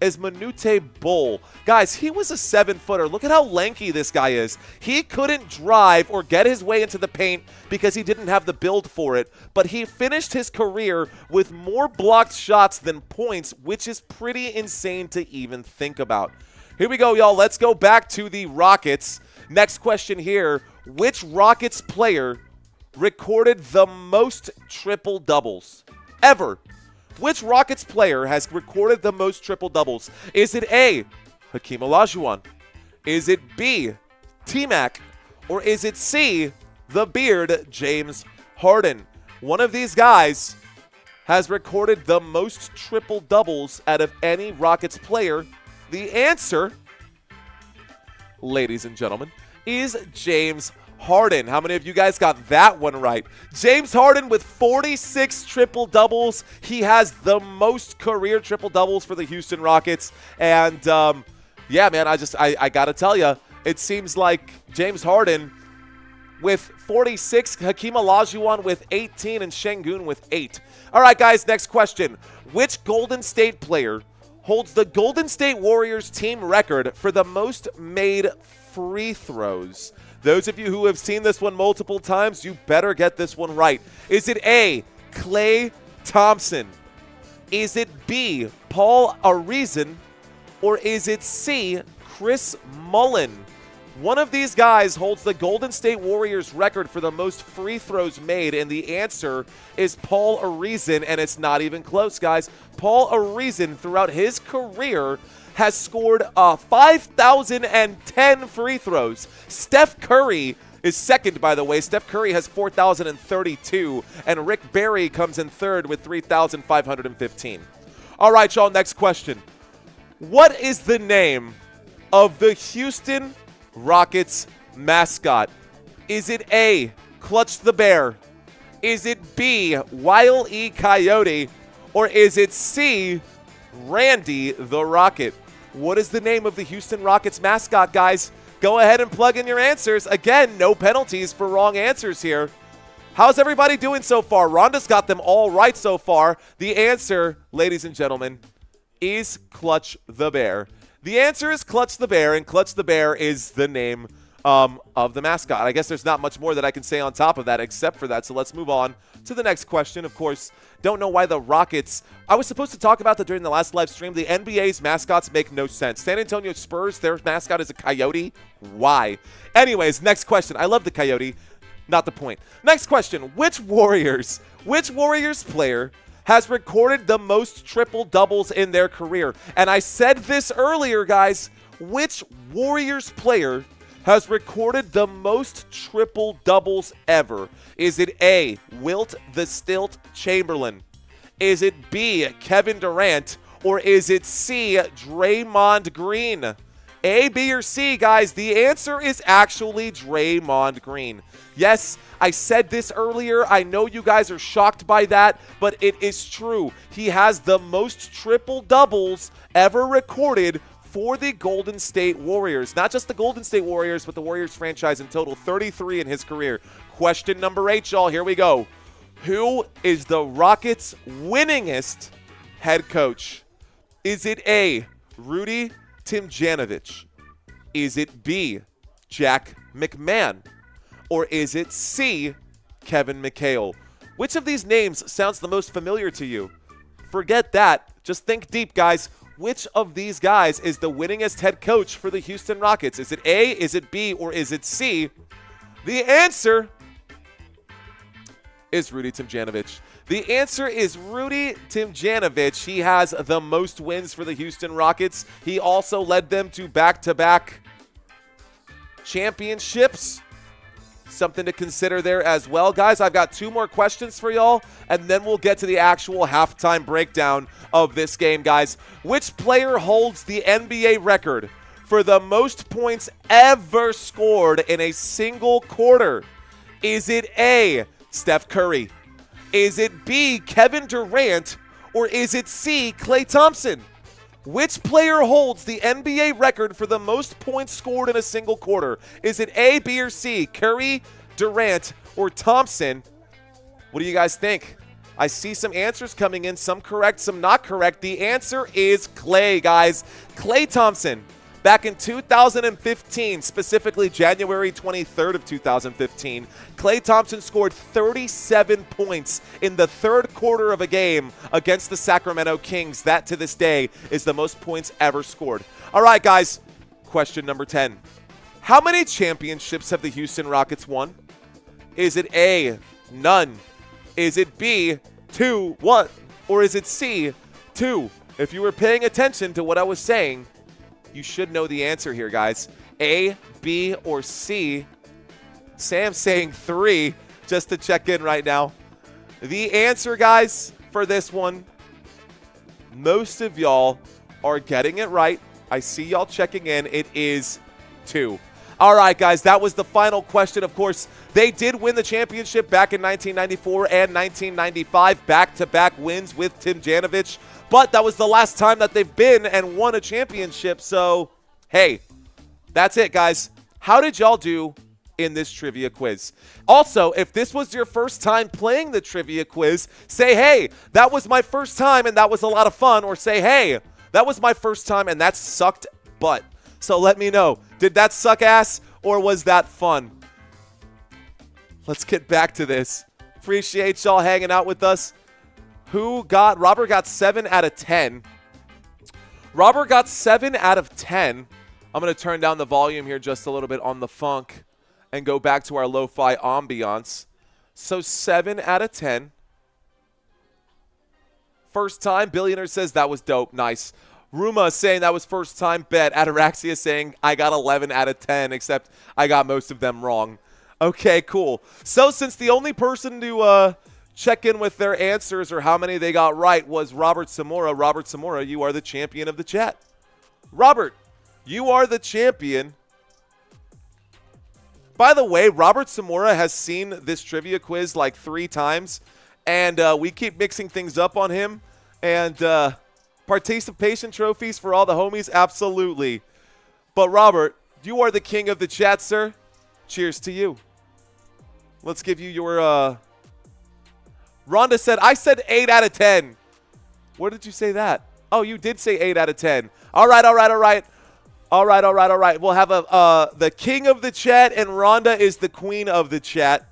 is Manute Bol. Guys, he was a 7-footer. Look at how lanky this guy is. He couldn't drive or get his way into the paint because he didn't have the build for it, but he finished his career with more blocked shots than points, which is pretty insane to even think about. Here we go, y'all. Let's go back to the Rockets. Next question here. Which Rockets player recorded the most triple-doubles ever? Which Rockets player has recorded the most triple-doubles? Is it A, Hakeem Olajuwon? Is it B, T-Mac? Or is it C, the Beard, James Harden? One of these guys has recorded the most triple-doubles out of any Rockets player. The answer, ladies and gentlemen, is James Harden. How many of you guys got that one right? James Harden with 46 triple-doubles. He has the most career triple-doubles for the Houston Rockets. And, yeah, man, I got to tell you, it seems like James Harden with 46, Hakeem Olajuwon with 18, and Şengün with 8. All right, guys, next question. Which Golden State player holds the Golden State Warriors team record for the most made free throws? Those of you who have seen this one multiple times, you better get this one right. Is it A, Klay Thompson? Is it B, Paul Arizin? Or is it C, Chris Mullin? One of these guys holds the Golden State Warriors record for the most free throws made, and the answer is Paul Arizin, and it's not even close, guys. Paul Arizin, throughout his career, has scored 5,010 free throws. Steph Curry is second, by the way. Steph Curry has 4,032, and Rick Barry comes in third with 3,515. All right, y'all, next question. What is the name of the Houston Rockets mascot? Is it A, Clutch the Bear? Is it B, Wile E. Coyote? Or is it C, Randy the Rocket? What is the name of the Houston Rockets mascot, guys? Go ahead and plug in your answers. Again, no penalties for wrong answers here. How's everybody doing so far? Rhonda's got them all right so far. The answer, ladies and gentlemen, is Clutch the Bear. The answer is Clutch the Bear, and Clutch the Bear is the name of the mascot. I guess there's not much more that I can say on top of that except for that, so let's move on to the next question. Of course, don't know why the Rockets, I was supposed to talk about that during the last live stream. The NBA's mascots make no sense. San Antonio Spurs, their mascot is a coyote. Why? Anyways, next question. I love the coyote. Not the point. Next question. Which Warriors player has recorded the most triple-doubles in their career? And I said this earlier, guys. Which Warriors player has recorded the most triple-doubles ever? Is it A, Wilt the Stilt Chamberlain? Is it B, Kevin Durant? Or is it C, Draymond Green? A, B, or C, guys? The answer is actually Draymond Green. Yes, I said this earlier. I know you guys are shocked by that, but it is true. He has the most triple-doubles ever recorded for the Golden State Warriors. Not just the Golden State Warriors, but the Warriors franchise in total. 33 in his career. Question number 8, y'all. Here we go. Who is the Rockets' winningest head coach? Is it A, Rudy Tomjanovich? Is it B, Jack McMahon? Or is it C, Kevin McHale? Which of these names sounds the most familiar to you? Forget that. Just think deep, guys. Which of these guys is the winningest head coach for the Houston Rockets? Is it A, is it B, or is it C? The answer is Rudy Tomjanovich. The answer is Rudy Tomjanovich. He has the most wins for the Houston Rockets. He also led them to back-to-back championships. Something to consider there as well. Guys, I've got 2 more questions for y'all, and then we'll get to the actual halftime breakdown of this game, guys. Which player holds the NBA record for the most points ever scored in a single quarter? Is it A, Steph Curry? Is it B, Kevin Durant? Or is it C, Klay Thompson? Which player holds the NBA record for the most points scored in a single quarter? Is it A, B, or C? Curry, Durant, or Thompson? What do you guys think? I see some answers coming in, some correct, some not correct. The answer is Klay, guys. Klay Thompson. Back in 2015, specifically January 23rd of 2015, Klay Thompson scored 37 points in the third quarter of a game against the Sacramento Kings. That, to this day, is the most points ever scored. All right, guys, question number 10. How many championships have the Houston Rockets won? Is it A, none? Is it B, 2, 1? Or is it C, 2? If you were paying attention to what I was saying, you should know the answer here, guys. A, B, or C? Sam's saying 3, just to check in right now. The answer, guys, for this one, most of y'all are getting it right. I see y'all checking in. It is 2. All right, guys, that was the final question. Of course, they did win the championship back in 1994 and 1995, back-to-back wins with Tim Janovich. But that was the last time that they've been and won a championship. So, hey, that's it, guys. How did y'all do in this trivia quiz? Also, if this was your first time playing the trivia quiz, say, hey, that was my first time and that was a lot of fun. Or say, hey, that was my first time and that sucked butt. So let me know. Did that suck ass or was that fun? Let's get back to this. Appreciate y'all hanging out with us. Robert got 7 out of 10. Robert got 7 out of 10. I'm going to turn down the volume here just a little bit on the funk and go back to our lo-fi ambiance. So 7 out of 10. First time, Billionaire says that was dope. Nice. Ruma saying that was first time bet. Ataraxia saying I got 11 out of 10, except I got most of them wrong. Okay, cool. So since the only person to check in with their answers or how many they got right was Robert Zamora, you are the champion of the chat. Robert, you are the champion. By the way, Robert Zamora has seen this trivia quiz like 3 times, and we keep mixing things up on him. And participation trophies for all the homies? Absolutely. But Robert, you are the king of the chat, sir. Cheers to you. Let's give you your... Rhonda said, I said 8 out of 10. Where did you say that? Oh, you did say 8 out of 10. All right. We'll have the king of the chat, and Rhonda is the queen of the chat.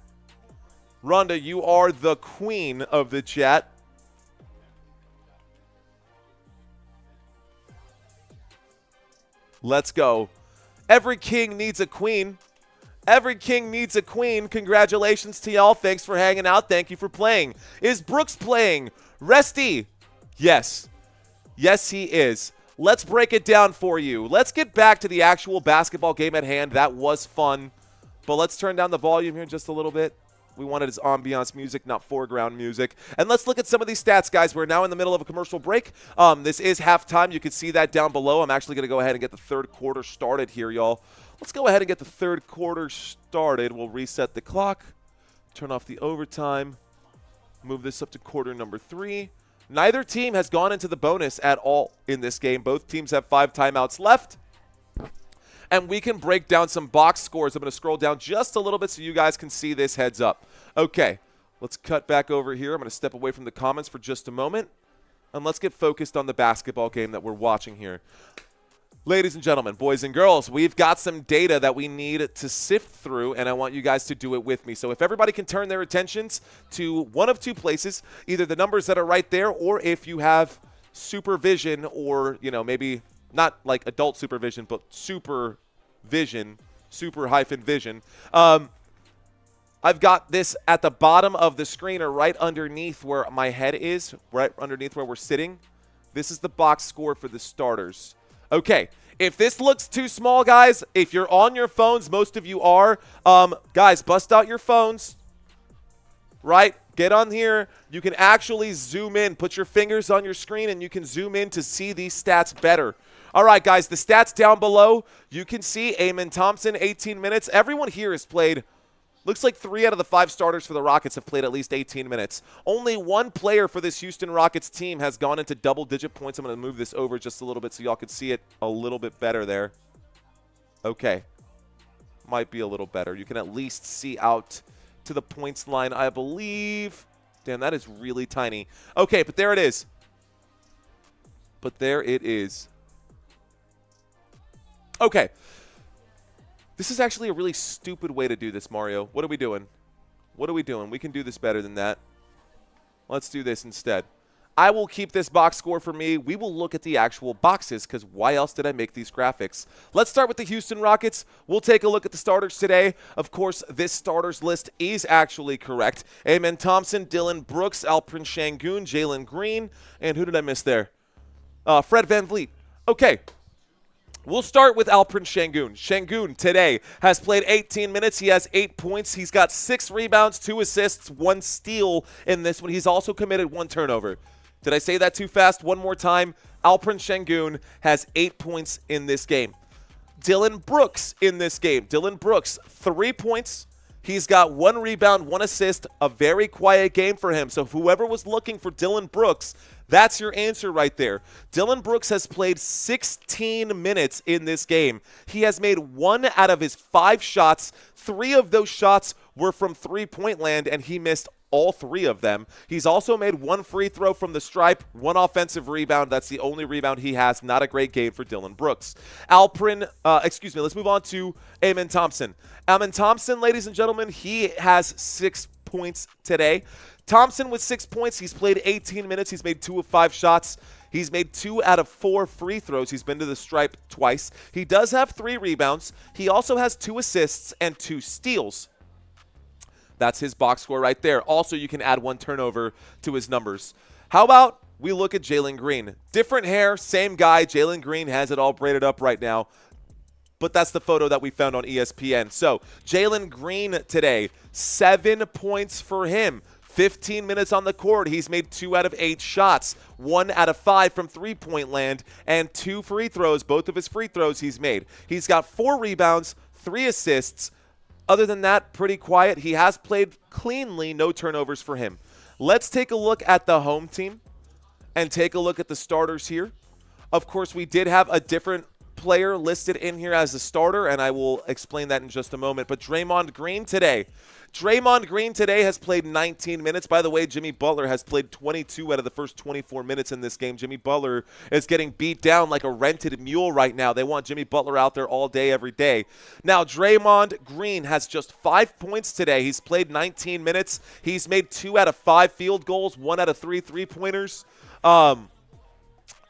Rhonda, you are the queen of the chat. Let's go. Every king needs a queen. Every king needs a queen. Congratulations to y'all. Thanks for hanging out. Thank you for playing. Is Brooks playing? Resty? Yes. Yes, he is. Let's break it down for you. Let's get back to the actual basketball game at hand. That was fun. But let's turn down the volume here just a little bit. We wanted his ambiance music, not foreground music. And let's look at some of these stats, guys. We're now in the middle of a commercial break. This is halftime. You can see that down below. I'm actually going to go ahead and get the third quarter started here, y'all. Let's go ahead and get the third quarter started. We'll reset the clock, turn off the overtime, move this up to quarter number 3. Neither team has gone into the bonus at all in this game. Both teams have 5 timeouts left. And we can break down some box scores. I'm going to scroll down just a little bit so you guys can see this heads up. Okay, let's cut back over here. I'm going to step away from the comments for just a moment. And let's get focused on the basketball game that we're watching here. Ladies and gentlemen, boys and girls, we've got some data that we need to sift through, and I want you guys to do it with me. So if everybody can turn their attentions to one of 2 places, either the numbers that are right there, or if you have supervision, or, you know, maybe not like adult supervision, but supervision, super-vision. I've got this at the bottom of the screen, or right underneath where my head is, right underneath where we're sitting. This is the box score for the starters. Okay, if this looks too small, guys, if you're on your phones, most of you are, guys, bust out your phones, right? Get on here. You can actually zoom in. Put your fingers on your screen, and you can zoom in to see these stats better. All right, guys, the stats down below, you can see Amen Thompson, 18 minutes. Everyone here has played, looks like 3 out of the 5 starters for the Rockets have played at least 18 minutes. Only 1 player for this Houston Rockets team has gone into double-digit points. I'm going to move this over just a little bit so y'all can see it a little bit better there. Okay. Might be a little better. You can at least see out to the points line, I believe. Damn, that is really tiny. Okay, but there it is. But there it is. Okay. This is actually a really stupid way to do this, Mario. What are we doing? What are we doing? We can do this better than that. Let's do this instead. I will keep this box score for me. We will look at the actual boxes because why else did I make these graphics? Let's start with the Houston Rockets. We'll take a look at the starters today. Of course, this starters list is actually correct. Amen Thompson, Dylan Brooks, Alperen Sengun, Jalen Green, and who did I miss there? Fred VanVleet. Okay. We'll start with Alperen Sengun. Sengun today has played 18 minutes. He has 8 points. He's got 6 rebounds, 2 assists, 1 steal in this one. He's also committed 1 turnover. Did I say that too fast? One more time. Alperen Sengun has 8 points in this game. Dylan Brooks in this game. Dylan Brooks, 3 points. He's got 1 rebound, 1 assist, a very quiet game for him. So whoever was looking for Dylan Brooks, that's your answer right there. Dylan Brooks has played 16 minutes in this game. He has made 1 out of his 5 shots. 3 of those shots were from three-point land, and he missed all 3 of them. He's also made 1 free throw from the stripe, 1 offensive rebound. That's the only rebound he has. Not a great game for Dylan Brooks. Let's move on to Amen Thompson. Amen Thompson, ladies and gentlemen, he has 6 points today. Thompson with 6 points. He's played 18 minutes. He's made 2 of 5 shots. He's made 2 out of 4 free throws. He's been to the stripe twice. He does have 3 rebounds. He also has 2 assists and 2 steals. That's his box score right there. Also, you can add 1 turnover to his numbers. How about we look at Jalen Green? Different hair, same guy. Jalen Green has it all braided up right now. But that's the photo that we found on ESPN. So, Jalen Green today, 7 points for him. 15 minutes on the court. He's made 2 out of 8 shots, 1 out of 5 from three-point land, and 2 free throws. Both of his free throws he's made. He's got 4 rebounds, 3 assists. Other than that, pretty quiet. He has played cleanly, no turnovers for him. Let's take a look at the home team and take a look at the starters here. Of course, we did have a different player listed in here as a starter, and I will explain that in just a moment. But Draymond Green today has played 19 minutes. By the way, Jimmy Butler has played 22 out of the first 24 minutes in this game. Jimmy Butler is getting beat down like a rented mule right now. They want Jimmy Butler out there all day, every day. Now, Draymond Green has just 5 points today. He's played 19 minutes. He's made 2 out of 5 field goals, 1 out of 3 three-pointers.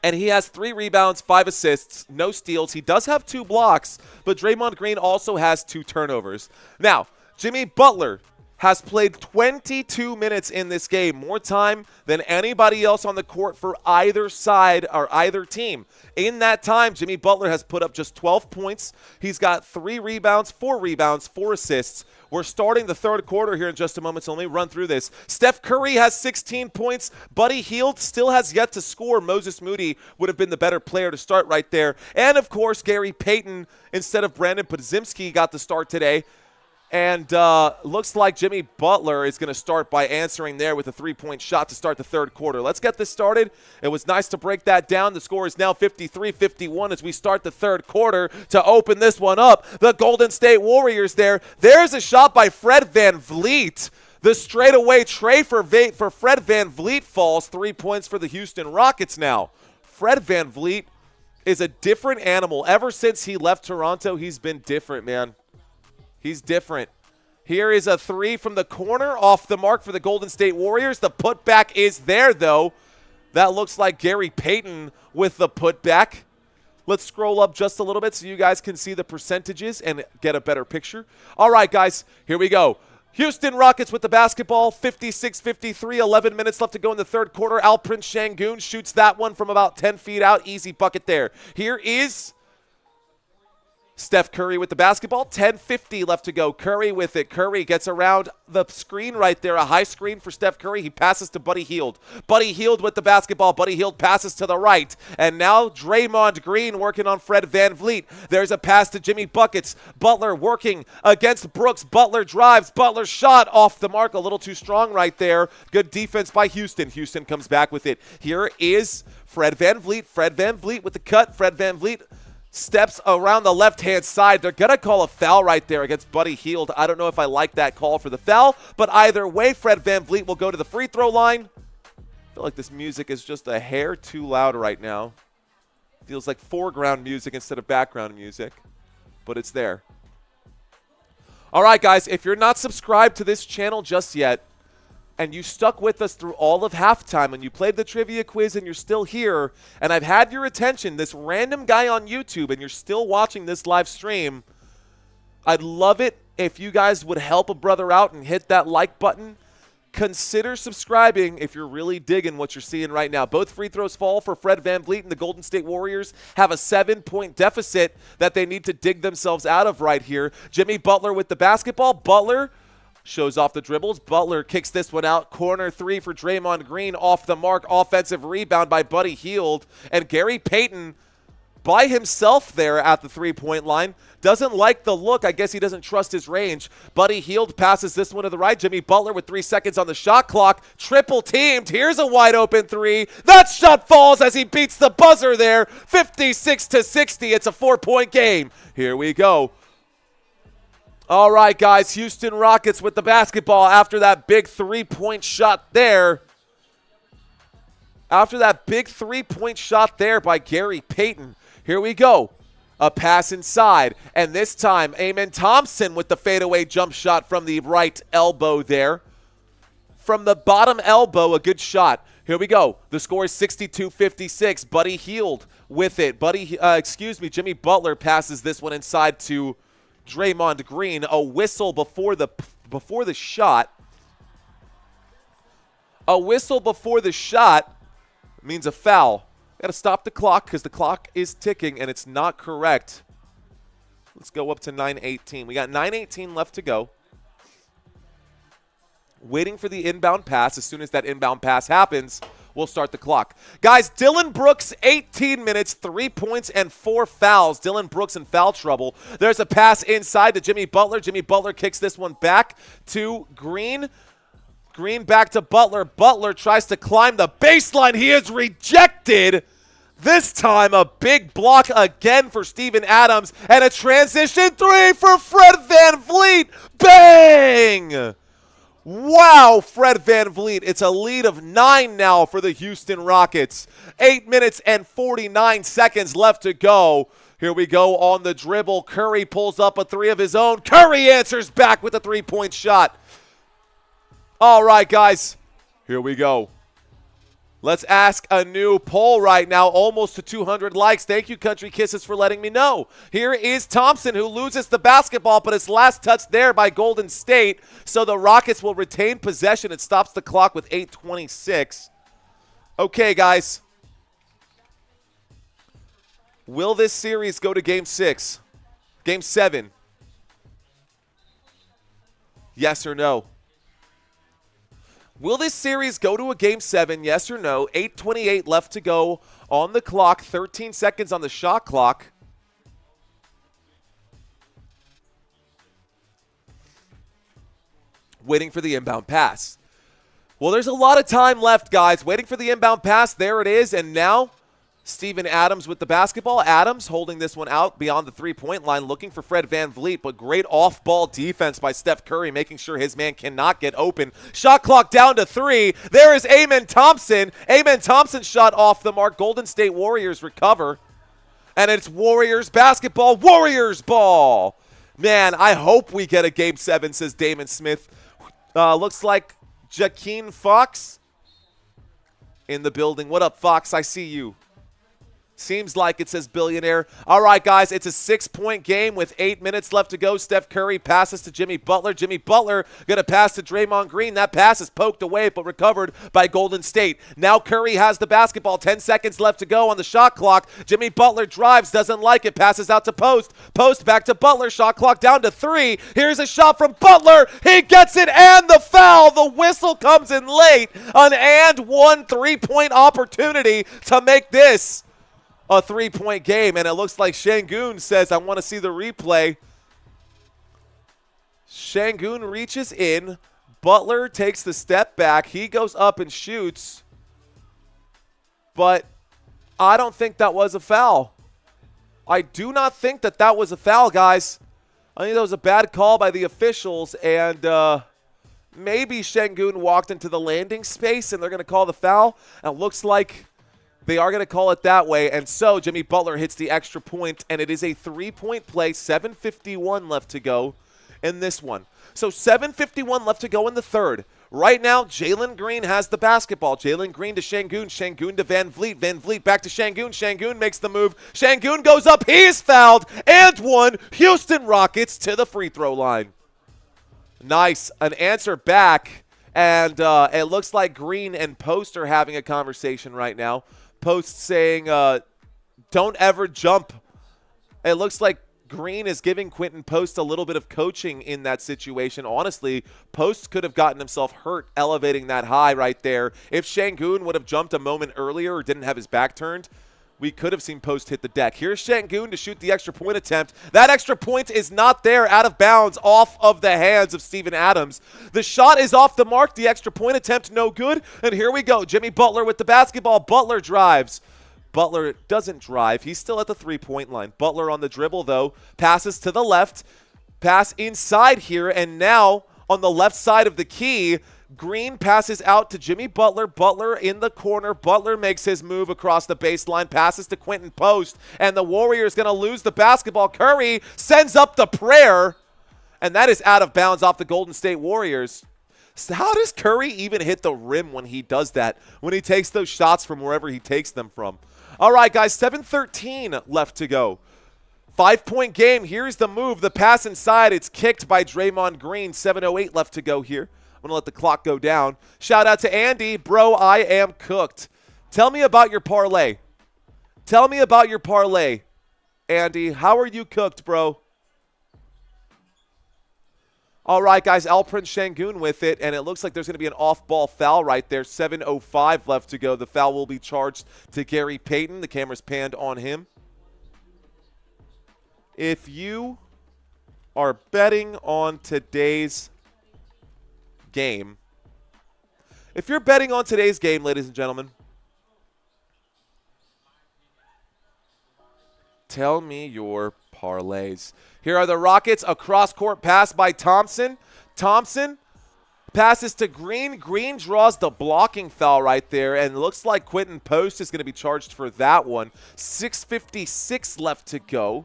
And he has 3 rebounds, 5 assists, no steals. He does have 2 blocks, but Draymond Green also has 2 turnovers. Now, Jimmy Butler has played 22 minutes in this game, more time than anybody else on the court for either side or either team. In that time, Jimmy Butler has put up just 12 points. He's got 3 rebounds, 4 assists. We're starting the third quarter here in just a moment, so let me run through this. Steph Curry has 16 points. Buddy Hield still has yet to score. Moses Moody would have been the better player to start right there. And, of course, Gary Payton instead of Brandon Podziemski got the start today. And looks like Jimmy Butler is going to start by answering there with a 3-point shot to start the third quarter. Let's get this started. It was nice to break that down. The score is now 53-51 as we start the third quarter to open this one up. The Golden State Warriors there. There's a shot by Fred VanVleet. The straightaway tray for Fred VanVleet falls. 3 points for the Houston Rockets now. Fred VanVleet is a different animal. Ever since he left Toronto, he's been different, man. He's different. Here is a 3 from the corner, off the mark for the Golden State Warriors. The putback is there, though. That looks like Gary Payton with the putback. Let's scroll up just a little bit so you guys can see the percentages and get a better picture. All right, guys, here we go. Houston Rockets with the basketball, 56-53, 11 minutes left to go in the third quarter. Alperen Sengun shoots that one from about 10 feet out. Easy bucket there. Here is Steph Curry with the basketball, 10:50 left to go. Curry with it. Curry gets around the screen right there, a high screen for Steph Curry. He passes to Buddy Hield. Buddy Hield with the basketball. Buddy Hield passes to the right. And now Draymond Green working on Fred VanVleet. There's a pass to Jimmy Buckets. Butler working against Brooks. Butler drives. Butler shot off the mark. A little too strong right there. Good defense by Houston. Houston comes back with it. Here is Fred VanVleet. Fred VanVleet with the cut. Fred VanVleet steps around the left-hand side. They're going to call a foul right there against Buddy Hield. I don't know if I like that call for the foul, but either way, Fred VanVleet will go to the free throw line. I feel like this music is just a hair too loud right now. Feels like foreground music instead of background music, but it's there. All right, guys, if you're not subscribed to this channel just yet, and you stuck with us through all of halftime, and you played the trivia quiz, and you're still here, and I've had your attention, this random guy on YouTube, and you're still watching this live stream, I'd love it if you guys would help a brother out and hit that like button. Consider subscribing if you're really digging what you're seeing right now. Both free throws fall for Fred VanVleet, and the Golden State Warriors have a 7-point deficit that they need to dig themselves out of right here. Jimmy Butler with the basketball. Butler shows off the dribbles. Butler kicks this one out. Corner three for Draymond Green. Off the mark. Offensive rebound by Buddy Hield. And Gary Payton by himself there at the three-point line. Doesn't like the look. I guess he doesn't trust his range. Buddy Hield passes this one to the right. Jimmy Butler with 3 seconds on the shot clock. Triple teamed. Here's a wide open three. That shot falls as he beats the buzzer there. 56-60. It's a 4-point game. Here we go. All right, guys. Houston Rockets with the basketball after that big three-point shot there. After that big three-point shot there by Gary Payton. Here we go. A pass inside, and this time Amen Thompson with the fadeaway jump shot from the right elbow there. From the bottom elbow, a good shot. Here we go. The score is 62-56. Buddy Hield with it. Jimmy Butler passes this one inside to Draymond Green. A whistle before the shot. A whistle before the shot means a foul. Got to stop the clock because the clock is ticking and it's not correct. Let's go up to 9:18. We got 9:18 left to go. Waiting for the inbound pass. As soon as that inbound pass happens, we'll start the clock. Guys, Dylan Brooks, 18 minutes, 3 points, and 4 fouls. Dylan Brooks in foul trouble. There's a pass inside to Jimmy Butler. Jimmy Butler kicks this one back to Green. Green back to Butler. Butler tries to climb the baseline. He is rejected. This time a big block again for Steven Adams. And a transition three for Fred VanVleet. Bang! Wow, Fred VanVleet. It's a lead of 9 now for the Houston Rockets. 8 minutes and 49 seconds left to go. Here we go on the dribble. Curry pulls up a three of his own. Curry answers back with a three-point shot. All right, guys, here we go. Let's ask a new poll right now, almost to 200 likes. Thank you, Country Kisses, for letting me know. Here is Thompson, who loses the basketball, but it's last touched there by Golden State, so the Rockets will retain possession. It stops the clock with 8:26. Okay, guys. Will this series go to Game 6? Game 7? Yes or no? Will this series go to a Game 7, yes or no? 8:28 left to go on the clock, 13 seconds on the shot clock. Waiting for the inbound pass. Well, there's a lot of time left, guys. Waiting for the inbound pass. There it is, and now Steven Adams with the basketball. Adams holding this one out beyond the three-point line, looking for Fred VanVleet, but great off-ball defense by Steph Curry, making sure his man cannot get open. Shot clock down to 3. There is Amen Thompson. Amen Thompson shot off the mark. Golden State Warriors recover. And it's Warriors basketball, Warriors ball. Man, I hope we get a Game 7, says Damon Smith. Looks like Jakeem Fox in the building. What up, Fox? I see you. Seems like it says billionaire. All right, guys, it's a 6-point game with 8 minutes left to go. Steph Curry passes to Jimmy Butler. Jimmy Butler going to pass to Draymond Green. That pass is poked away but recovered by Golden State. Now Curry has the basketball. 10 seconds left to go on the shot clock. Jimmy Butler drives, doesn't like it, passes out to Post. Post back to Butler. Shot clock down to 3. Here's a shot from Butler. He gets it and the foul. The whistle comes in late. An and one 3-point opportunity to make this a 3-point game, and it looks like Şengün says, I want to see the replay. Şengün reaches in. Butler takes the step back. He goes up and shoots. But I don't think that was a foul. I do not think that that was a foul, guys. I think that was a bad call by the officials, and maybe Şengün walked into the landing space, and they're going to call the foul. And it looks like they are going to call it that way, and so Jimmy Butler hits the extra point, and it is a 3-point play, 7:51 left to go in this one. So 7:51 left to go in the third. Right now, Jalen Green has the basketball. Jalen Green to Şengün. Şengün to Van Vliet. Van Vliet back to Şengün. Şengün makes the move. Şengün goes up. He's fouled and one. Houston Rockets to the free throw line. Nice. An answer back. And it looks like Green and Post are having a conversation right now. Post saying, don't ever jump. It looks like Green is giving Quentin Post a little bit of coaching in that situation. Honestly, Post could have gotten himself hurt elevating that high right there. If Şengün would have jumped a moment earlier or didn't have his back turned, we could have seen Post hit the deck. Here's Şengün to shoot the extra point attempt. That extra point is not there, out of bounds, off of the hands of Steven Adams. The shot is off the mark. The extra point attempt, no good. And here we go. Jimmy Butler with the basketball. Butler drives. Butler doesn't drive. He's still at the three-point line. Butler on the dribble, though. Passes to the left. Pass inside here. And now on the left side of the key, Green passes out to Jimmy Butler. Butler in the corner. Butler makes his move across the baseline. Passes to Quentin Post. And the Warriors going to lose the basketball. Curry sends up the prayer. And that is out of bounds off the Golden State Warriors. So how does Curry even hit the rim when he does that? When he takes those shots from wherever he takes them from? All right, guys, 7:13 left to go. 5-point game. Here's the move. The pass inside. It's kicked by Draymond Green. 7:08 left to go here. I'm going to let the clock go down. Shout out to Andy. Bro, I am cooked. Tell me about your parlay. Tell me about your parlay, Andy. How are you cooked, bro? All right, guys, Alperen Şengün with it, and it looks like there's going to be an off-ball foul right there. 7:05 left to go. The foul will be charged to Gary Payton. The camera's panned on him. If you are betting on today's game, ladies and gentlemen, tell me your parlays. Here are the Rockets. A cross-court pass by Thompson. Thompson passes to Green. Green draws the blocking foul right there, and it looks like Quentin Post is going to be charged for that one. 6:56 left to go.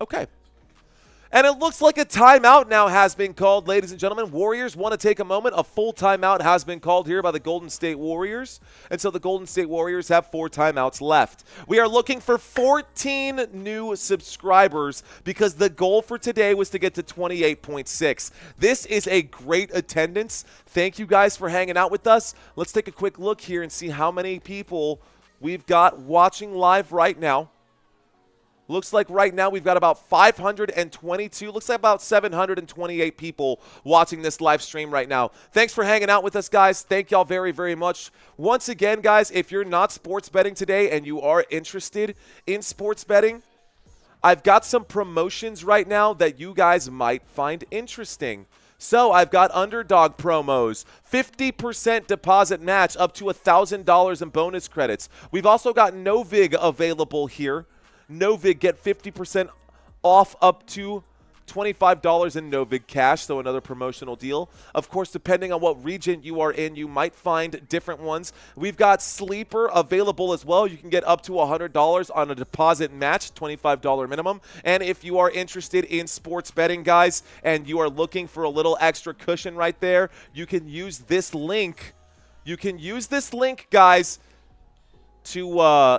Okay. And it looks like a timeout now has been called, ladies and gentlemen. Warriors want to take a moment. A full timeout has been called here by the Golden State Warriors. And so the Golden State Warriors have 4 timeouts left. We are looking for 14 new subscribers because the goal for today was to get to 28.6. This is a great attendance. Thank you guys for hanging out with us. Let's take a quick look here and see how many people we've got watching live right now. Looks like right now we've got about 522. Looks like about 728 people watching this live stream right now. Thanks for hanging out with us, guys. Thank y'all very, very much. Once again, guys, if you're not sports betting today and you are interested in sports betting, I've got some promotions right now that you guys might find interesting. So I've got underdog promos, 50% deposit match up to $1,000 in bonus credits. We've also got Novig available here. Novig, get 50% off up to $25 in Novig cash, so another promotional deal. Of course, depending on what region you are in, you might find different ones. We've got Sleeper available as well. You can get up to $100 on a deposit match, $25 minimum. And if you are interested in sports betting, guys, and you are looking for a little extra cushion right there, you can use this link. You can use this link, guys, to,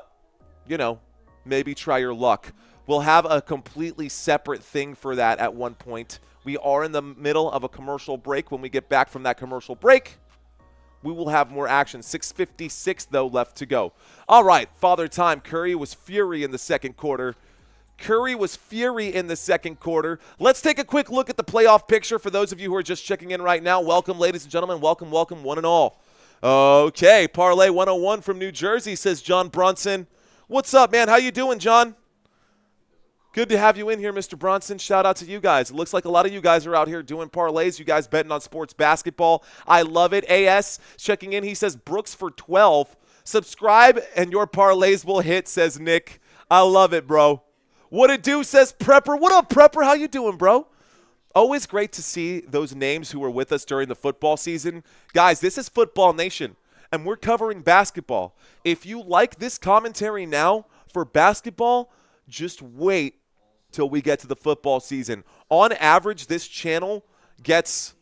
maybe try your luck. We'll have a completely separate thing for that at one point. We are in the middle of a commercial break. When we get back from that commercial break, we will have more action. 6:56, though, left to go. All right, Father Time. Curry was fury in the second quarter. Let's take a quick look at the playoff picture for those of you who are just checking in right now. Welcome, ladies and gentlemen. Welcome, one and all. Okay, Parlay 101 from New Jersey, says John Brunson. What's up, man? How you doing, John? Good to have you in here, Mr. Bronson. Shout out to you guys. It looks like a lot of you guys are out here doing parlays. You guys betting on sports basketball. I love it. AS checking in. He says Brooks for 12. Subscribe and your parlays will hit, says Nick. I love it, bro. What it do, says Prepper. What up, Prepper? How you doing, bro? Always great to see those names who were with us during the football season. Guys, this is Football Nation, and we're covering basketball. If you like this commentary now for basketball, just wait till we get to the football season. On average, this channel gets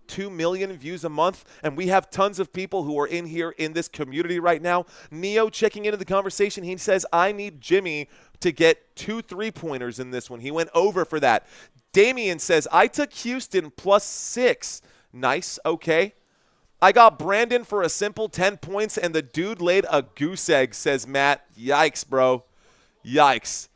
2 million views a month, and we have tons of people who are in here in this community right now. Neo checking into the conversation. He says, I need Jimmy to get 2 3-pointers in this one. He went over for that. Damian says, I took Houston +6. Nice, okay. I got Brandon for a simple 10 points, and the dude laid a goose egg, says Matt. Yikes, bro. Yikes.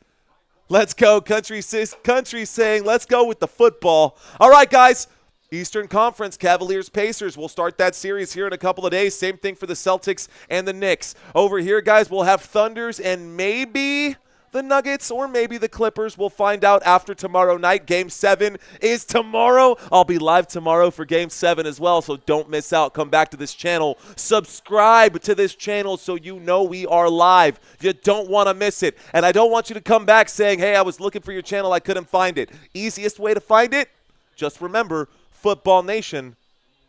Let's go, country saying, let's go with the football. All right, guys. Eastern Conference, Cavaliers-Pacers. We'll start that series here in a couple of days. Same thing for the Celtics and the Knicks. Over here, guys, we'll have Thunders and maybe the Nuggets or maybe the Clippers. We'll find out after tomorrow night. Game 7 is tomorrow. I'll be live tomorrow for Game 7 as well, so don't miss out. Come back to this channel. Subscribe to this channel so you know we are live. You don't want to miss it. And I don't want you to come back saying, hey, I was looking for your channel, I couldn't find it. Easiest way to find it, just remember, Football Nation,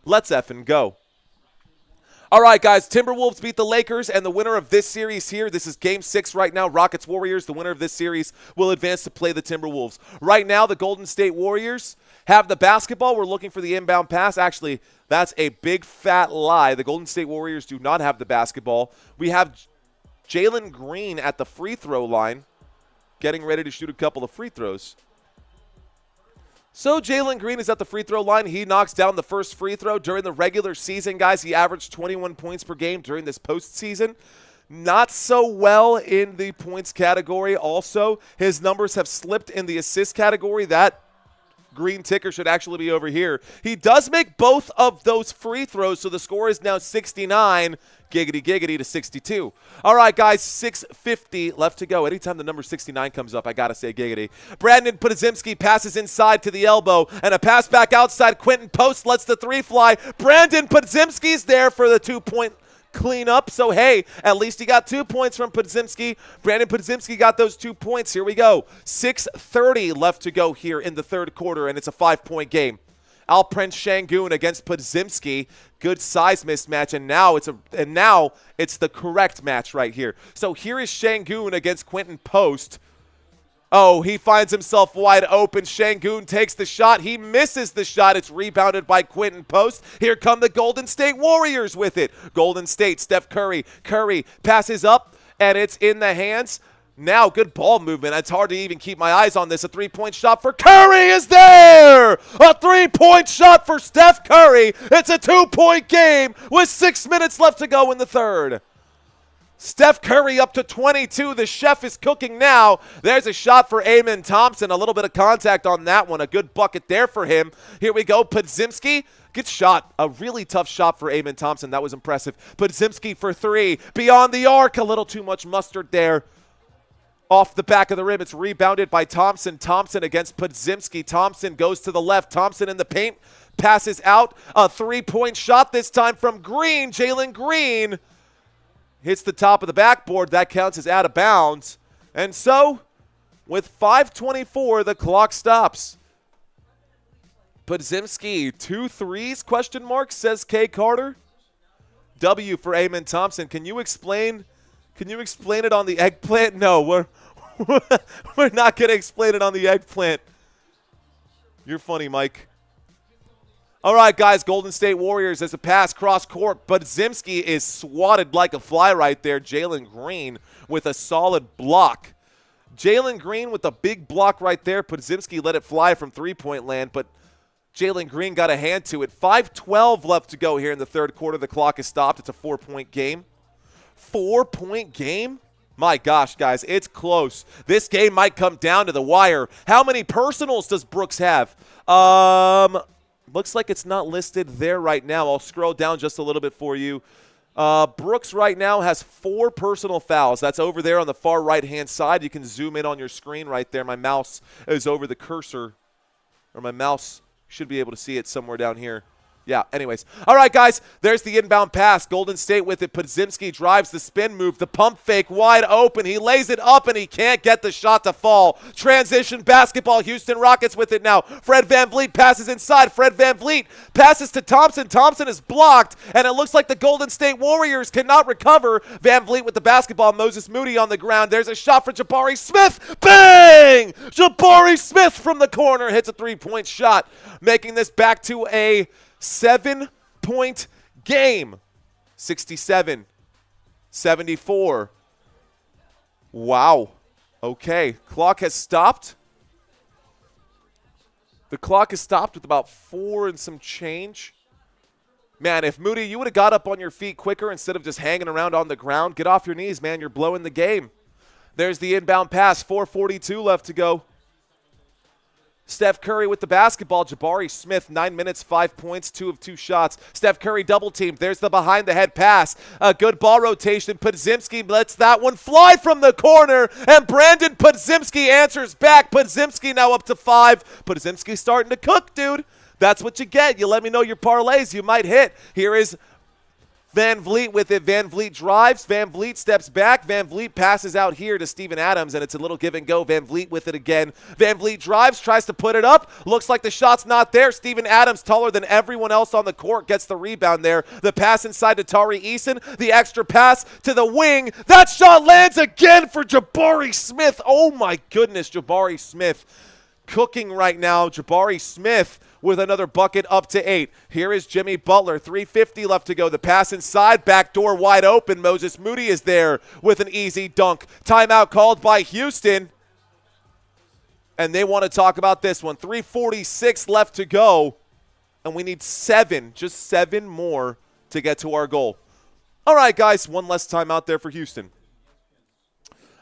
let's effing go. All right, guys, Timberwolves beat the Lakers, and the winner of this series here, this is Game 6 right now, Rockets-Warriors. The winner of this series will advance to play the Timberwolves. Right now, the Golden State Warriors have the basketball. We're looking for the inbound pass. Actually, that's a big, fat lie. The Golden State Warriors do not have the basketball. We have Jalen Green at the free throw line getting ready to shoot a couple of free throws. So Jalen Green is at the free throw line. He knocks down the first free throw. During the regular season, guys, he averaged 21 points per game during this postseason. Not so well in the points category. Also, his numbers have slipped in the assist category. That green ticker should actually be over here. He does make both of those free throws, so the score is now 69, giggity to 62. All right, guys, 6:50 left to go. Anytime the number 69 comes up, I got to say giggity. Brandon Podziemski passes inside to the elbow, and a pass back outside. Quentin Post lets the 3 fly. Brandon Podziemski's there for the 2-point clean up. So, hey, at least he got 2 points from Podziemski. Brandon Podziemski got those 2 points. Here we go. 6:30 left to go here in the third quarter, and it's a 5-point game. Alperen Şengün against Podziemski. Good size mismatch, and now it's the correct match right here. So here is Şengün against Quentin Post. Oh, he finds himself wide open. Şengün takes the shot. He misses the shot. It's rebounded by Quentin Post. Here come the Golden State Warriors with it. Golden State, Steph Curry. Curry passes up, and it's in the hands. Now, good ball movement. It's hard to even keep my eyes on this. A 3-point shot for Curry is there! A 3-point shot for Steph Curry. It's a 2-point game with 6 minutes left to go in the third. Steph Curry up to 22. The chef is cooking now. There's a shot for Amen Thompson. A little bit of contact on that one. A good bucket there for him. Here we go. Podziemski gets shot. A really tough shot for Amen Thompson. That was impressive. Podziemski for 3. Beyond the arc. A little too much mustard there. Off the back of the rim. It's rebounded by Thompson. Thompson against Podziemski. Thompson goes to the left. Thompson in the paint. Passes out. A 3-point shot this time from Green. Jalen Green hits the top of the backboard. That counts as out of bounds. And so, with 5:24, the clock stops. Podziemski, 2 threes, question mark, says K. Carter. W for Amen Thompson. Can you explain it on the eggplant? No, we're not going to explain it on the eggplant. You're funny, Mike. All right, guys, Golden State Warriors as a pass cross court. Podziemski is swatted like a fly right there. Jalen Green with a solid block. Jalen Green with a big block right there. Podziemski let it fly from 3-point land, but Jalen Green got a hand to it. 5:12 left to go here in the third quarter. The clock is stopped. It's a 4-point game. 4-point game? My gosh, guys, it's close. This game might come down to the wire. How many personals does Brooks have? Looks like it's not listed there right now. I'll scroll down just a little bit for you. Brooks right now has 4 personal fouls. That's over there on the far right-hand side. You can zoom in on your screen right there. My mouse is over the cursor, or my mouse should be able to see it somewhere down here. Yeah, anyways. All right, guys, there's the inbound pass. Golden State with it. Podziemski drives the spin move. The pump fake wide open. He lays it up, and he can't get the shot to fall. Transition basketball. Houston Rockets with it now. Fred VanVleet passes inside. Fred VanVleet passes to Thompson. Thompson is blocked, and it looks like the Golden State Warriors cannot recover. VanVleet with the basketball. Moses Moody on the ground. There's a shot for Jabari Smith. Bang! Jabari Smith from the corner hits a three-point shot, making this back to a 7-point game. 67-74. Wow. Okay, clock has stopped. The clock has stopped with about 4 and some change. Man, if Moody, you would have got up on your feet quicker instead of just hanging around on the ground, get off your knees, man. You're blowing the game. There's the inbound pass, 4:42 left to go. Steph Curry with the basketball. Jabari Smith, 9 minutes, 5 points, 2 of 2 shots. Steph Curry double teamed. There's the behind-the-head pass. A good ball rotation. Podzimski lets that one fly from the corner, and Brandon Podzimski answers back. Podzimski now up to 5. Podzimski starting to cook, dude. That's what you get. You let me know your parlays you might hit. Here is Van Vliet with it. Van Vliet drives. Van Vliet steps back. Van Vliet passes out here to Steven Adams, and it's a little give and go. Van Vliet with it again. Van Vliet drives, tries to put it up. Looks like the shot's not there. Steven Adams, taller than everyone else on the court, gets the rebound there. The pass inside to Tari Eason. The extra pass to the wing. That shot lands again for Jabari Smith. Oh, my goodness, Jabari Smith cooking right now. Jabari Smith with another bucket up to 8. Here is Jimmy Butler, 3:50 left to go. The pass inside, back door wide open. Moses Moody is there with an easy dunk. Timeout called by Houston. And they want to talk about this one. 3:46 left to go. And we need 7, just 7 more to get to our goal. All right, guys, one less timeout there for Houston.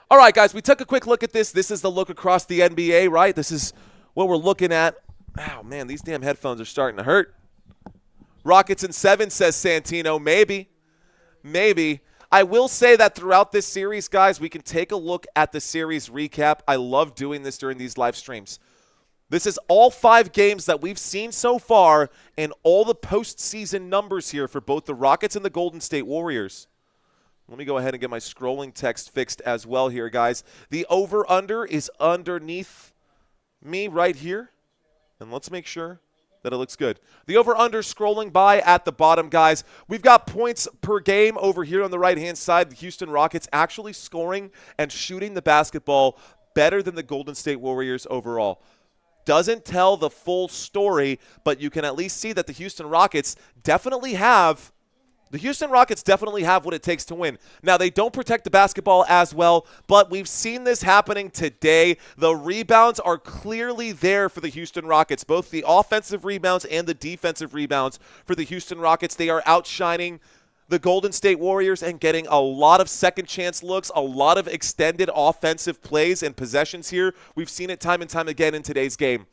All right, guys, we took a quick look at this. This is the look across the NBA, right? This is what we're looking at. Oh, man, these damn headphones are starting to hurt. Rockets in 7, says Santino. Maybe. Maybe. I will say that throughout this series, guys, we can take a look at the series recap. I love doing this during these live streams. This is all 5 games that we've seen so far and all the postseason numbers here for both the Rockets and the Golden State Warriors. Let me go ahead and get my scrolling text fixed as well here, guys. The over-under is underneath me right here. And let's make sure that it looks good. The over-under scrolling by at the bottom, guys. We've got points per game over here on the right-hand side. The Houston Rockets actually scoring and shooting the basketball better than the Golden State Warriors overall. Doesn't tell the full story, but you can at least see that the Houston Rockets definitely have what it takes to win. Now, they don't protect the basketball as well, but we've seen this happening today. The rebounds are clearly there for the Houston Rockets, both the offensive rebounds and the defensive rebounds for the Houston Rockets. They are outshining the Golden State Warriors and getting a lot of second chance looks, a lot of extended offensive plays and possessions here. We've seen it time and time again in today's game.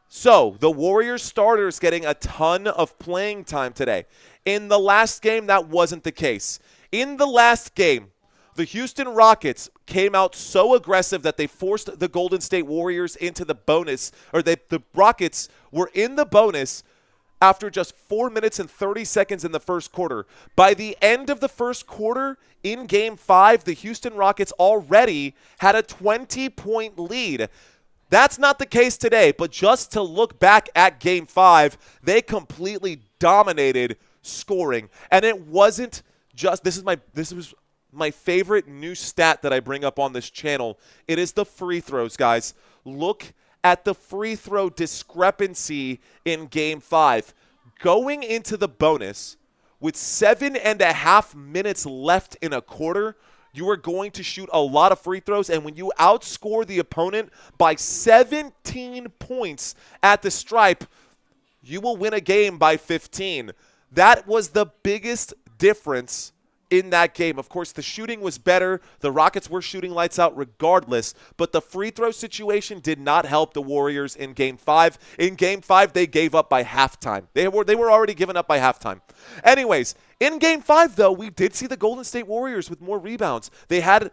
So, the Warriors starters getting a ton of playing time today. In the last game, that wasn't the case. In the last game, the Houston Rockets came out so aggressive that they forced the Golden State Warriors into the bonus, or the Rockets were in the bonus after just 4 minutes and 30 seconds in the first quarter. By the end of the first quarter, in Game 5, the Houston Rockets already had a 20-point lead. That's not the case today, but just to look back at Game 5, they completely dominated scoring. And it wasn't just, this was my favorite new stat that I bring up on this channel. It is the free throws, guys. Look at the free throw discrepancy in Game 5. Going into the bonus with 7.5 minutes left in a quarter, you are going to shoot a lot of free throws, and when you outscore the opponent by 17 points at the stripe, you will win a game by 15. That was the biggest difference in that game. Of course, the shooting was better. The Rockets were shooting lights out regardless, but the free throw situation did not help the Warriors in Game 5. In Game 5, they gave up by halftime. They were already given up by halftime. Anyways, in Game 5, though, we did see the Golden State Warriors with more rebounds. They had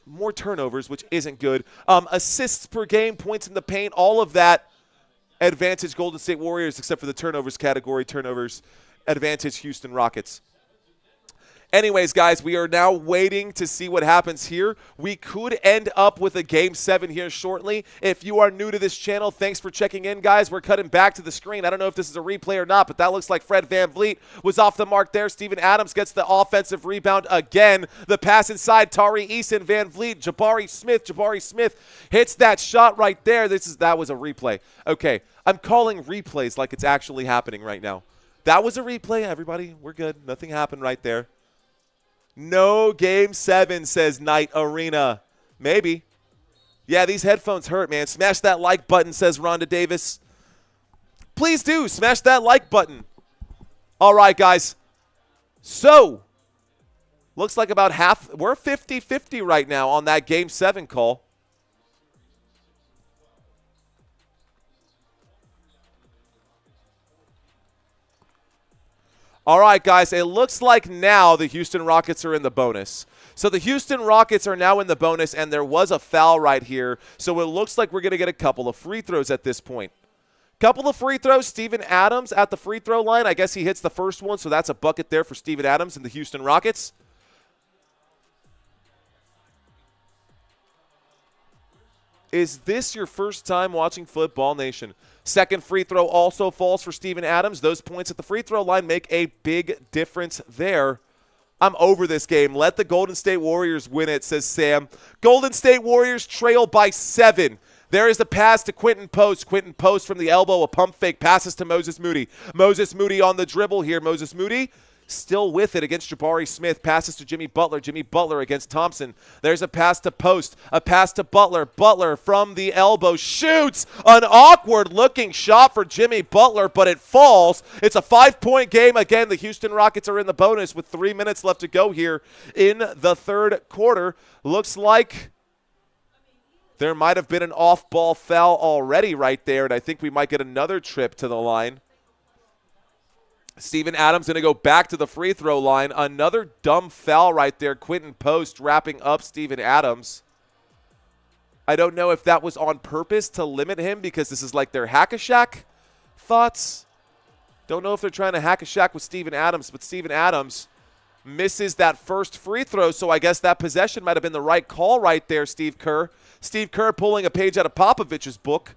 more turnovers, which isn't good. Assists per game, points in the paint, all of that advantage Golden State Warriors, except for the turnovers category. Turnovers advantage Houston Rockets. Anyways, guys, we are now waiting to see what happens here. We could end up with a Game 7 here shortly. If you are new to this channel, thanks for checking in, guys. We're cutting back to the screen. I don't know if this is a replay or not, but that looks like Fred VanVleet was off the mark there. Steven Adams gets the offensive rebound again. The pass inside, Tari Eason, VanVleet, Jabari Smith hits that shot right there. That was a replay. Okay, I'm calling replays like it's actually happening right now. That was a replay, everybody. We're good. Nothing happened right there. No Game 7, says Night Arena. Maybe. Yeah, these headphones hurt, man. Smash that like button, says Rhonda Davis. Please do. Smash that like button. All right, guys. So, looks like about half. We're 50-50 right now on that Game 7 call. All right, guys, it looks like now the Houston Rockets are in the bonus. So the Houston Rockets are now in the bonus, and there was a foul right here. So it looks like we're going to get a couple of free throws at this point. Couple of free throws. Steven Adams at the free throw line. I guess he hits the first one, so that's a bucket there for Steven Adams and the Houston Rockets. Is this your first time watching Football Nation? Second free throw also falls for Steven Adams. Those points at the free throw line make a big difference there. I'm over this game. Let the Golden State Warriors win it, says Sam. Golden State Warriors trail by 7. There is the pass to Quentin Post. Quentin Post from the elbow, a pump fake, passes to Moses Moody. Moses Moody on the dribble here. Moses Moody still with it against Jabari Smith. Passes to Jimmy Butler. Jimmy Butler against Thompson. There's a pass to Post. A pass to Butler. Butler from the elbow shoots. An awkward-looking shot for Jimmy Butler, but it falls. It's a 5-point game. Again, the Houston Rockets are in the bonus with 3 minutes left to go here in the third quarter. Looks like there might have been an off-ball foul already right there, and I think we might get another trip to the line. Steven Adams going to go back to the free throw line. Another dumb foul right there. Quentin Post wrapping up Steven Adams. I don't know if that was on purpose to limit him because this is like their hack-a-shack thoughts. Don't know if they're trying to hack-a-shack with Steven Adams, but Steven Adams misses that first free throw, so I guess that possession might have been the right call right there, Steve Kerr. Steve Kerr pulling a page out of Popovich's book.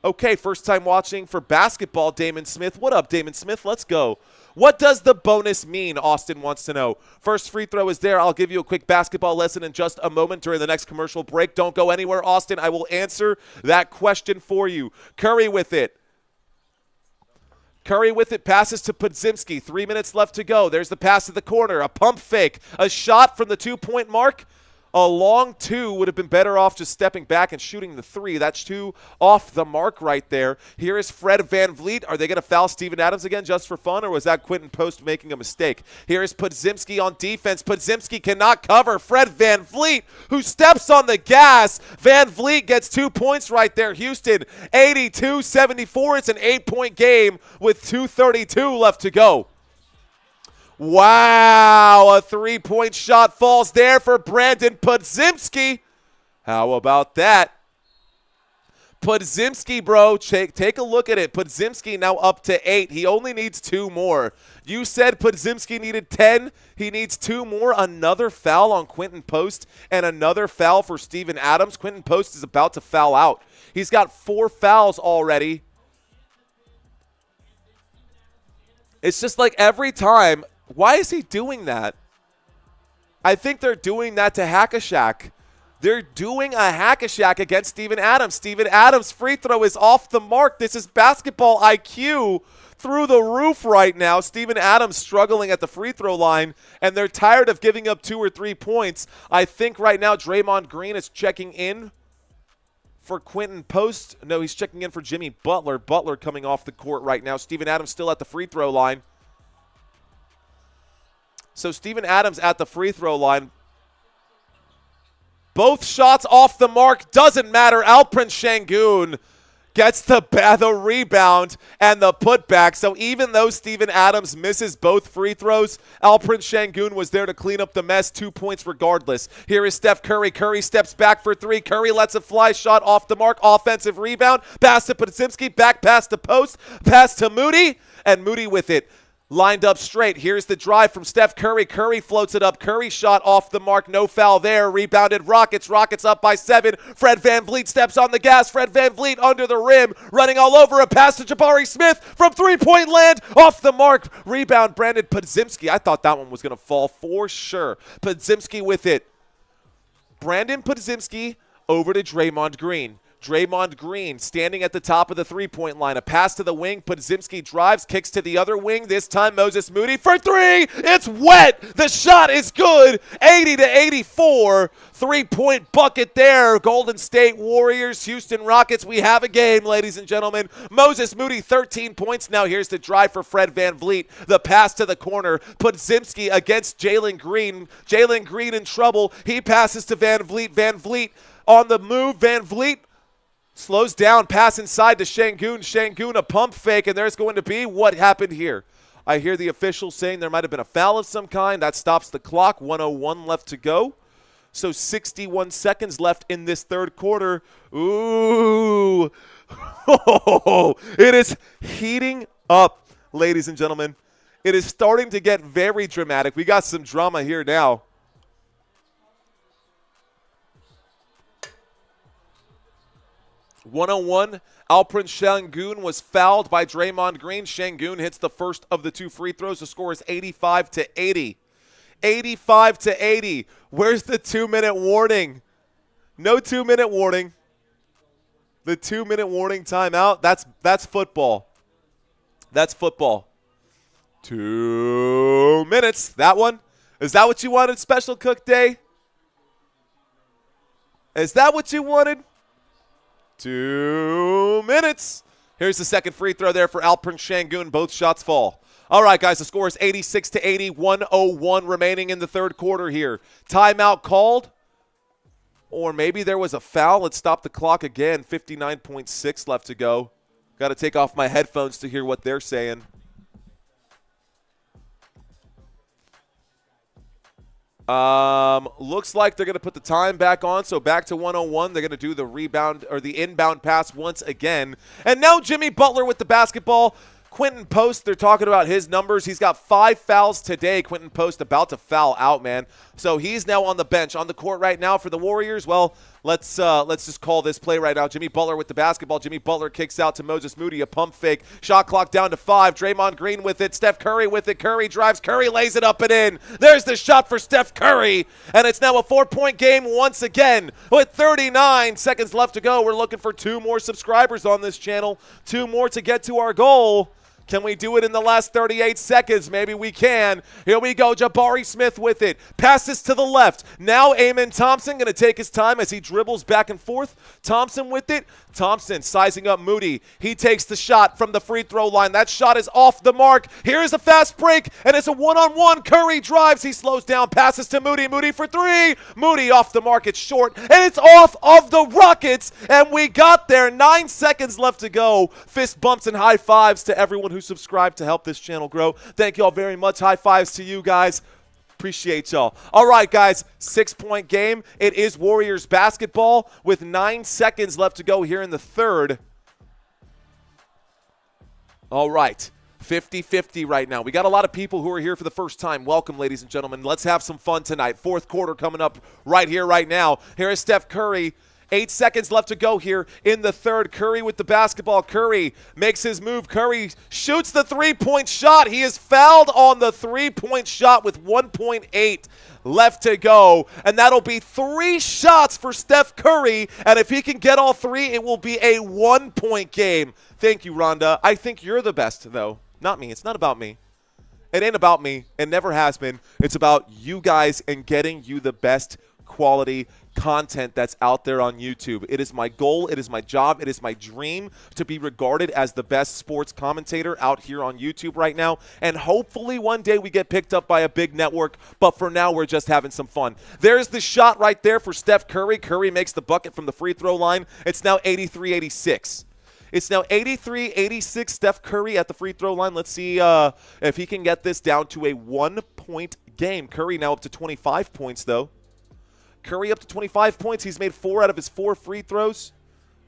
Okay, first time watching for basketball, Damon Smith. What up, Damon Smith? Let's go. What does the bonus mean, Austin wants to know. First free throw is there. I'll give you a quick basketball lesson in just a moment during the next commercial break. Don't go anywhere, Austin. I will answer that question for you. Curry with it. Curry with it, passes to Podziemski. 3 minutes left to go. There's the pass to the corner, a pump fake, a shot from the two-point mark. A long two would have been better off just stepping back and shooting the three. That's 2 off the mark right there. Here is Fred VanVleet. Are they going to foul Steven Adams again just for fun, or was that Quentin Post making a mistake? Here is Podziemski on defense. Podziemski cannot cover. Fred VanVleet, who steps on the gas. VanVleet gets 2 points right there. Houston, 82-74. It's an 8-point game with 2:32 left to go. Wow, a 3-point shot falls there for Brandon Podziemski. How about that? Podziemski, bro, take a look at it. Podziemski now up to 8. He only needs 2 more. You said Podziemski needed 10. He needs 2 more. Another foul on Quentin Post and another foul for Steven Adams. Quentin Post is about to foul out. He's got 4 fouls already. It's just like every time. Why is he doing that? I think they're doing that to Hack-a-Shack. They're doing a Hack-a-Shack against Steven Adams. Steven Adams' free throw is off the mark. This is basketball IQ through the roof right now. Steven Adams struggling at the free throw line, and they're tired of giving up 2 or 3 points. I think right now Draymond Green is checking in for Quentin Post. No, he's checking in for Jimmy Butler. Butler coming off the court right now. Steven Adams still at the free throw line. So Steven Adams at the free throw line. Both shots off the mark. Doesn't matter. Alperen Sengun gets the rebound and the putback. So even though Steven Adams misses both free throws, Alperen Sengun was there to clean up the mess. 2 points regardless. Here is Steph Curry. Curry steps back for 3. Curry lets a fly shot off the mark. Offensive rebound. Pass to Podziemski. Back pass to Post. Pass to Moody. And Moody with it. Lined up straight. Here's the drive from Steph Curry. Curry floats it up. Curry shot off the mark. No foul there. Rebounded Rockets. Rockets up by 7. Fred VanVleet steps on the gas. Fred VanVleet under the rim. Running all over. A pass to Jabari Smith from three-point land. Off the mark. Rebound Brandon Podziemski. I thought that one was going to fall for sure. Podziemski with it. Brandon Podziemski over to Draymond Green. Draymond Green standing at the top of the three-point line. A pass to the wing. Podziemski drives, kicks to the other wing. This time Moses Moody for 3. It's wet. The shot is good. 80-84. Three-point bucket there. Golden State Warriors, Houston Rockets. We have a game, ladies and gentlemen. Moses Moody, 13 points. Now here's the drive for Fred VanVleet. The pass to the corner. Podziemski against Jalen Green. Jalen Green in trouble. He passes to VanVleet. VanVleet on the move. VanVleet slows down, pass inside to Şengün. Şengün, a pump fake, and there's going to be what happened here. I hear the officials saying there might have been a foul of some kind. That stops the clock. 1:01 left to go. So 61 seconds left in this third quarter. Ooh. It is heating up, ladies and gentlemen. It is starting to get very dramatic. We got some drama here now. (101) Alperen Şengün was fouled by Draymond Green. Şengün hits the first of the 2 free throws. The score is 85-80. 85-80. Where's the 2-minute warning? No 2-minute warning. The 2-minute warning timeout. That's football. That's football. 2 minutes. That one. Is that what you wanted, Special Cook Day? Is that what you wanted? 2 minutes. Here's the second free throw there for Alperen Şengün. Both shots fall. All right, guys, the score is 86-80, 1:01 remaining in the third quarter here. Timeout called, or maybe there was a foul. Let's stop the clock again. 59.6 left to go. Got to take off my headphones to hear what they're saying. Looks like they're going to put the time back on, so back to 1:01. They're going to do the rebound or the inbound pass once again. And now Jimmy Butler with the basketball. Quentin Post, they're talking about his numbers. He's got 5 fouls today. Quentin Post about to foul out, man. So he's now on the bench. On the court right now for the Warriors. Well, let's just call this play right now. Jimmy Butler with the basketball. Jimmy Butler kicks out to Moses Moody, a pump fake. Shot clock down to 5. Draymond Green with it. Steph Curry with it. Curry drives. Curry lays it up and in. There's the shot for Steph Curry. And it's now a 4-point game once again. With 39 seconds left to go, we're looking for 2 more subscribers on this channel. 2 more to get to our goal. Can we do it in the last 38 seconds? Maybe we can. Here we go. Jabari Smith with it. Passes to the left. Now Amen Thompson going to take his time as he dribbles back and forth. Thompson with it. Thompson sizing up Moody. He takes the shot from the free throw line. That shot is off the mark. Here's a fast break, and it's a one-on-one. Curry drives. He slows down. Passes to Moody. Moody for 3. Moody off the mark. It's short, and it's off of the Rockets, and we got there. 9 seconds left to go. Fist bumps and high fives to everyone who subscribed to help this channel grow. Thank you all very much. High fives to you guys. Appreciate y'all. All right, guys, 6-point game. It is Warriors basketball with 9 seconds left to go here in the third. All right, 50-50 right now. We got a lot of people who are here for the first time. Welcome, ladies and gentlemen. Let's have some fun tonight. Fourth quarter coming up right here, right now. Here is Steph Curry. 8 seconds left to go here in the third. Curry with the basketball. Curry makes his move. Curry shoots the three-point shot. He is fouled on the three-point shot with 1.8 left to go. And that'll be 3 shots for Steph Curry. And if he can get all 3, it will be a 1-point game. Thank you, Rhonda. I think you're the best, though. Not me. It's not about me. It ain't about me. It never has been. It's about you guys and getting you the best quality content that's out there on YouTube. It is my goal, it is my job, it is my dream to be regarded as the best sports commentator out here on YouTube right now, and hopefully one day we get picked up by a big network, but for now we're just having some fun. There's the shot right there for Steph Curry. Curry makes the bucket from the free throw line. It's now 83-86. It's now 83-86, Steph Curry at the free throw line. Let's see if he can get this down to a 1-point game. Curry now up to 25 points, though. Curry up to 25 points. He's made 4 out of his 4 free throws.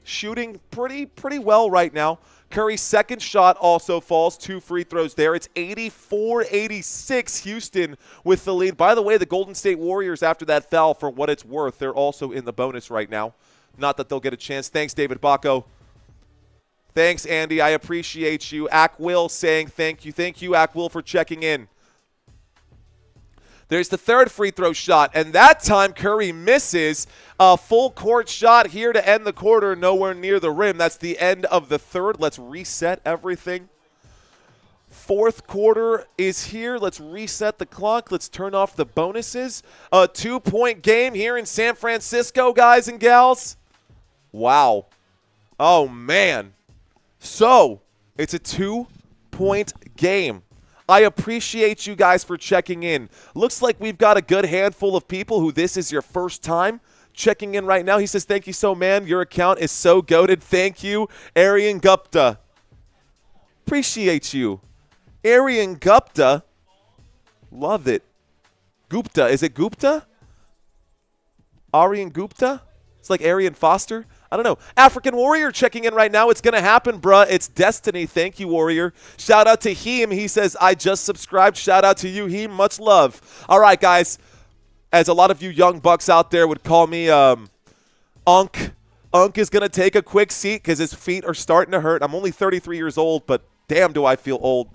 shooting pretty well right now. Curry's second shot also falls. 2 free throws there. It's 84-86, Houston with the lead. By the way, the Golden State Warriors, after that foul, for what it's worth, they're also in the bonus right now. Not that they'll get a chance. Thanks, David Bacco. Thanks, Andy. I appreciate you. Ackwill saying thank you. Thank you, Ackwill, for checking in. There's the third free throw shot, and that time Curry misses. A full court shot here to end the quarter, nowhere near the rim. That's the end of the third. Let's reset everything. Fourth quarter is here. Let's reset the clock. Let's turn off the bonuses. A 2-point game here in San Francisco, guys and gals. Wow. Oh, man. So, it's a 2-point game. I appreciate you guys for checking in. Looks like we've got a good handful of people who this is your first time checking in right now. He says, thank you so, man. Your account is so goated. Thank you, Aryan Gupta. Appreciate you. Aryan Gupta. Love it. Gupta. Is it Gupta? Aryan Gupta? It's like Arian Foster. I don't know. African Warrior checking in right now. It's going to happen, bruh. It's destiny. Thank you, Warrior. Shout out to Heem. He says, I just subscribed. Shout out to you, Heem. Much love. All right, guys. As a lot of you young bucks out there would call me Unk. Unk is going to take a quick seat because his feet are starting to hurt. I'm only 33 years old, but damn do I feel old.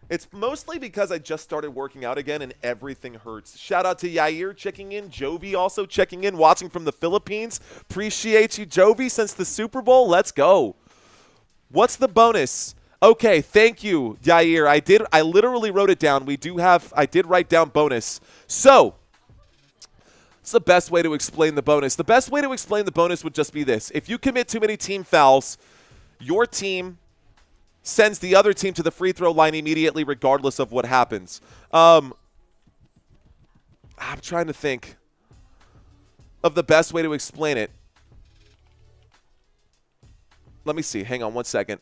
It's mostly because I just started working out again and everything hurts. Shout out to Yair checking in. Jovi also checking in, watching from the Philippines. Appreciate you, Jovi, since the Super Bowl. Let's go. What's the bonus? Okay, thank you, Yair. I literally wrote it down. I did write down bonus. So, what's the best way to explain the bonus? The best way to explain the bonus would just be this. If you commit too many team fouls, your team sends the other team to the free throw line immediately regardless of what happens. I'm trying to think of the best way to explain it. Let me see. Hang on one second.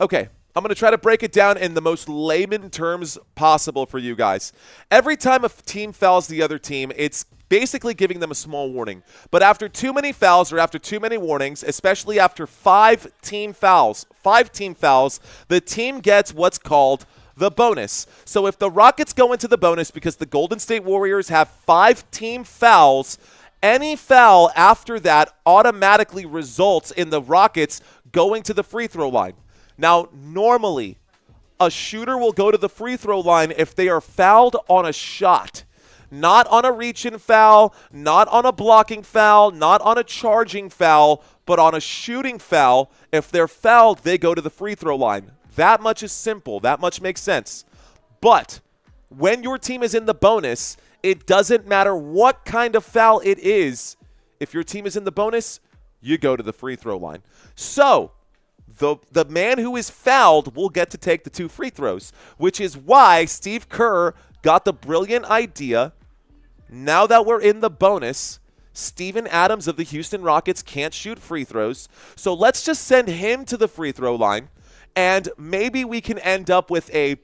Okay. I'm going to try to break it down in the most layman terms possible for you guys. Every time a team fouls the other team, it's basically giving them a small warning. But after too many fouls or after too many warnings, especially after 5 team fouls, the team gets what's called the bonus. So if the Rockets go into the bonus because the Golden State Warriors have 5 team fouls, any foul after that automatically results in the Rockets going to the free throw line. Now, normally, a shooter will go to the free throw line if they are fouled on a shot. Not on a reach-in foul, not on a blocking foul, not on a charging foul, but on a shooting foul. If they're fouled, they go to the free throw line. That much is simple. That much makes sense. But when your team is in the bonus, it doesn't matter what kind of foul it is. If your team is in the bonus, you go to the free throw line. So the man who is fouled will get to take the 2 free throws, which is why Steve Kerr got the brilliant idea. Now that we're in the bonus, Steven Adams of the Houston Rockets can't shoot free throws, so let's just send him to the free throw line, and maybe we can end up with the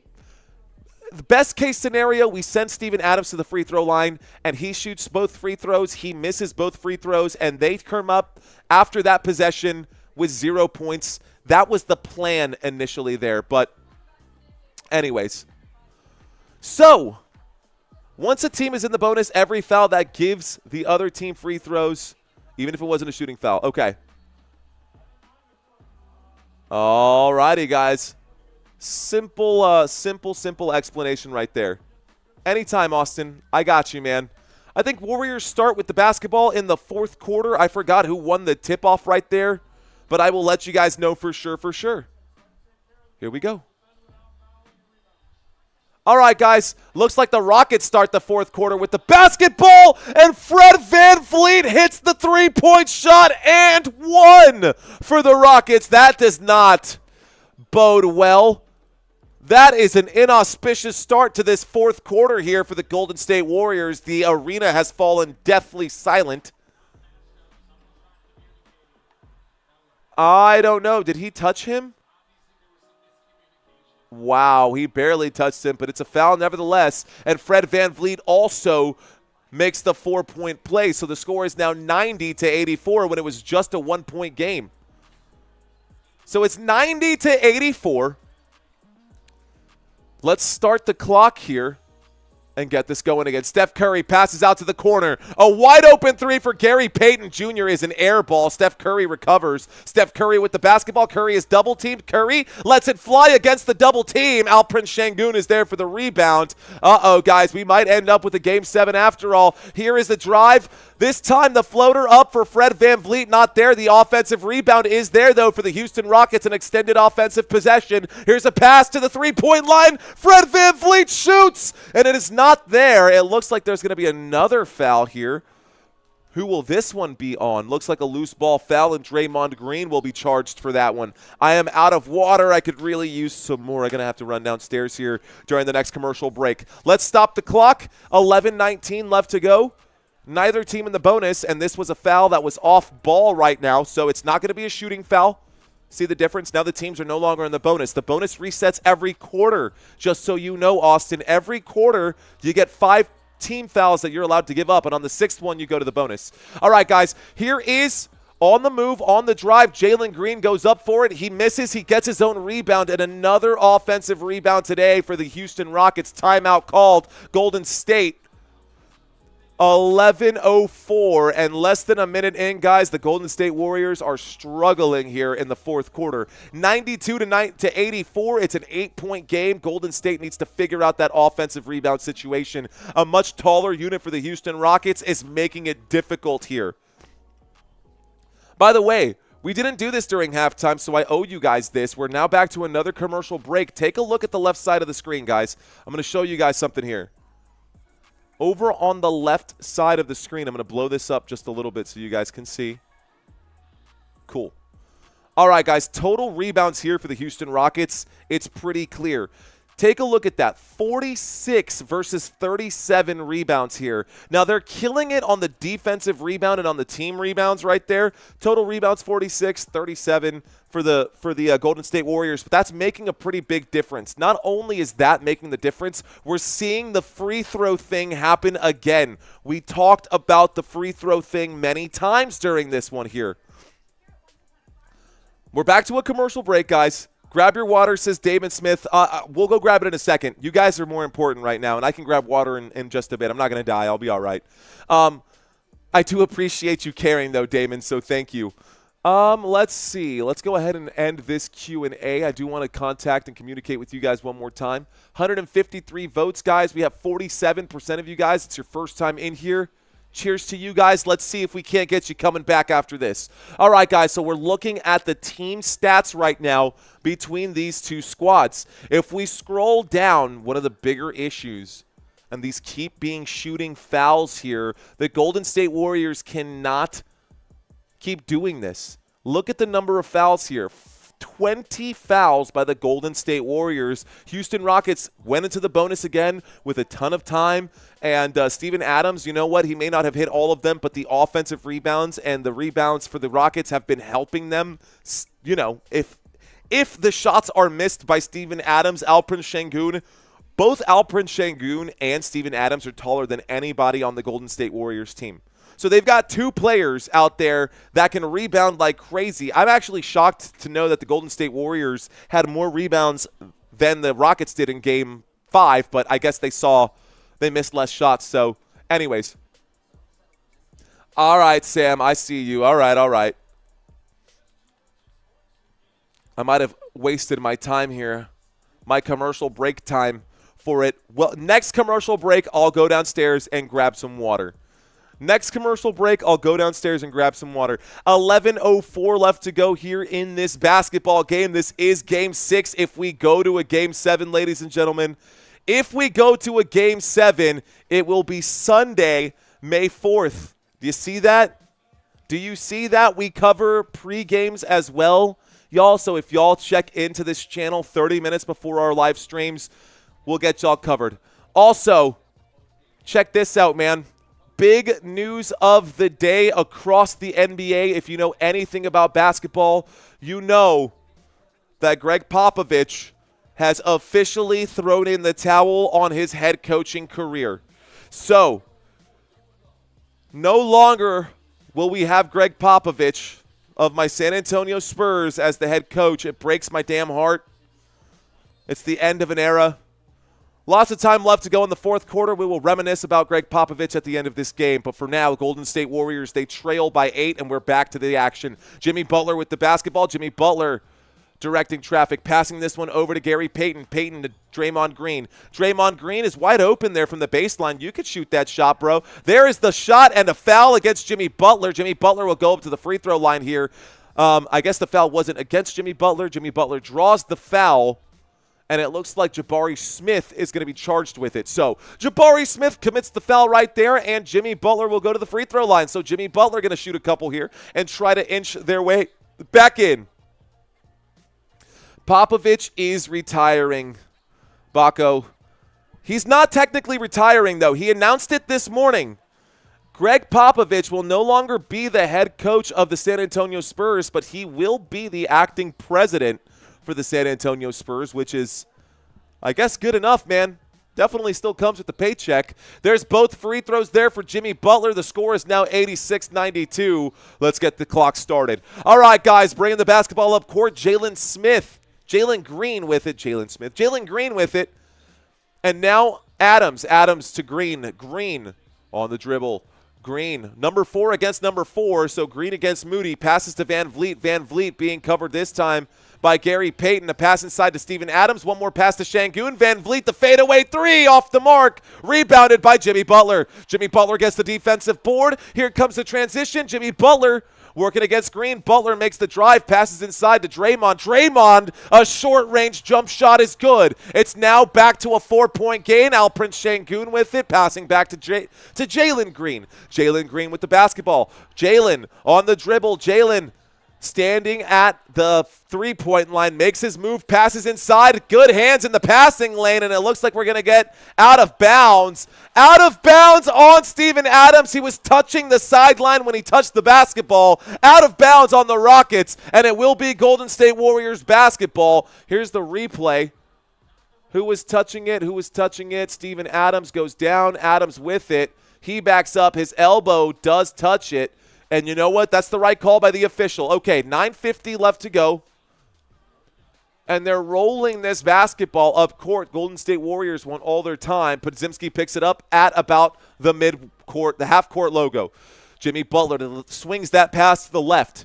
best case scenario, we send Steven Adams to the free throw line, and he shoots both free throws, he misses both free throws, and they come up after that possession with 0 points. That was the plan initially there, but anyways. So, once a team is in the bonus, every foul that gives the other team free throws, even if it wasn't a shooting foul. Okay. All righty, guys. Simple explanation right there. Anytime, Austin. I got you, man. I think Warriors start with the basketball in the 4th quarter. I forgot who won the tip-off right there, but I will let you guys know for sure. Here we go. All right, guys. Looks like the Rockets start the 4th quarter with the basketball, and Fred VanVleet hits the 3-point shot and 1 for the Rockets. That does not bode well. That is an inauspicious start to this 4th quarter here for the Golden State Warriors. The arena has fallen deathly silent. I don't know. Did he touch him? Wow, he barely touched him, but it's a foul nevertheless. And Fred VanVleet also makes the 4-point play. So the score is now 90-84 when it was just a 1-point game. So it's 90-84. Let's start the clock here and get this going again. Steph Curry passes out to the corner. A wide open three for Gary Payton Jr. is an air ball. Steph Curry recovers. Steph Curry with the basketball. Curry is double teamed. Curry lets it fly against the double team. Alperen Şengün is there for the rebound. Uh-oh, guys, we might end up with a game 7 after all. Here is the drive. This time the floater up for Fred VanVleet, not there. The offensive rebound is there, though, for the Houston Rockets, an extended offensive possession. Here's a pass to the three-point line. Fred VanVleet shoots, and it is not there. It looks like there's going to be another foul here. Who will this one be on? Looks like a loose ball foul, and Draymond Green will be charged for that one. I am out of water. I could really use some more. I'm going to have to run downstairs here during the next commercial break. Let's stop the clock. 11:19 left to go. Neither team in the bonus, and this was a foul that was off ball right now, so it's not going to be a shooting foul. See the difference? Now the teams are no longer in the bonus. The bonus resets every quarter, just so you know, Austin. Every quarter, you get 5 team fouls that you're allowed to give up, and on the 6th one, you go to the bonus. All right, guys, here is on the move, on the drive. Jalen Green goes up for it. He misses. He gets his own rebound, and another offensive rebound today for the Houston Rockets. Timeout called. Golden State. 11:04 and less than a minute in, guys. The Golden State Warriors are struggling here in the fourth quarter. 92-84. It's an 8-point game. Golden State needs to figure out that offensive rebound situation. A much taller unit for the Houston Rockets is making it difficult here. By the way, we didn't do this during halftime, so I owe you guys this. We're now back to another commercial break. Take a look at the left side of the screen, guys. I'm going to show you guys something here. Over on the left side of the screen, I'm going to blow this up just a little bit so you guys can see. Cool. All right, guys, total rebounds here for the Houston Rockets. It's pretty clear. Take a look at that. 46 versus 37 rebounds here. Now, they're killing it on the defensive rebound and on the team rebounds right there. Total rebounds 46, 37 for the Golden State Warriors, but that's making a pretty big difference. Not only is that making the difference, we're seeing the free throw thing happen again. We talked about the free throw thing many times during this one here. We're back to a commercial break, guys. Grab your water, says Damon Smith. We'll go grab it in a second. You guys are more important right now, and I can grab water in just a bit. I'm not going to die. I'll be all right. I do appreciate you caring, though, Damon, so thank you. Let's see. Let's go ahead and end this Q&A. I do want to contact and communicate with you guys one more time. 153 votes, guys. We have 47% of you guys. It's your first time in here. Cheers to you guys. Let's see if we can't get you coming back after this. All right, guys, so we're looking at the team stats right now between these two squads. If we scroll down, one of the bigger issues, and these keep being shooting fouls here, the Golden State Warriors cannot keep doing this. Look at the number of fouls here. 20 fouls by the Golden State Warriors. Houston Rockets went into the bonus again with a ton of time. And Steven Adams, you know what? He may not have hit all of them, but the offensive rebounds and the rebounds for the Rockets have been helping them. You know, if the shots are missed by Steven Adams, Alperen Şengün, both Alperen Şengün and Steven Adams are taller than anybody on the Golden State Warriors team. So they've got two players out there that can rebound like crazy. I'm actually shocked to know that the Golden State Warriors had more rebounds than the Rockets did in Game 5, but I guess they missed less shots. So anyways. All right, Sam, I see you. All right. I might have wasted my time here, my commercial break time for it. Well, next commercial break, I'll go downstairs and grab some water. Next commercial break, I'll go downstairs and grab some water. 11:04 left to go here in this basketball game. This is Game 6. If we go to a Game 7, ladies and gentlemen, if we go to a Game 7, it will be Sunday, May 4th. Do you see that? Do you see that? We cover pre-games as well, y'all. So if y'all check into this channel 30 minutes before our live streams, we'll get y'all covered. Also, check this out, man. Big news of the day across the NBA. If you know anything about basketball, you know that Greg Popovich has officially thrown in the towel on his head coaching career. So, no longer will we have Greg Popovich of my San Antonio Spurs as the head coach. It breaks my damn heart. It's the end of an era. Lots of time left to go in the fourth quarter. We will reminisce about Greg Popovich at the end of this game. But for now, Golden State Warriors, they trail by 8, and we're back to the action. Jimmy Butler with the basketball. Jimmy Butler directing traffic, passing this one over to Gary Payton. Payton to Draymond Green. Draymond Green is wide open there from the baseline. You could shoot that shot, bro. There is the shot and a foul against Jimmy Butler. Jimmy Butler will go up to the free throw line here. I guess the foul wasn't against Jimmy Butler. Jimmy Butler draws the foul, and it looks like Jabari Smith is going to be charged with it. So Jabari Smith commits the foul right there, and Jimmy Butler will go to the free throw line. So Jimmy Butler going to shoot a couple here and try to inch their way back in. Popovich is retiring, Baco. He's not technically retiring, though. He announced it this morning. Greg Popovich will no longer be the head coach of the San Antonio Spurs, but he will be the acting president for the San Antonio Spurs, which is, I guess, good enough, man. Definitely still comes with the paycheck. There's both free throws there for Jimmy Butler. The score is now 86-92. Let's get the clock started. All right, guys, bringing the basketball up court. Jalen Green with it. And now Adams to Green. Green on the dribble. Green, number 4 against number 4, so Green against Moody. Passes to Van Vliet. Van Vliet being covered this time by Gary Payton. A pass inside to Steven Adams. One more pass to Şengün. Van Vliet, the fadeaway 3 off the mark. Rebounded by Jimmy Butler. Jimmy Butler gets the defensive board. Here comes the transition. Jimmy Butler working against Green. Butler makes the drive, passes inside to Draymond. Draymond, a short-range jump shot is good. It's now back to a 4-point gain. Alperen Şengün with it, passing back to Jalen Green. Jalen Green with the basketball. Jalen on the dribble. Jalen standing at the three-point line, makes his move, passes inside. Good hands in the passing lane, and it looks like we're going to get out of bounds. Out of bounds on Steven Adams. He was touching the sideline when he touched the basketball. Out of bounds on the Rockets, and it will be Golden State Warriors basketball. Here's the replay. Who was touching it? Steven Adams goes down. Adams with it. He backs up. His elbow does touch it. And you know what? That's the right call by the official. Okay, 9:50 left to go. And they're rolling this basketball up court. Golden State Warriors want all their time. Podziemski picks it up at about the mid-court, the half-court logo. Jimmy Butler swings that pass to the left.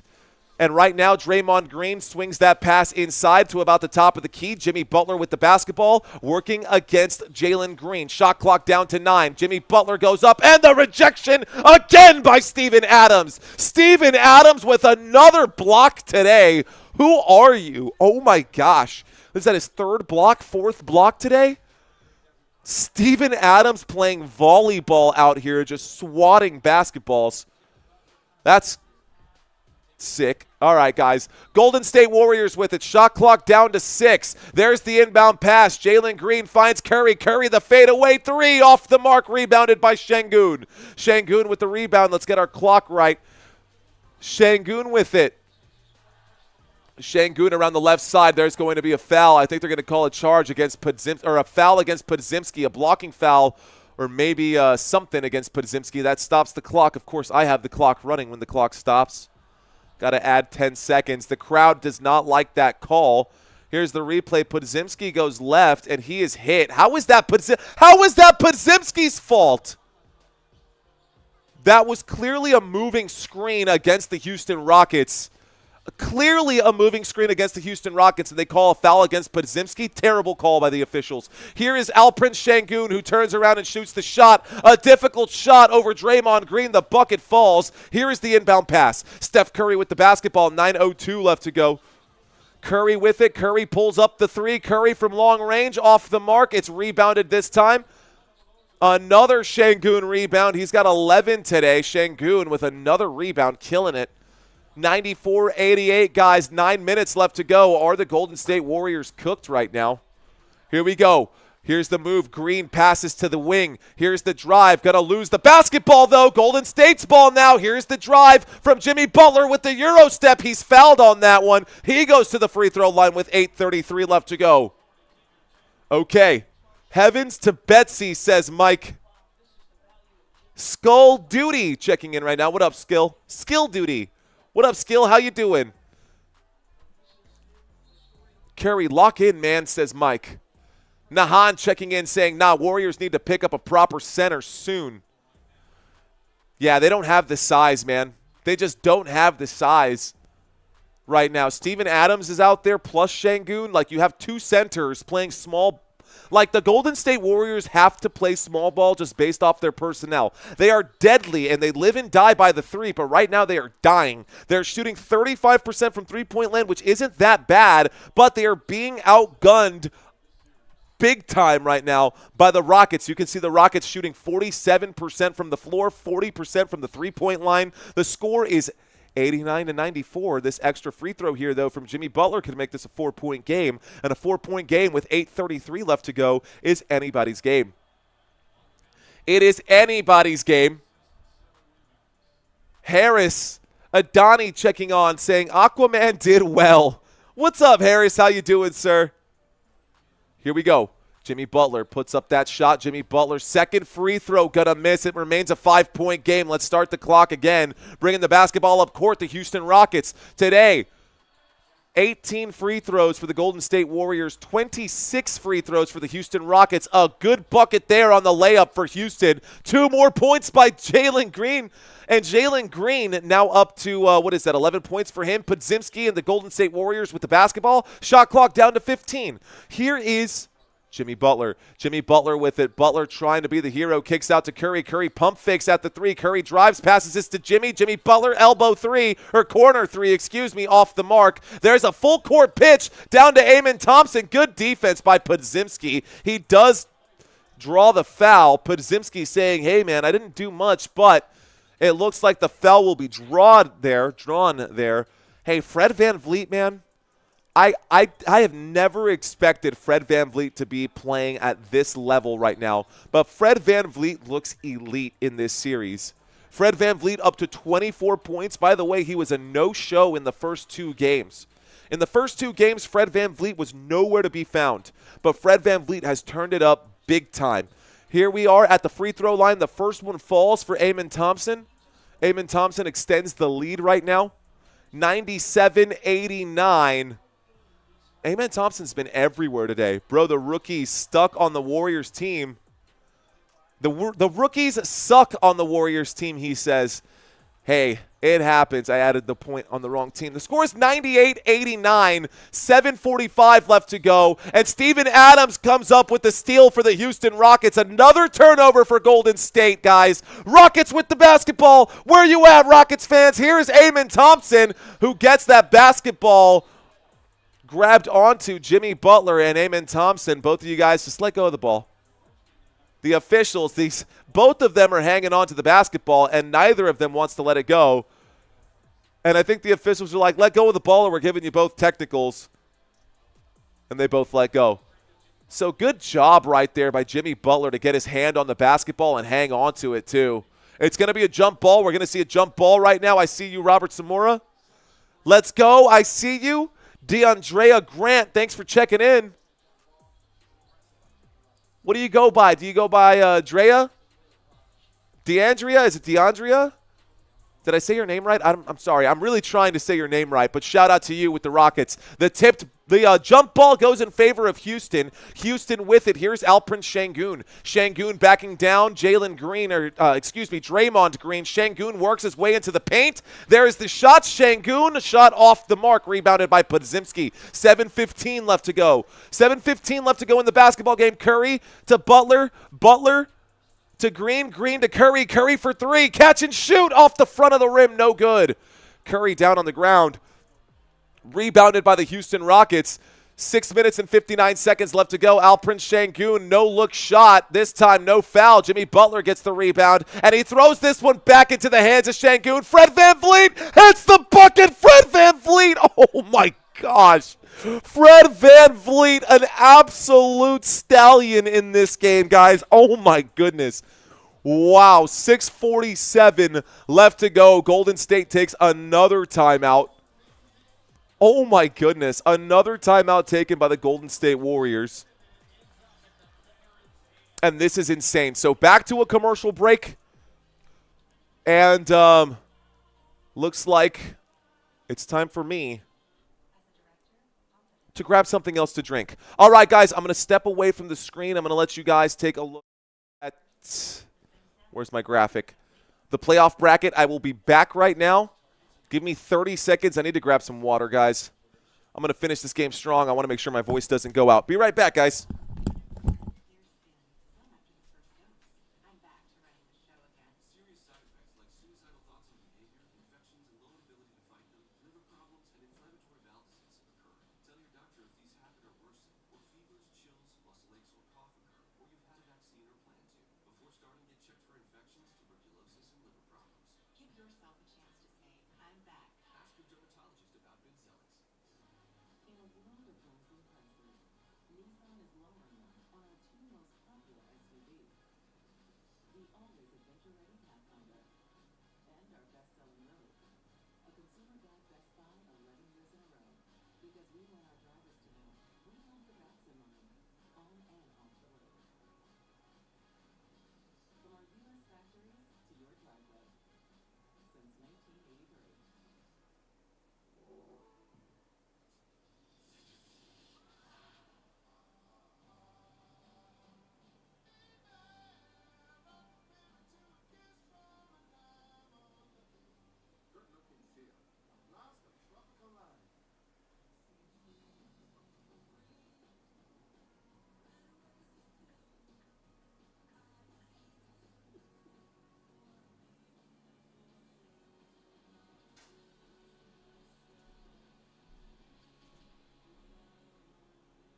And right now, Draymond Green swings that pass inside to about the top of the key. Jimmy Butler with the basketball, working against Jalen Green. Shot clock down to 9. Jimmy Butler goes up, and the rejection again by Steven Adams. Steven Adams with another block today. Who are you? Oh, my gosh. Is that his third block, fourth block today? Steven Adams playing volleyball out here, just swatting basketballs. That's sick. All right, guys. Golden State Warriors with it. Shot clock down to 6. There's the inbound pass. Jalen Green finds Curry. Curry the fadeaway 3 off the mark. Rebounded by Şengün. Şengün with the rebound. Let's get our clock right. Şengün with it. Şengün around the left side. There's going to be a foul. I think they're going to call a charge against Podziemski, or a foul against Podziemski, a blocking foul, or maybe something against Podziemski. That stops the clock. Of course, I have the clock running when the clock stops. Got to add 10 seconds. The crowd does not like that call. Here's the replay. Podziemski goes left, and he is hit. How is that Podziemski's fault? That was clearly a moving screen against the Houston Rockets. Clearly a moving screen against the Houston Rockets, and they call a foul against Podziemski. Terrible call by the officials. Here is Alperen Şengün, who turns around and shoots the shot. A difficult shot over Draymond Green. The bucket falls. Here is the inbound pass. Steph Curry with the basketball. 9:02 left to go. Curry with it. Curry pulls up the 3. Curry from long range, off the mark. It's rebounded this time. Another Şengün rebound. He's got 11 today. Şengün with another rebound, killing it. 94-88, guys. 9 minutes left to go. Are the Golden State Warriors cooked right now? Here we go. Here's the move. Green passes to the wing. Here's the drive. Gonna lose the basketball, though. Golden State's ball now. Here's the drive from Jimmy Butler with the Euro step. He's fouled on that one. He goes to the free throw line with 8:33 left to go. Okay. Heavens to Betsy, says Mike. Skull Duty checking in right now. What up, Skill? Skill Duty. What up, Skill? How you doing? Curry, lock in, man, says Mike. Nahan checking in saying, nah, Warriors need to pick up a proper center soon. Yeah, they don't have the size, man. They just don't have the size right now. Steven Adams is out there plus Şengün. Like, you have two centers playing small. Like, the Golden State Warriors have to play small ball just based off their personnel. They are deadly, and they live and die by the three, but right now they are dying. They're shooting 35% from three-point land, which isn't that bad, but they are being outgunned big time right now by the Rockets. You can see the Rockets shooting 47% from the floor, 40% from the three-point line. The score is 89-94. This extra free throw here, though, from Jimmy Butler could make this a 4-point game. And a 4-point game with 8:33 left to go is anybody's game. It is anybody's game. Harris, Adani checking on, saying, Aquaman did well. What's up, Harris? How you doing, sir? Here we go. Jimmy Butler puts up that shot. Jimmy Butler's second free throw gonna miss. It remains a 5-point game. Let's start the clock again. Bringing the basketball up court, the Houston Rockets. Today, 18 free throws for the Golden State Warriors, 26 free throws for the Houston Rockets. A good bucket there on the layup for Houston. 2 more points by Jalen Green. And Jalen Green now up to, 11 points for him. Podziemski and the Golden State Warriors with the basketball. Shot clock down to 15. Here is Jimmy Butler. Jimmy Butler with it. Butler trying to be the hero. Kicks out to Curry. Curry pump fakes at the 3. Curry drives, passes this to Jimmy. Jimmy Butler, elbow 3, or corner 3, off the mark. There's a full court pitch down to Amen Thompson. Good defense by Podziemski. He does draw the foul. Podziemski saying, hey, man, I didn't do much, but it looks like the foul will be drawn there. Hey, Fred VanVleet, man. I have never expected Fred VanVleet to be playing at this level right now, but Fred VanVleet looks elite in this series. Fred VanVleet up to 24 points. By the way, he was a no-show in the first 2 games. In the first 2 games, Fred VanVleet was nowhere to be found, but Fred VanVleet has turned it up big time. Here we are at the free throw line. The first one falls for Amen Thompson. Amen Thompson extends the lead right now, 97-89. Amen Thompson's been everywhere today. Bro, the rookie's stuck on the Warriors team. The rookies suck on the Warriors team, he says. Hey, it happens. I added the point on the wrong team. The score is 98-89, 7:45 left to go. And Steven Adams comes up with the steal for the Houston Rockets. Another turnover for Golden State, guys. Rockets with the basketball. Where you at, Rockets fans? Here's Amen Thompson, who gets that basketball grabbed onto Jimmy Butler and Amen Thompson. Both of you guys just let go of the ball. The officials, both of them are hanging on to the basketball, and neither of them wants to let it go. And I think the officials are like, let go of the ball or we're giving you both technicals. And they both let go. So good job right there by Jimmy Butler to get his hand on the basketball and hang on to it too. It's going to be a jump ball. We're going to see a jump ball right now. I see you, Robert Zamora. Let's go. I see you. DeAndrea Grant, thanks for checking in. What do you go by? Do you go by Drea? DeAndrea? Is it DeAndrea? Did I say your name right? I'm sorry. I'm really trying to say your name right, but shout out to you with the Rockets. The jump ball goes in favor of Houston. Houston with it. Here's Alperen Şengün. Şengün backing down. Draymond Green. Şengün works his way into the paint. There is the shot. Şengün, a shot off the mark, rebounded by Podziemski. 7:15 left to go. 7:15 left to go in the basketball game. Curry to Butler. Butler to Green. Green to Curry. Curry for 3. Catch and shoot off the front of the rim. No good. Curry down on the ground. Rebounded by the Houston Rockets. 6 minutes and 59 seconds left to go. Alperen Şengün, no-look shot. This time, no foul. Jimmy Butler gets the rebound, and he throws this one back into the hands of Şengün. Fred VanVleet hits the bucket. Fred VanVleet. Oh, my gosh. Fred VanVleet, an absolute stallion in this game, guys. Oh, my goodness. Wow, 6:47 left to go. Golden State takes another timeout. Oh, my goodness. Another timeout taken by the Golden State Warriors. And this is insane. So back to a commercial break. And looks like it's time for me to grab something else to drink. All right, guys, I'm going to step away from the screen. I'm going to let you guys take a look at, where's my graphic? The playoff bracket. I will be back right now. Give me 30 seconds. I need to grab some water, guys. I'm going to finish this game strong. I want to make sure my voice doesn't go out. Be right back, guys.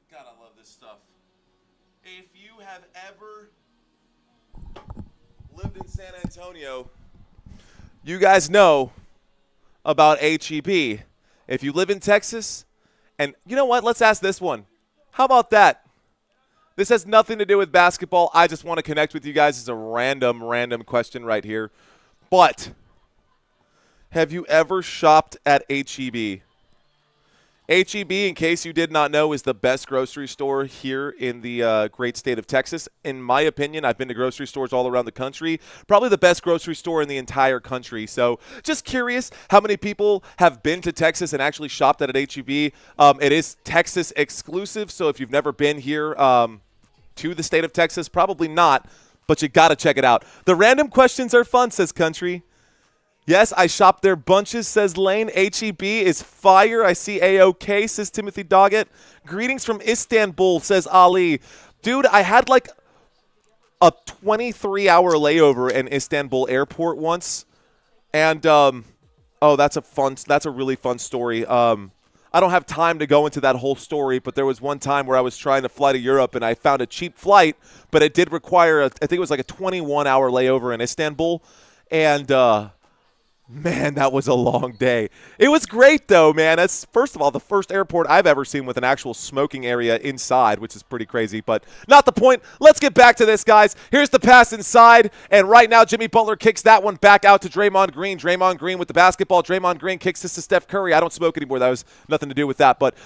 God, I love this stuff. If you have ever lived in San Antonio, you guys know about HEB. If you live in Texas, and you know what? Let's ask this one. How about that? This has nothing to do with basketball. I just want to connect with you guys. It's a random question right here. But have you ever shopped at HEB? HEB, in case you did not know, is the best grocery store here in the great state of Texas. In my opinion, I've been to grocery stores all around the country. Probably the best grocery store in the entire country. So just curious how many people have been to Texas and actually shopped at HEB. It is Texas exclusive, so if you've never been here to the state of Texas, probably not, but you got to check it out. The random questions are fun, says Country. Yes, I shop there bunches, says Lane. HEB is fire. I see A-OK, says Timothy Doggett. Greetings from Istanbul, says Ali. Dude, I had like a 23-hour layover in Istanbul airport once. And, oh, that's a really fun story. I don't have time to go into that whole story, but there was one time where I was trying to fly to Europe and I found a cheap flight, but it did require, I think it was like a 21-hour layover in Istanbul. And, man, that was a long day. It was great, though, man. That's, first of all, the first airport I've ever seen with an actual smoking area inside, which is pretty crazy, but not the point. Let's get back to this, guys. Here's the pass inside, and right now Jimmy Butler kicks that one back out to Draymond Green. Draymond Green with the basketball. Draymond Green kicks this to Steph Curry. I don't smoke anymore. That was nothing to do with that, but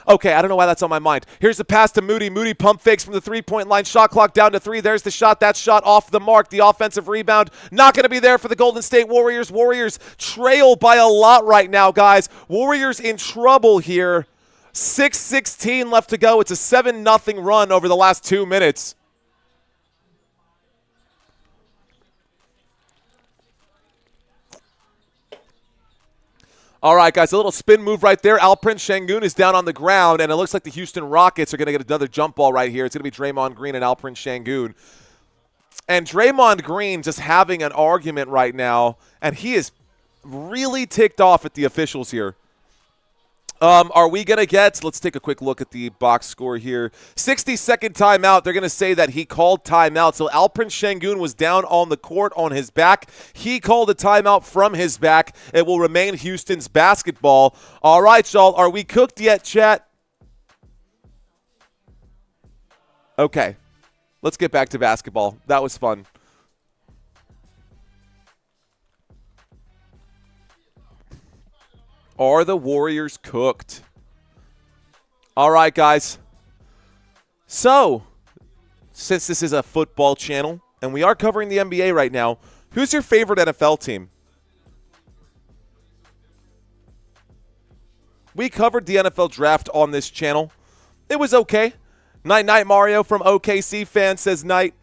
okay, I don't know why that's on my mind. Here's the pass to Moody. Moody pump fakes from the three-point line. Shot clock down to 3. There's the shot. That shot off the mark. The offensive rebound not going to be there for the Golden State Warriors. Warriors trail by a lot right now, guys. Warriors in trouble here. 6:16 left to go. It's a 7-0 run over the last 2 minutes. All right, guys, a little spin move right there. Alperen Şengün is down on the ground, and it looks like the Houston Rockets are going to get another jump ball right here. It's going to be Draymond Green and Alperen Şengün. And Draymond Green just having an argument right now, and he is really ticked off at the officials here. Are we going to get, let's take a quick look at the box score here. 60-second timeout. They're going to say that he called timeout. So Alperen Şengün was down on the court on his back. He called a timeout from his back. It will remain Houston's basketball. All right, y'all. Are we cooked yet, chat? Okay. Let's get back to basketball. That was fun. Are the Warriors cooked? All right, guys. So, since this is a football channel and we are covering the NBA right now, who's your favorite NFL team? We covered the NFL draft on this channel. It was okay. Night Mario from OKC fan says night.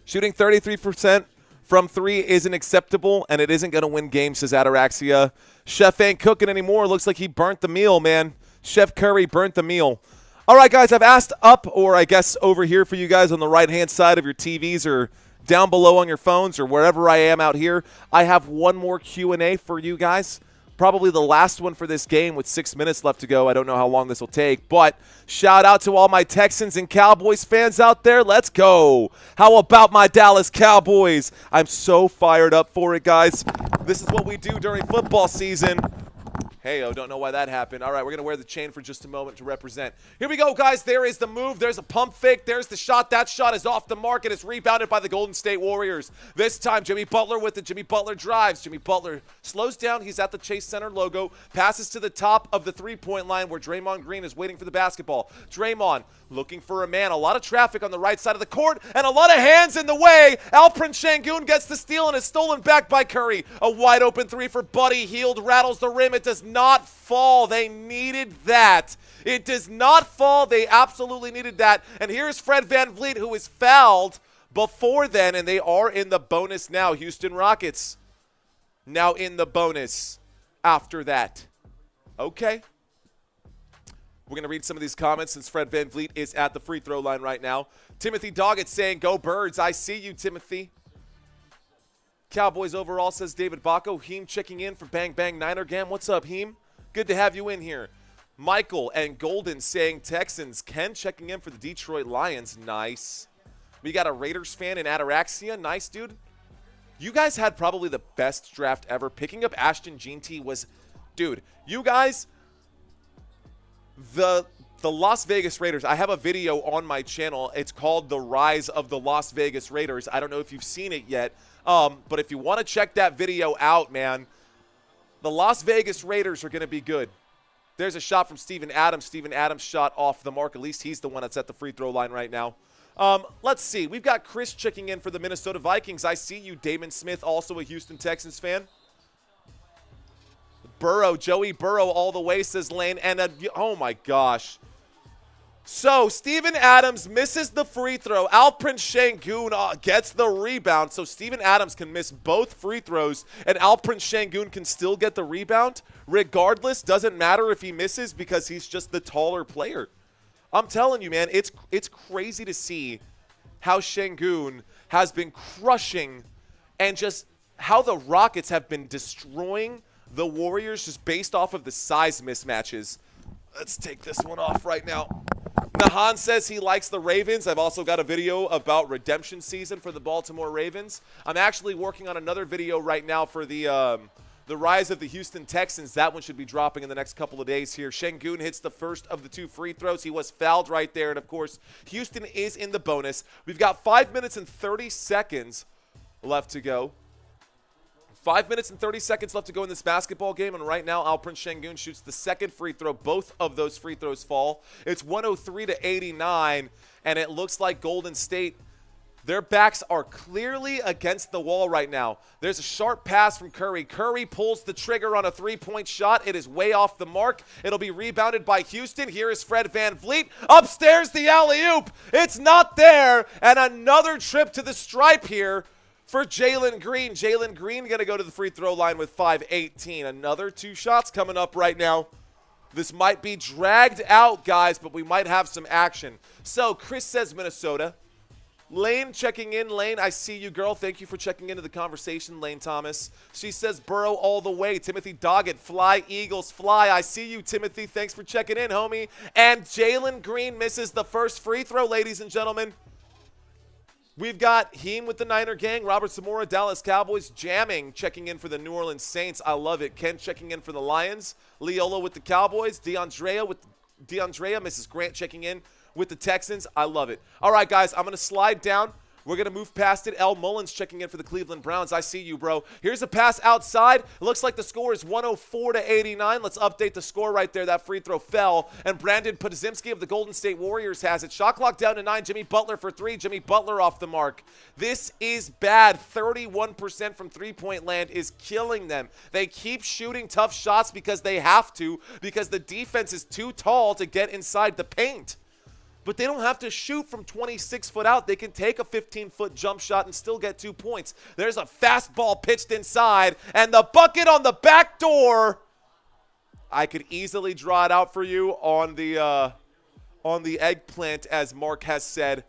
Shooting 33% from 3 isn't acceptable, and it isn't going to win games, says Ataraxia. Chef ain't cooking anymore. Looks like he burnt the meal, man. Chef Curry burnt the meal. All right, guys, I've asked up, or I guess over here for you guys on the right-hand side of your TVs or down below on your phones or wherever I am out here. I have one more Q&A for you guys. Probably the last one for this game with 6 minutes left to go. I don't know how long this will take, but shout out to all my Texans and Cowboys fans out there. Let's go. How about my Dallas Cowboys? I'm so fired up for it, guys. This is what we do during football season. Hey-oh, don't know why that happened. All right, we're going to wear the chain for just a moment to represent. Here we go, guys. There is the move. There's a pump fake. There's the shot. That shot is off the mark, and it's rebounded by the Golden State Warriors. This time, Jimmy Butler with the Jimmy Butler drives. Jimmy Butler slows down. He's at the Chase Center logo. Passes to the top of the three-point line where Draymond Green is waiting for the basketball. Draymond looking for a man. A lot of traffic on the right side of the court, and a lot of hands in the way. Alperen Sengun gets the steal and is stolen back by Curry. A wide-open three for Buddy Hield. Rattles the rim. It does not fall. They needed that. It does not fall. They absolutely needed that. And here's Fred VanVleet, who is fouled before then, and they are in the bonus now. Houston Rockets now in the bonus after that. Okay. We're going to read some of these comments since Fred VanVleet is at the free throw line right now. Timothy Doggett saying, go Birds. I see you, Timothy. Cowboys overall, says David Bacco. Heem checking in for Bang Bang Niner Gam. What's up, Heem? Good to have you in here. Michael and Golden saying Texans. Ken checking in for the Detroit Lions. Nice. We got a Raiders fan in Ataraxia. Nice, dude. You guys had probably the best draft ever. Picking up Ashton Jeanty was, dude, you guys, the Las Vegas Raiders, I have a video on my channel. It's called The Rise of the Las Vegas Raiders. I don't know if you've seen it yet, but if you want to check that video out, man, the Las Vegas Raiders are going to be good. There's a shot from Steven Adams. Steven Adams shot off the mark. At least he's the one that's at the free throw line right now. Let's see. We've got Chris checking in for the Minnesota Vikings. I see you, Damon Smith, also a Houston Texans fan. Burrow, Joey Burrow all the way, says Lane. And, oh, my gosh. So, Steven Adams misses the free throw. Alperen Sengun gets the rebound. So, Steven Adams can miss both free throws, and Alperen Sengun can still get the rebound. Regardless, doesn't matter if he misses because he's just the taller player. I'm telling you, man, it's crazy to see how Sengun has been crushing and just how the Rockets have been destroying the Warriors just based off of the size mismatches. Let's take this one off right now. Nahan says he likes the Ravens. I've also got a video about redemption season for the Baltimore Ravens. I'm actually working on another video right now for the rise of the Houston Texans. That one should be dropping in the next couple of days here. Sengun hits the first of the 2 free throws. He was fouled right there. And, of course, Houston is in the bonus. We've got 5 minutes and 30 seconds left to go. 5 minutes and 30 seconds left to go in this basketball game, and right now Alperen Sengun shoots the second free throw. Both of those free throws fall. It's 103-89, and it looks like Golden State, their backs are clearly against the wall right now. There's a sharp pass from Curry. Curry pulls the trigger on a three-point shot. It is way off the mark. It'll be rebounded by Houston. Here is Fred VanVleet. Upstairs, the alley-oop. It's not there, and another trip to the stripe here for Jalen Green. Jalen Green going to go to the free throw line with 5:18. Another 2 shots coming up right now. This might be dragged out, guys, but we might have some action. So Chris says Minnesota. Lane checking in. Lane, I see you, girl. Thank you for checking into the conversation, Lane Thomas. She says Burrow all the way. Timothy Doggett, fly, Eagles, fly. I see you, Timothy. Thanks for checking in, homie. And Jalen Green misses the first free throw, ladies and gentlemen. We've got Heem with the Niner Gang, Robert Zamora, Dallas Cowboys, jamming, checking in for the New Orleans Saints. I love it. Ken checking in for the Lions. Leola with the Cowboys. DeAndrea, Mrs. Grant checking in with the Texans. I love it. All right, guys, I'm going to slide down. We're going to move past it. L. Mullins checking in for the Cleveland Browns. I see you, bro. Here's a pass outside. It looks like the score is 104-89. Let's update the score right there. That free throw fell. And Brandon Podziemski of the Golden State Warriors has it. Shot clock down to 9. Jimmy Butler for 3. Jimmy Butler off the mark. This is bad. 31% from three-point land is killing them. They keep shooting tough shots because they have to, because the defense is too tall to get inside the paint. But they don't have to shoot from 26 foot out. They can take a 15-foot jump shot and still get 2 points. There's a fastball pitched inside, and the bucket on the back door. I could easily draw it out for you on the eggplant, as Mark has said,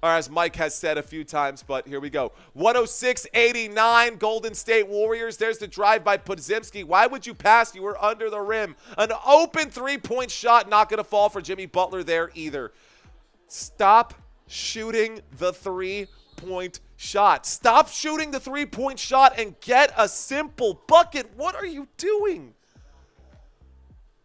or as Mike has said a few times, but here we go. 106-89, Golden State Warriors. There's the drive by Podziemski. Why would you pass? You were under the rim. An open three-point shot, not going to fall for Jimmy Butler there either. Stop shooting the three-point shot. Stop shooting the three-point shot and get a simple bucket. What are you doing?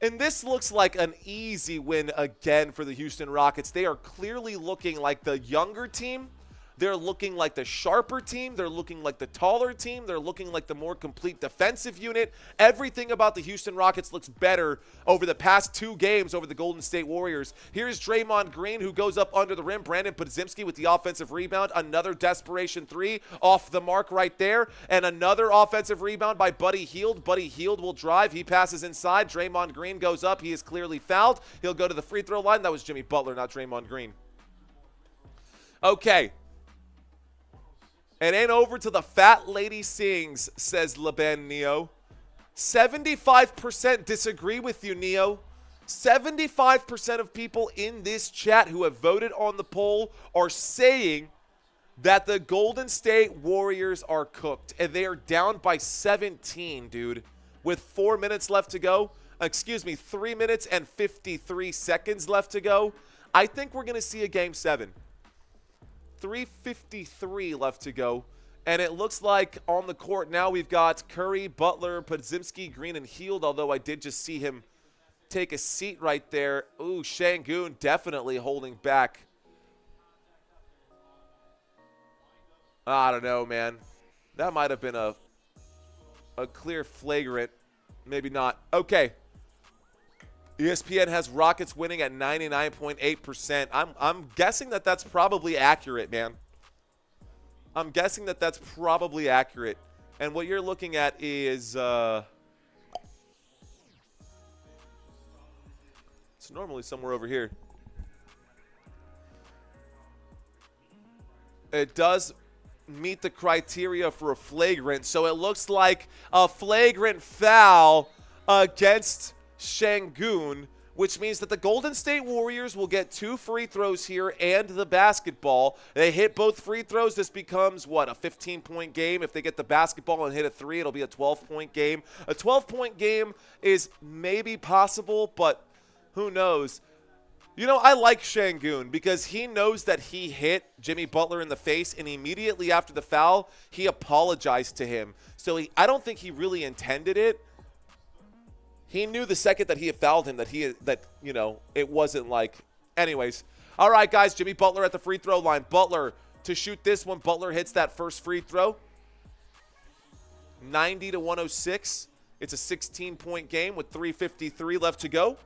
And this looks like an easy win again for the Houston Rockets. They are clearly looking like the younger team. They're looking like the sharper team. They're looking like the taller team. They're looking like the more complete defensive unit. Everything about the Houston Rockets looks better over the past 2 games over the Golden State Warriors. Here's Draymond Green, who goes up under the rim. Brandon Podziemski with the offensive rebound. Another desperation 3 off the mark right there. And another offensive rebound by Buddy Hield. Buddy Hield will drive. He passes inside. Draymond Green goes up. He is clearly fouled. He'll go to the free throw line. That was Jimmy Butler, not Draymond Green. Okay. It ain't over till the fat lady sings, says Laban Neo. 75% disagree with you, Neo. 75% of people in this chat who have voted on the poll are saying that the Golden State Warriors are cooked. And they are down by 17, dude. With 4 minutes left to go. 3 minutes and 53 seconds left to go. I think we're going to see a Game 7. 3:53 left to go. And it looks like on the court now we've got Curry, Butler, Podziemski, Green, and Hield, although I did just see him take a seat right there. Ooh, Şengün definitely holding back. I don't know, man. That might have been a clear flagrant. Maybe not. Okay. ESPN has Rockets winning at 99.8%. I'm guessing that that's probably accurate, man. I'm guessing that that's probably accurate. And what you're looking at is it's normally somewhere over here. It does meet the criteria for a flagrant, so it looks like a flagrant foul against Şengün, which means that the Golden State Warriors will get 2 free throws here and the basketball. They hit both free throws. This becomes, what, a 15-point game? If they get the basketball and hit a 3, it'll be a 12-point game. A 12-point game is maybe possible, but who knows? You know, I like Şengün because he knows that he hit Jimmy Butler in the face, and immediately after the foul, he apologized to him. So I don't think he really intended it. He knew the second that he had fouled him that it wasn't like. Anyways, all right, guys, Jimmy Butler at the free throw line. Butler to shoot this one. Butler hits that first free throw. 90-106. It's a 16-point game with 3:53 left to go.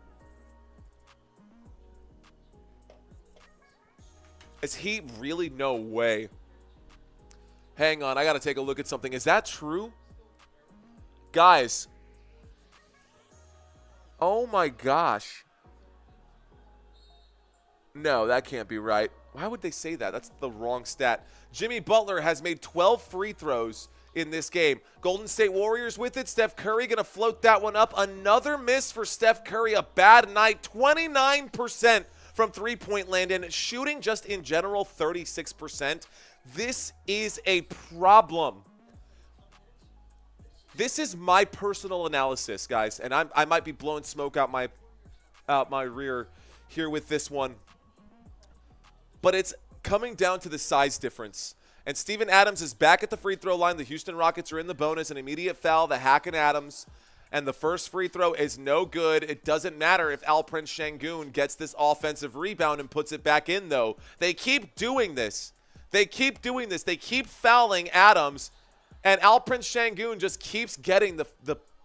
Is he really? No way. Hang on, I got to take a look at something. Is that true? Guys. Oh my gosh. No, that can't be right. Why would they say that? That's the wrong stat. Jimmy Butler has made 12 free throws in this game. Golden State Warriors with it. Steph Curry going to float that one up. Another miss for Steph Curry. A bad night. 29% from three-point land, and shooting just in general 36%. This is a problem. This is my personal analysis, guys, and I might be blowing smoke out my rear here with this one. But it's coming down to the size difference. And Steven Adams is back at the free throw line. The Houston Rockets are in the bonus. An immediate foul, the hack and Adams. And the first free throw is no good. It doesn't matter if Alperen Şengün gets this offensive rebound and puts it back in, though. They keep doing this. They keep doing this. They keep fouling Adams, and Alperen Şengün just keeps getting the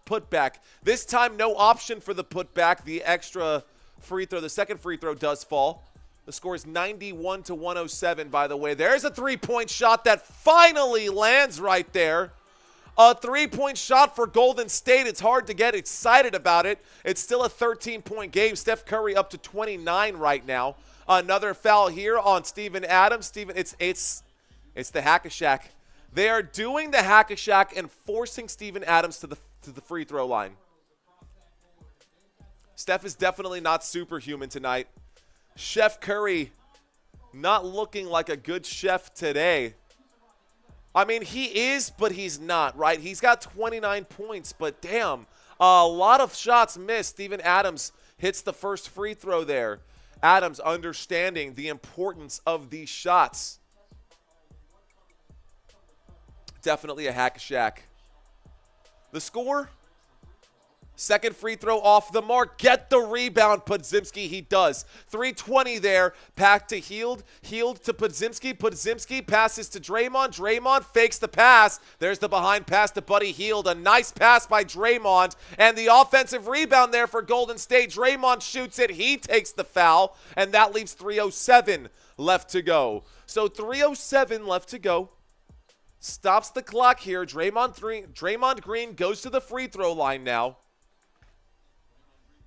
putback. This time, no option for the putback. The extra free throw, the second free throw does fall. The score is 91-107, by the way. There's a three-point shot that finally lands right there. A three-point shot for Golden State. It's hard to get excited about it. It's still a 13-point game. Steph Curry up to 29 right now. Another foul here on Steven Adams. It's the hack-a-shack. They are doing the hack-a-shack and forcing Steven Adams to the free throw line. Steph is definitely not superhuman tonight. Chef Curry not looking like a good chef today. I mean, he is, but he's not, right? He's got 29 points, but damn, a lot of shots missed. Steven Adams hits the first free throw there. Adams understanding the importance of these shots. Definitely a hack-a-shack. The score? Second free throw off the mark. Get the rebound, Podziemski. He does. 3:20 there. Back to Hield. Hield to Podziemski. Podziemski passes to Draymond. Draymond fakes the pass. There's the behind pass to Buddy Hield. A nice pass by Draymond. And the offensive rebound there for Golden State. Draymond shoots it. He takes the foul. And that leaves 3:07 left to go. So 3:07 left to go. Stops the clock here. Draymond Green goes to the free throw line now.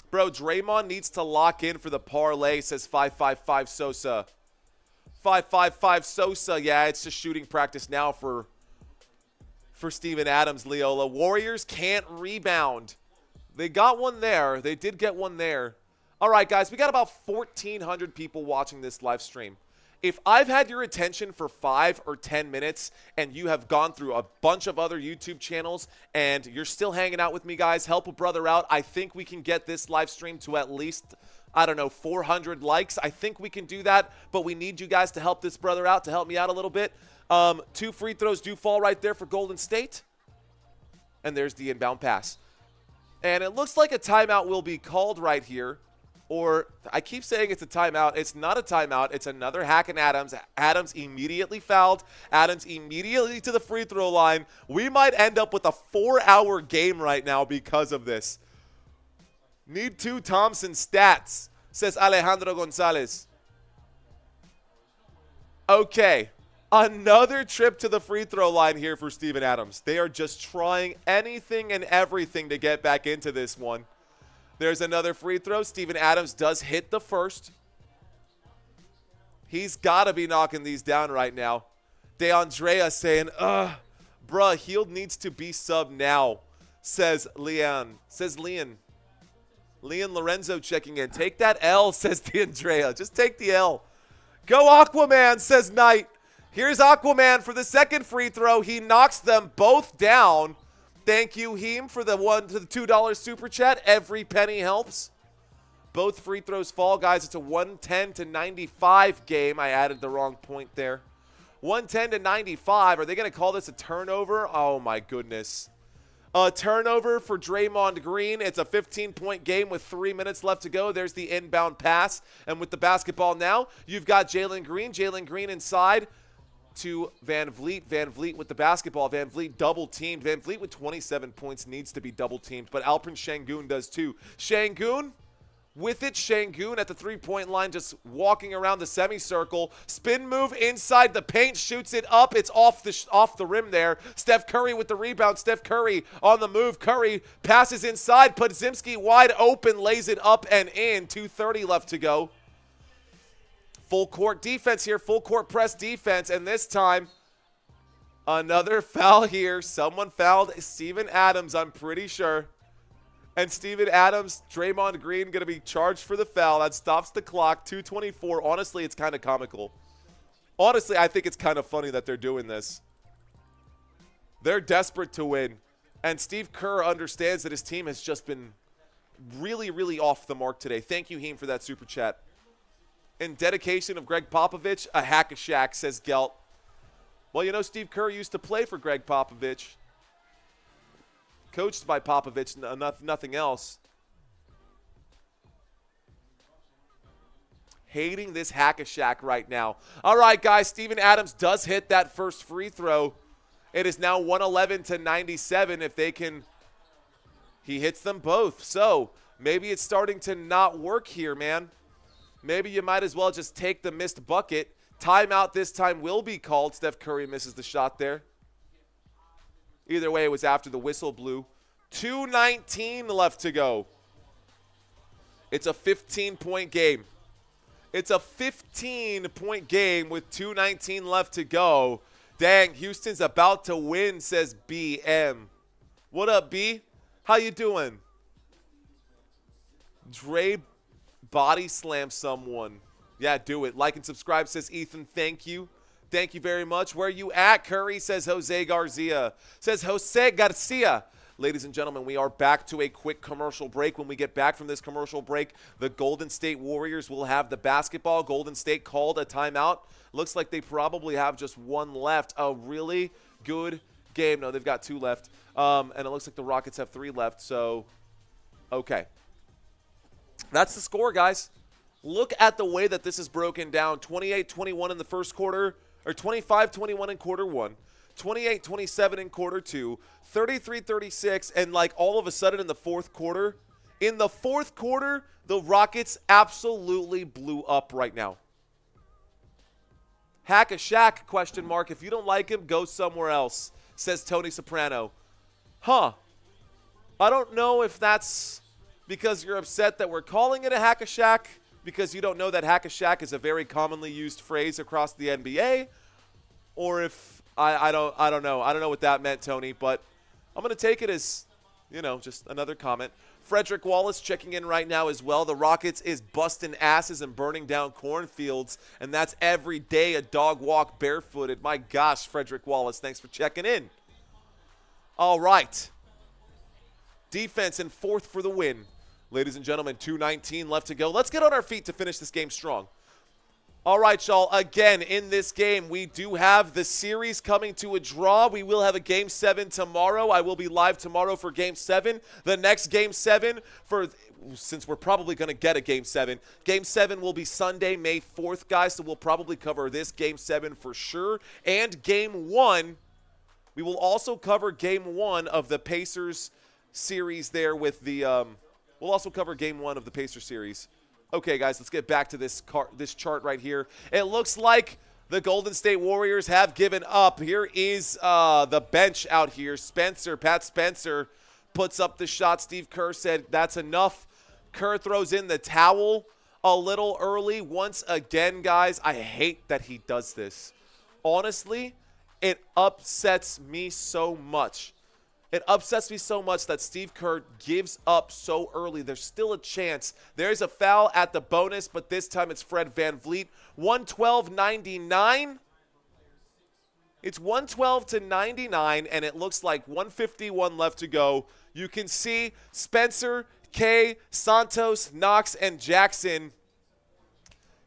Bro, Draymond needs to lock in for the parlay, says 555 Sosa. 555 Sosa. Yeah, it's just shooting practice now for Steven Adams, Leola. Warriors can't rebound. They got one there. They did get one there. All right, guys, we got about 1,400 people watching this live stream. If I've had your attention for 5 or 10 minutes and you have gone through a bunch of other YouTube channels and you're still hanging out with me, guys, help a brother out. I think we can get this live stream to at least, 400 likes. I think we can do that, but we need you guys to help this brother out, to help me out a little bit. 2 free throws do fall right there for Golden State. And there's the inbound pass. And it looks like a timeout will be called right here. Or I keep saying it's a timeout. It's not a timeout. It's another hack and Adams. Adams immediately fouled. Adams immediately to the free throw line. We might end up with a 4-hour game right now because of this. Need 2 Thompson stats, says Alejandro Gonzalez. Okay, another trip to the free throw line here for Steven Adams. They are just trying anything and everything to get back into this one. There's another free throw. Steven Adams does hit the first. He's got to be knocking these down right now. DeAndrea saying, bruh, Hield needs to be sub now, says Leon. Leon Lorenzo checking in. Take that L, says DeAndrea. Just take the L. Go Aquaman, says Knight. Here's Aquaman for the second free throw. He knocks them both down. Thank you, Heem, for the $2 super chat. Every penny helps. Both free throws fall, guys. It's a 110-95 game. I added the wrong point there. 110-95. Are they going to call this a turnover? Oh, my goodness. A turnover for Draymond Green. It's a 15-point game with 3 minutes left to go. There's the inbound pass. And with the basketball now, you've got Jalen Green. Jalen Green inside to Van Vliet. Van Vliet with the basketball. Van Vliet double-teamed. Van Vliet with 27 points needs to be double-teamed, but Alperen Şengün does too. Şengün with it. Şengün at the three-point line just walking around the semicircle. Spin move inside the paint. Shoots it up. It's off the rim there. Steph Curry with the rebound. Steph Curry on the move. Curry passes inside. Podziemski wide open. Lays it up and in. 2:30 left to go. Full court defense here, full court press defense, and this time, another foul here. Someone fouled Steven Adams, I'm pretty sure. And Steven Adams, Draymond Green going to be charged for the foul. That stops the clock, 2:24. Honestly, it's kind of comical. Honestly, I think it's kind of funny that they're doing this. They're desperate to win. And Steve Kerr understands that his team has just been really, really off the mark today. Thank you, Heem, for that super chat. In dedication of Greg Popovich, a hack-a-shack, says Gelt. Well, you know, Steve Kerr used to play for Greg Popovich. Coached by Popovich, nothing else. hating this hack-a-shack right now. All right, guys, Steven Adams does hit that first free throw. It is now 111-97 if they can. He hits them both. So maybe it's starting to not work here, man. Maybe you might as well just take the missed bucket. Timeout this time will be called. Steph Curry misses the shot there. Either way, it was after the whistle blew. 2:19 left to go. It's a 15-point game. It's a 15-point game with 2:19 left to go. Dang, Houston's about to win, says BM. What up, B? How you doing? Dre body slam someone. Yeah, do it. Like and subscribe, says Ethan. Thank you. Thank you very much. Where you at, Curry, says Jose Garcia. Says Jose Garcia. Ladies and gentlemen, we are back to a quick commercial break. When we get back from this commercial break, the Golden State Warriors will have the basketball. Golden State called a timeout. Looks like they probably have just one left. A really good game. No, they've got two left. And it looks like the Rockets have three left. So, okay. That's the score, guys. Look at the way that this is broken down. 28-21 in the first quarter, or 25-21 in quarter one. 28-27 in quarter two, 33-36, and like all of a sudden in the fourth quarter, the Rockets absolutely blew up right now. Hack-a-shack, question mark. If you don't like him, go somewhere else, says Tony Soprano. Huh. I don't know if that's because you're upset that we're calling it a hack-a-shack, because you don't know that hack-a-shack is a very commonly used phrase across the NBA, or if I don't know. I don't know what that meant, Tony, but I'm going to take it as, just another comment. Frederick Wallace checking in right now as well. The Rockets is busting asses and burning down cornfields, and that's every day a dog walk barefooted. My gosh, Frederick Wallace, thanks for checking in. All right. Defense in fourth for the win. Ladies and gentlemen, 2:19 left to go. Let's get on our feet to finish this game strong. All right, y'all. Again, in this game, we do have the series coming to a draw. We will have a Game 7 tomorrow. I will be live tomorrow for Game 7. The next Game 7, since we're probably going to get a Game 7, Game 7 will be Sunday, May 4th, guys, so we'll probably cover this Game 7 for sure. And Game 1, we will also cover Game 1 of the Pacers series there with the we'll also cover Game 1 of the Pacers series. Okay, guys, let's get back to this chart right here. It looks like the Golden State Warriors have given up. Here is the bench out here. Pat Spencer puts up the shot. Steve Kerr said that's enough. Kerr throws in the towel a little early. Once again, guys, I hate that he does this. Honestly, it upsets me so much. It upsets me so much that Steve Kerr gives up so early. There's still a chance. There's a foul at the bonus, but this time it's Fred VanVleet. 112-99. It's 112-99, and it looks like 151 left to go. You can see Spencer, Kay, Santos, Knox, and Jackson.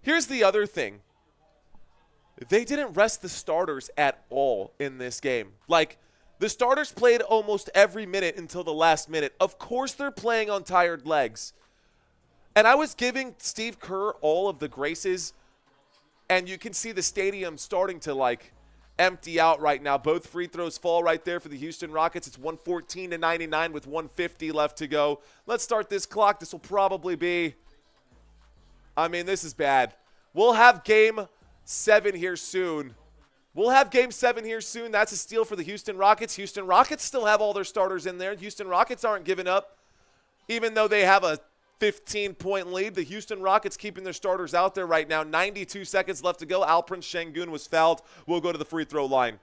Here's the other thing. They didn't rest the starters at all in this game. The starters played almost every minute until the last minute. Of course they're playing on tired legs. And I was giving Steve Kerr all of the graces, and you can see the stadium starting to, empty out right now. Both free throws fall right there for the Houston Rockets. It's 114-99 with 150 left to go. Let's start this clock. This will probably be – this is bad. We'll have Game 7 here soon. That's a steal for the Houston Rockets. Houston Rockets still have all their starters in there. Houston Rockets aren't giving up. Even though they have a 15-point lead, the Houston Rockets keeping their starters out there right now. 92 seconds left to go. Alperen Sengun was fouled. We'll go to the free throw line.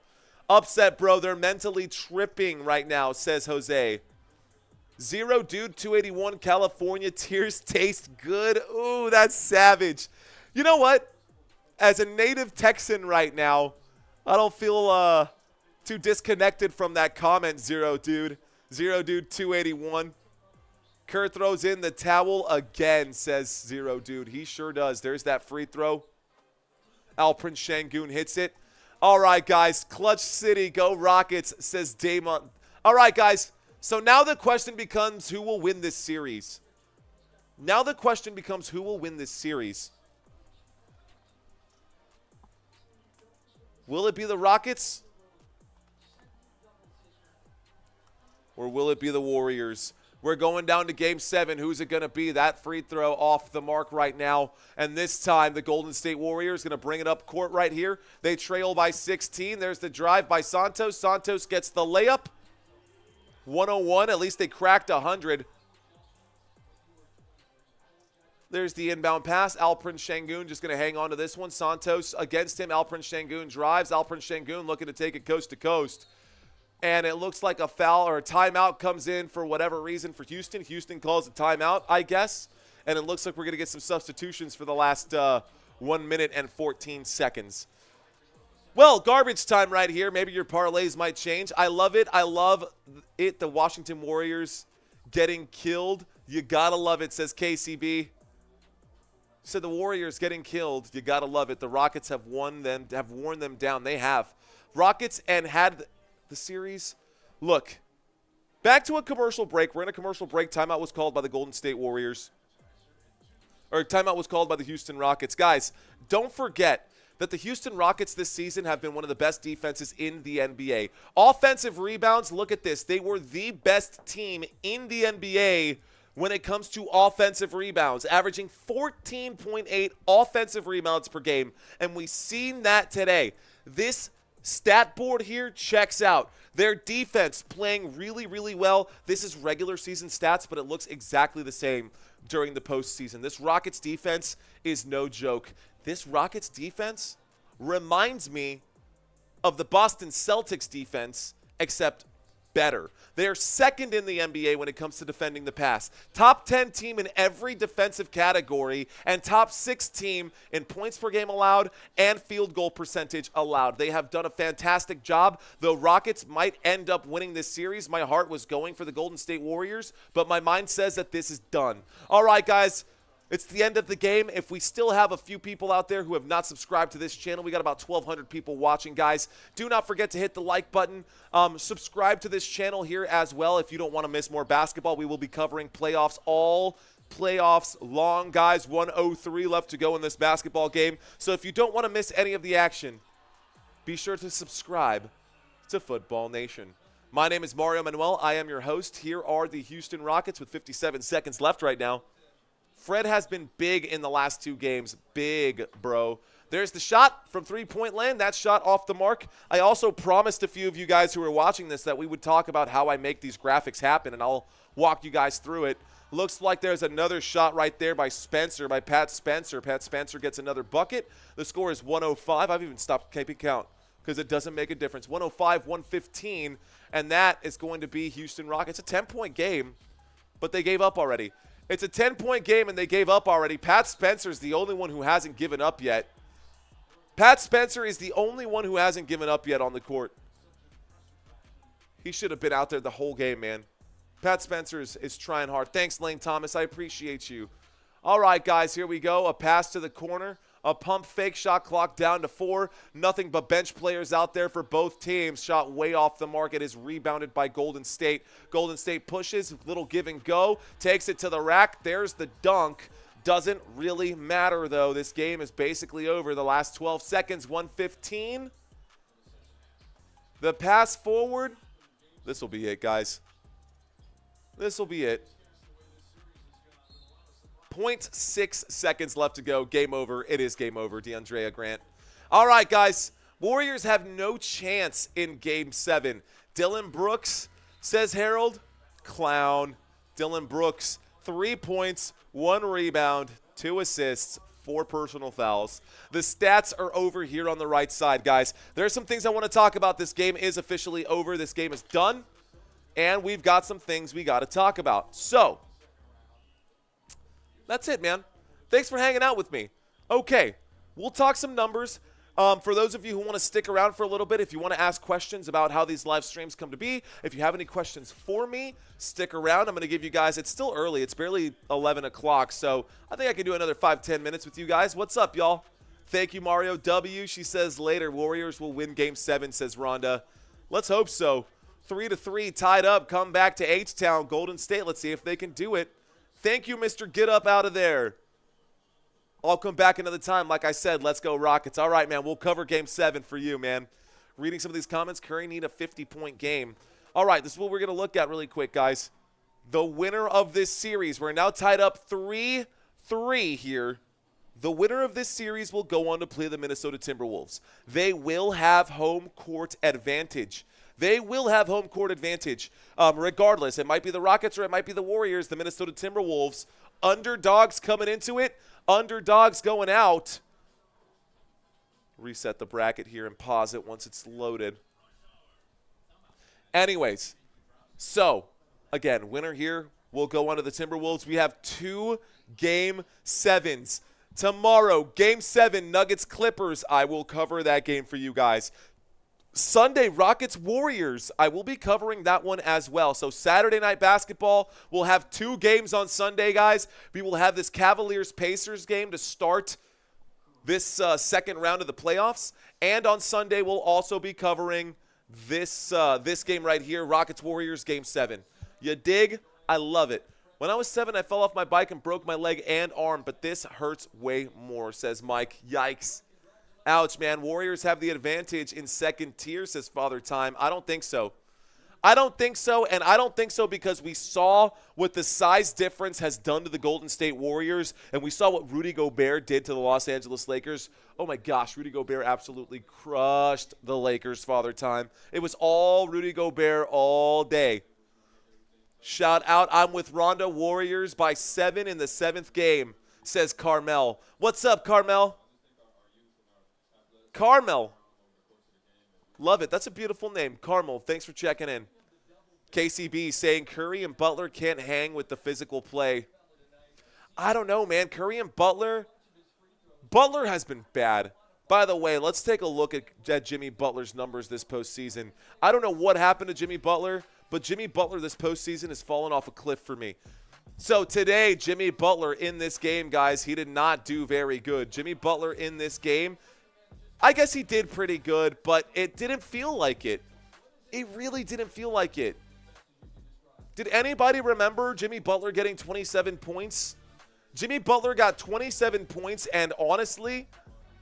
Upset, bro. They're mentally tripping right now, says Jose. Zero Dude 281 California. Tears taste good. Ooh, that's savage. You know what? As a native Texan right now, I don't feel too disconnected from that comment, Zero Dude. Zero Dude 281. Kerr throws in the towel again, says Zero Dude. He sure does. There's that free throw. Alperen Sengun hits it. All right, guys. Clutch City, go Rockets, says Damon. All right, guys. So now the question becomes who will win this series. Will it be the Rockets? Or will it be the Warriors? We're going down to Game 7. Who's it going to be? That free throw off the mark right now. And this time, the Golden State Warriors going to bring it up court right here. They trail by 16. There's the drive by Santos. Santos gets the layup. 101. At least they cracked 100. There's the inbound pass. Alperen Şengün just going to hang on to this one. Santos against him. Alperen Şengün drives. Alperen Şengün looking to take it coast to coast. And it looks like a foul or a timeout comes in for whatever reason for Houston. Houston calls a timeout, I guess. And it looks like we're going to get some substitutions for the last 1 minute and 14 seconds. Well, garbage time right here. Maybe your parlays might change. I love it. I love it. The Washington Warriors getting killed. You got to love it, says KCB. So the Warriors getting killed. You got to love it. The Rockets have worn them down. They have. Rockets and had the series. Look, back to a commercial break. We're in a commercial break. Timeout was called by the Golden State Warriors. Or timeout was called by the Houston Rockets. Guys, don't forget that the Houston Rockets this season have been one of the best defenses in the NBA. Offensive rebounds, look at this. They were the best team in the NBA when it comes to offensive rebounds, averaging 14.8 offensive rebounds per game. And we've seen that today. This stat board here checks out. Their defense playing really, really well. This is regular season stats, but it looks exactly the same during the postseason. This Rockets defense is no joke. This Rockets defense reminds me of the Boston Celtics defense, except better. They are second in the NBA when it comes to defending the pass. Top 10 team in every defensive category and top 6 team in points per game allowed and field goal percentage allowed. They have done a fantastic job. The Rockets might end up winning this series. My heart was going for the Golden State Warriors, but my mind says that this is done. All right, guys. It's the end of the game. If we still have a few people out there who have not subscribed to this channel, we got about 1,200 people watching, guys. Do not forget to hit the like button. Subscribe to this channel here as well if you don't want to miss more basketball. We will be covering playoffs, all playoffs long, guys. 1:03 left to go in this basketball game. So if you don't want to miss any of the action, be sure to subscribe to Football Nation. My name is Mario Manuel. I am your host. Here are the Houston Rockets with 57 seconds left right now. Fred has been big in the last 2 games. Big, bro. There's the shot from three-point land. That shot off the mark. I also promised a few of you guys who are watching this that we would talk about how I make these graphics happen, and I'll walk you guys through it. Looks like there's another shot right there by Spencer, by Pat Spencer. Pat Spencer gets another bucket. The score is 105. I've even stopped keeping count because it doesn't make a difference. 105, 115, and that is going to be Houston Rockets. It's a 10-point game, but they gave up already. It's a 10-point game, and they gave up already. Pat Spencer's the only one who hasn't given up yet. Pat Spencer is the only one who hasn't given up yet on the court. He should have been out there the whole game, man. Pat Spencer is trying hard. Thanks, Lane Thomas. I appreciate you. All right, guys, here we go. A pass to the corner. A pump fake, shot clock down to 4. Nothing but bench players out there for both teams. Shot way off the mark. It is rebounded by Golden State. Golden State pushes, little give and go. Takes it to the rack. There's the dunk. Doesn't really matter, though. This game is basically over. The last 12 seconds, 1:15. The pass forward. This will be it, guys. This will be it. 0.6 seconds left to go. Game over. It is game over, DeAndrea Grant. All right, guys. Warriors have no chance in Game 7. Dylan Brooks, says Harold. Clown. Dylan Brooks, 3 points, 1 rebound, 2 assists, 4 personal fouls. The stats are over here on the right side, guys. There are some things I want to talk about. This game is officially over. This game is done. And we've got some things we got to talk about. So, that's it, man. Thanks for hanging out with me. Okay, we'll talk some numbers. For those of you who want to stick around for a little bit, if you want to ask questions about how these live streams come to be, if you have any questions for me, stick around. I'm going to give you guys, it's still early. It's barely 11 o'clock, so I think I can do another 5-10 minutes with you guys. What's up, y'all? Thank you, Mario W. She says later, Warriors will win Game 7, says Rhonda. Let's hope so. 3-3, tied up, come back to H-Town, Golden State. Let's see if they can do it. Thank you, Mr. Get Up out of there. I'll come back another time. Like I said, let's go Rockets. All right, man, we'll cover Game 7 for you, man. Reading some of these comments, Curry need a 50-point game. All right, this is what we're going to look at really quick, guys. The winner of this series, we're now tied up 3-3 here. The winner of this series will go on to play the Minnesota Timberwolves. They will have home court advantage. They will have home court advantage. Regardless, it might be the Rockets or it might be the Warriors, the Minnesota Timberwolves. Underdogs coming into it, underdogs going out. Reset the bracket here and pause it once it's loaded. Anyways, so, again, winner here will go on to the Timberwolves. We have 2 Game 7s. Tomorrow, Game 7, Nuggets-Clippers. I will cover that game for you guys. Sunday, Rockets-Warriors. I will be covering that one as well. So Saturday night basketball, we'll have 2 games on Sunday, guys. We will have this Cavaliers-Pacers game to start this second round of the playoffs. And on Sunday, we'll also be covering this game right here, Rockets-Warriors, Game 7. You dig? I love it. When I was 7, I fell off my bike and broke my leg and arm, but this hurts way more, says Mike. Yikes. Ouch, man. Warriors have the advantage in second tier, says Father Time. I don't think so. I don't think so, and I don't think so because we saw what the size difference has done to the Golden State Warriors, and we saw what Rudy Gobert did to the Los Angeles Lakers. Oh, my gosh, Rudy Gobert absolutely crushed the Lakers, Father Time. It was all Rudy Gobert all day. Shout out, I'm with Rondo. Warriors by 7 in the 7th game, says Carmel. What's up, Carmel? Carmel. Love it. That's a beautiful name. Carmel, thanks for checking in. KCB saying Curry and Butler can't hang with the physical play. I don't know, man. Curry and Butler has been bad. By the way, let's take a look at Jimmy Butler's numbers this postseason. I don't know what happened to Jimmy Butler, but Jimmy Butler this postseason has fallen off a cliff for me. So today, Jimmy Butler in this game, guys, he did not do very good. Jimmy Butler in this game, I guess he did pretty good, but it didn't feel like it. It really didn't feel like it. Did anybody remember Jimmy Butler getting 27 points? Jimmy Butler got 27 points, and honestly,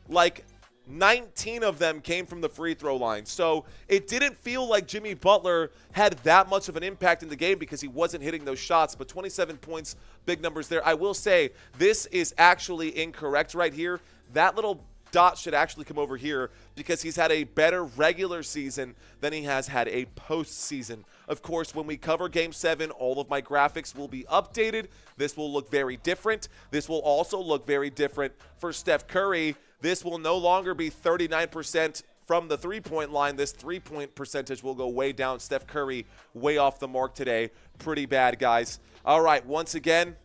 like 19 of them came from the free throw line. So it didn't feel like Jimmy Butler had that much of an impact in the game because he wasn't hitting those shots. But 27 points, big numbers there. I will say this is actually incorrect right here. That little dot should actually come over here because he's had a better regular season than he has had a postseason. Of course, when we cover Game 7, all of my graphics will be updated. This will look very different. This will also look very different for Steph Curry. This will no longer be 39% from the three-point line. This three-point percentage will go way down. Steph Curry way off the mark today. Pretty bad, guys. All right, once again,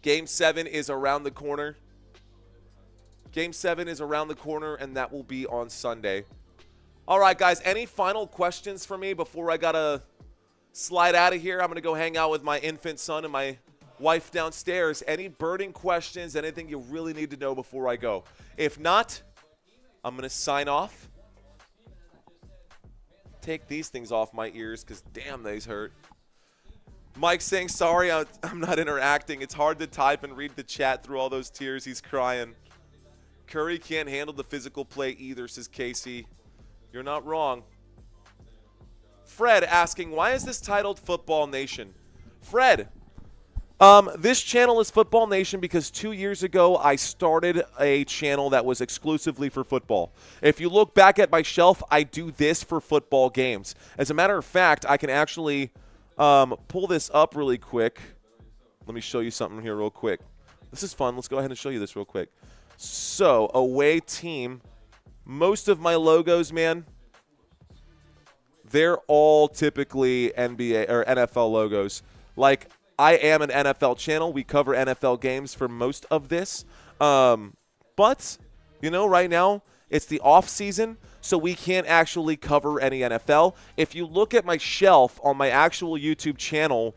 Game 7 is around the corner. Game 7 is around the corner, and that will be on Sunday. All right, guys, any final questions for me before I got to slide out of here? I'm going to go hang out with my infant son and my wife downstairs. Any burning questions, anything you really need to know before I go? If not, I'm going to sign off. Take these things off my ears because, damn, these hurt. Mike saying, sorry, I'm not interacting. It's hard to type and read the chat through all those tears. He's crying. Curry can't handle the physical play either, says Casey. You're not wrong. Fred asking, why is this titled Football Nation? Fred, this channel is Football Nation because 2 years ago I started a channel that was exclusively for football. If you look back at my shelf, I do this for football games. As a matter of fact, I can actually pull this up really quick. Let me show you something here real quick. This is fun. Let's go ahead and show you this real quick. So, away team. Most of my logos, man, they're all typically NBA or NFL logos. Like, I am an NFL channel. We cover NFL games for most of this. But, you know, right now, it's the off season, so we can't actually cover any NFL. If you look at my shelf on my actual YouTube channel,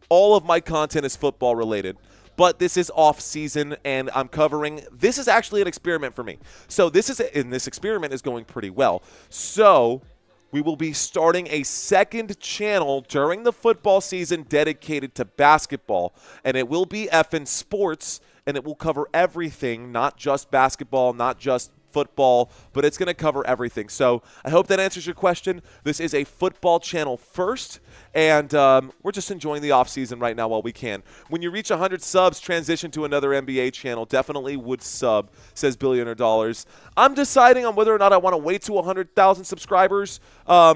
all of my content is football related. But this is off season, and I'm covering. This is actually an experiment for me. So this experiment is going pretty well. So we will be starting a second channel during the football season dedicated to basketball, and it will be FN Sports, and it will cover everything, not just basketball, not just football, but it's going to cover everything. So I hope that answers your question. This is a football channel first, and we're just enjoying the offseason right now while we can. When you reach 100 subs, transition to another NBA channel. Definitely would sub, says Billionaire Dollars. I'm deciding on whether or not I want to wait to 100,000 subscribers. I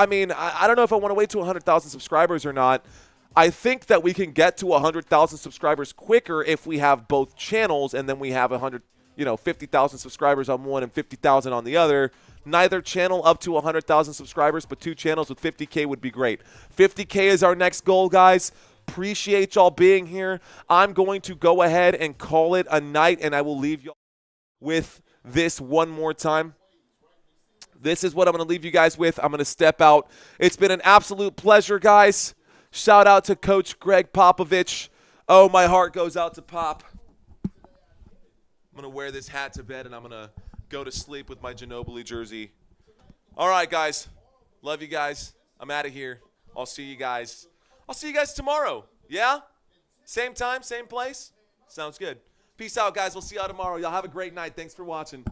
don't know if I want to wait to 100,000 subscribers or not. I think that we can get to 100,000 subscribers quicker if we have both channels, and then we have 50,000 subscribers on one and 50,000 on the other. Neither channel up to 100,000 subscribers, but 2 channels with 50K would be great. 50K is our next goal, guys. Appreciate y'all being here. I'm going to go ahead and call it a night, and I will leave y'all with this one more time. This is what I'm going to leave you guys with. I'm going to step out. It's been an absolute pleasure, guys. Shout out to Coach Greg Popovich. Oh, my heart goes out to Pop. I'm going to wear this hat to bed, and I'm going to go to sleep with my Ginobili jersey. All right, guys. Love you guys. I'm out of here. I'll see you guys tomorrow. Yeah? Same time, same place? Sounds good. Peace out, guys. We'll see y'all tomorrow. Y'all have a great night. Thanks for watching.